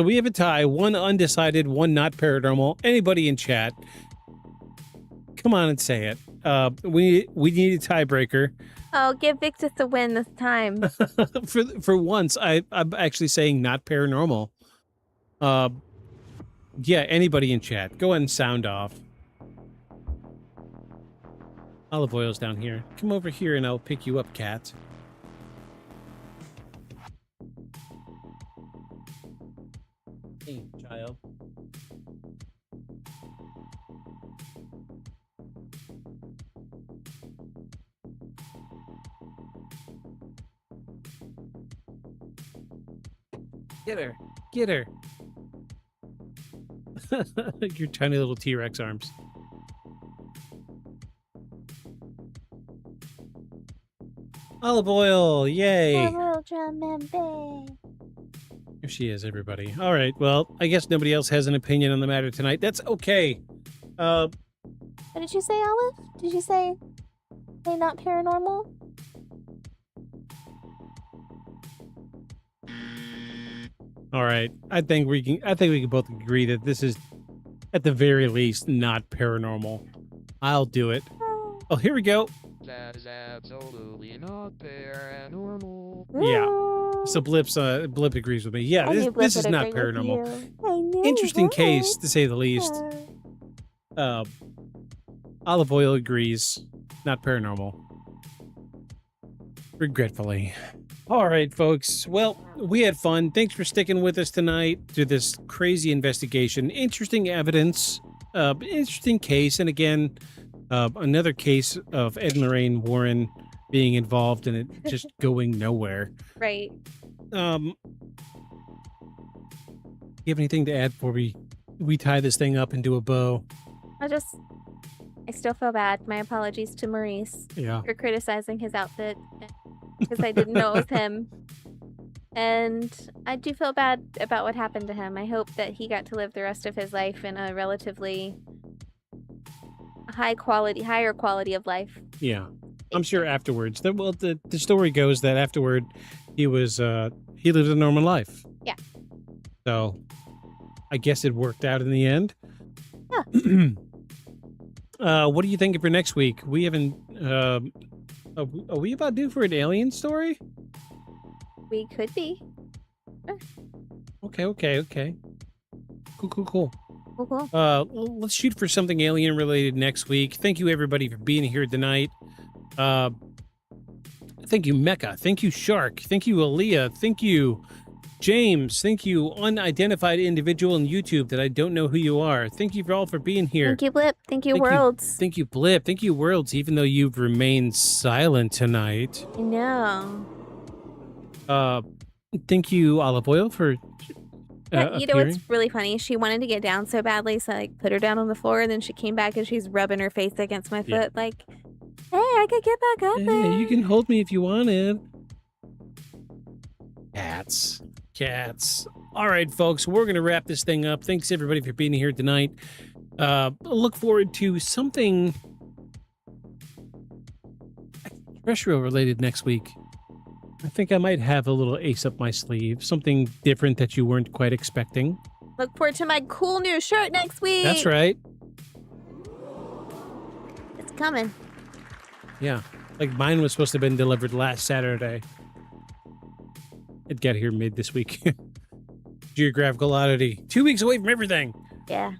we have a tie. One undecided, one not paranormal. Anybody in chat... Come on and say it. We need a tiebreaker. Oh, give Victus a win this time. For once, I'm actually saying not paranormal. Yeah, anybody in chat, go ahead and sound off. Olive oil's down here. Come over here and I'll pick you up, cat. Hey, child. Get her. Get her. Your tiny little T-Rex arms. Olive oil. Yay. Here she is, everybody. All right. Well, I guess nobody else has an opinion on the matter tonight. That's okay. What did you say, Olive? Did you say not paranormal? All right. I think we can both agree that this is at the very least not paranormal. I'll do it. Oh, here we go. That is absolutely not paranormal. Yeah. So Blip agrees with me. Yeah, this is not paranormal. Interesting case, to say the least. Olive oil agrees. Not paranormal. Regretfully. All right, folks. Well, we had fun. Thanks for sticking with us tonight through this crazy investigation. Interesting evidence. Interesting case. And again, another case of Ed and Lorraine Warren being involved in it just going nowhere. Right. You have anything to add before we tie this thing up into a bow? I still feel bad. My apologies to Maurice for criticizing his outfit because I didn't know it was him. And I do feel bad about what happened to him. I hope that he got to live the rest of his life in a relatively higher quality of life. Yeah. I'm sure afterwards. The story goes that afterward he lived a normal life. Yeah. So I guess it worked out in the end. Yeah. What do you think for next week? We haven't are we about due for an alien story? We could be. Sure. Okay. Cool. Cool. Let's shoot for something alien related next week. Thank you everybody for being here tonight. Thank you Mecca. Thank you Shark. Thank you Aaliyah. Thank you James, thank you. Unidentified individual on YouTube that I don't know who you are. Thank you all for being here. Thank you, Blip. Thank you, Worlds. Thank you, Blip. Thank you, Worlds, even though you've remained silent tonight. I know. Thank you, Olive Oil, for But you know appearing. what's really funny? She wanted to get down so badly, so I like, put her down on the floor, and then she came back and she's rubbing her face against my foot, Yeah. like, hey, I could get back up there. Hey, you can hold me if you wanted. Cats. All right, folks, we're going to wrap this thing up. Thanks, everybody, for being here tonight. Look forward to something terrestrial related next week. I think I might have a little ace up my sleeve, something different that you weren't quite expecting. Look forward to my cool new shirt next week. That's right. It's coming. Yeah, like mine was supposed to have been delivered last Saturday. It got here mid this week. Geographical oddity. 2 weeks away from everything. Yeah.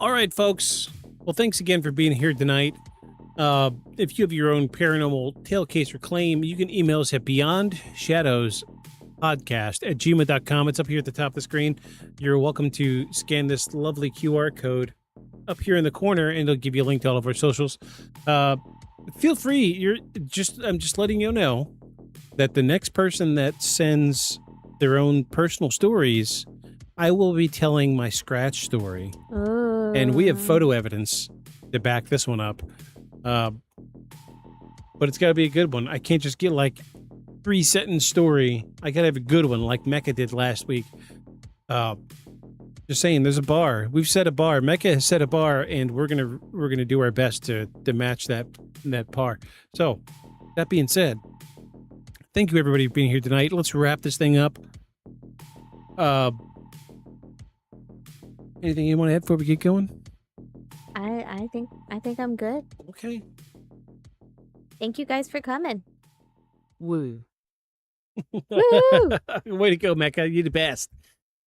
All right, folks. Well, thanks again for being here tonight. If you have your own paranormal tale, case, or claim, you can email us at beyondshadowspodcast@gmail.com. It's up here at the top of the screen. You're welcome to scan this lovely QR code up here in the corner, and it'll give you a link to all of our socials. Feel free. I'm just letting you know that the next person that sends their own personal stories, I will be telling my scratch story. Ooh. And we have photo evidence to back this one up. But it's got to be a good one. I can't just get like 3-sentence story. I got to have a good one like Mecca did last week. Just saying, there's a bar. We've set a bar. Mecca has set a bar, and we're gonna do our best to match that par. So, that being said, thank you everybody for being here tonight. Let's wrap this thing up. Anything you want to add before we get going? I think I'm good. Okay. Thank you guys for coming. Woo. Woo! Way to go, Mecca. You're the best.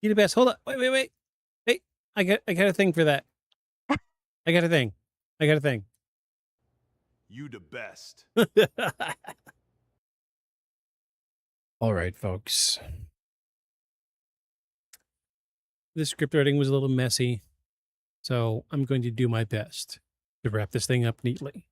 You're the best. Hold on. Wait. Hey, I got a thing for that. I got a thing. You the best. All right, folks. This script writing was a little messy, so I'm going to do my best to wrap this thing up neatly.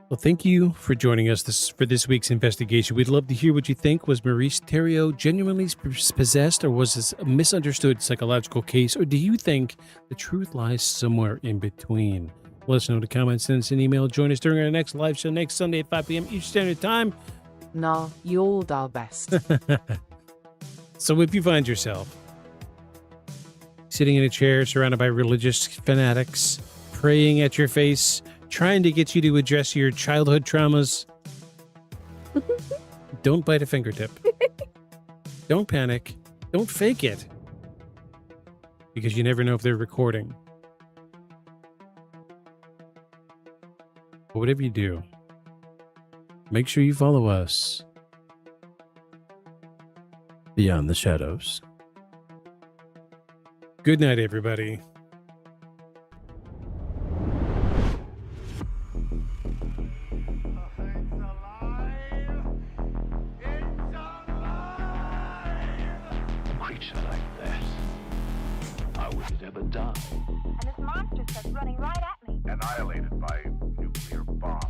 Well, thank you for joining us for this week's investigation. We'd love to hear what you think. Was Maurice Thériault genuinely possessed, or was this a misunderstood psychological case, or do you think the truth lies somewhere in between? Let us know in the comments, send us an email. Join us during our next live show next Sunday at 5 p.m. Eastern Standard Time. Nah, you're our best. So if you find yourself sitting in a chair surrounded by religious fanatics, praying at your face, trying to get you to address your childhood traumas, don't bite a fingertip. Don't panic. Don't fake it. Because you never know if they're recording. But whatever you do, make sure you follow us Beyond the Shadows. Good night, everybody. Creature like that. How would it ever die? And this monster starts running right at me. Annihilated by nuclear bombs.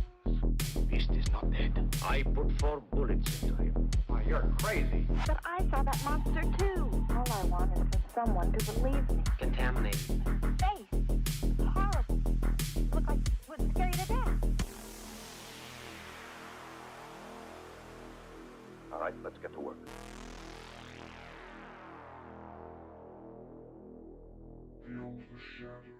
Beast is not dead. I put 4 bullets into him. Why, you're crazy. But I saw that monster too. All I want is for someone to believe me. Contaminated. Face. It's horrible. Look like it would scare you to death. All right, let's get to work. Beyond the shadows.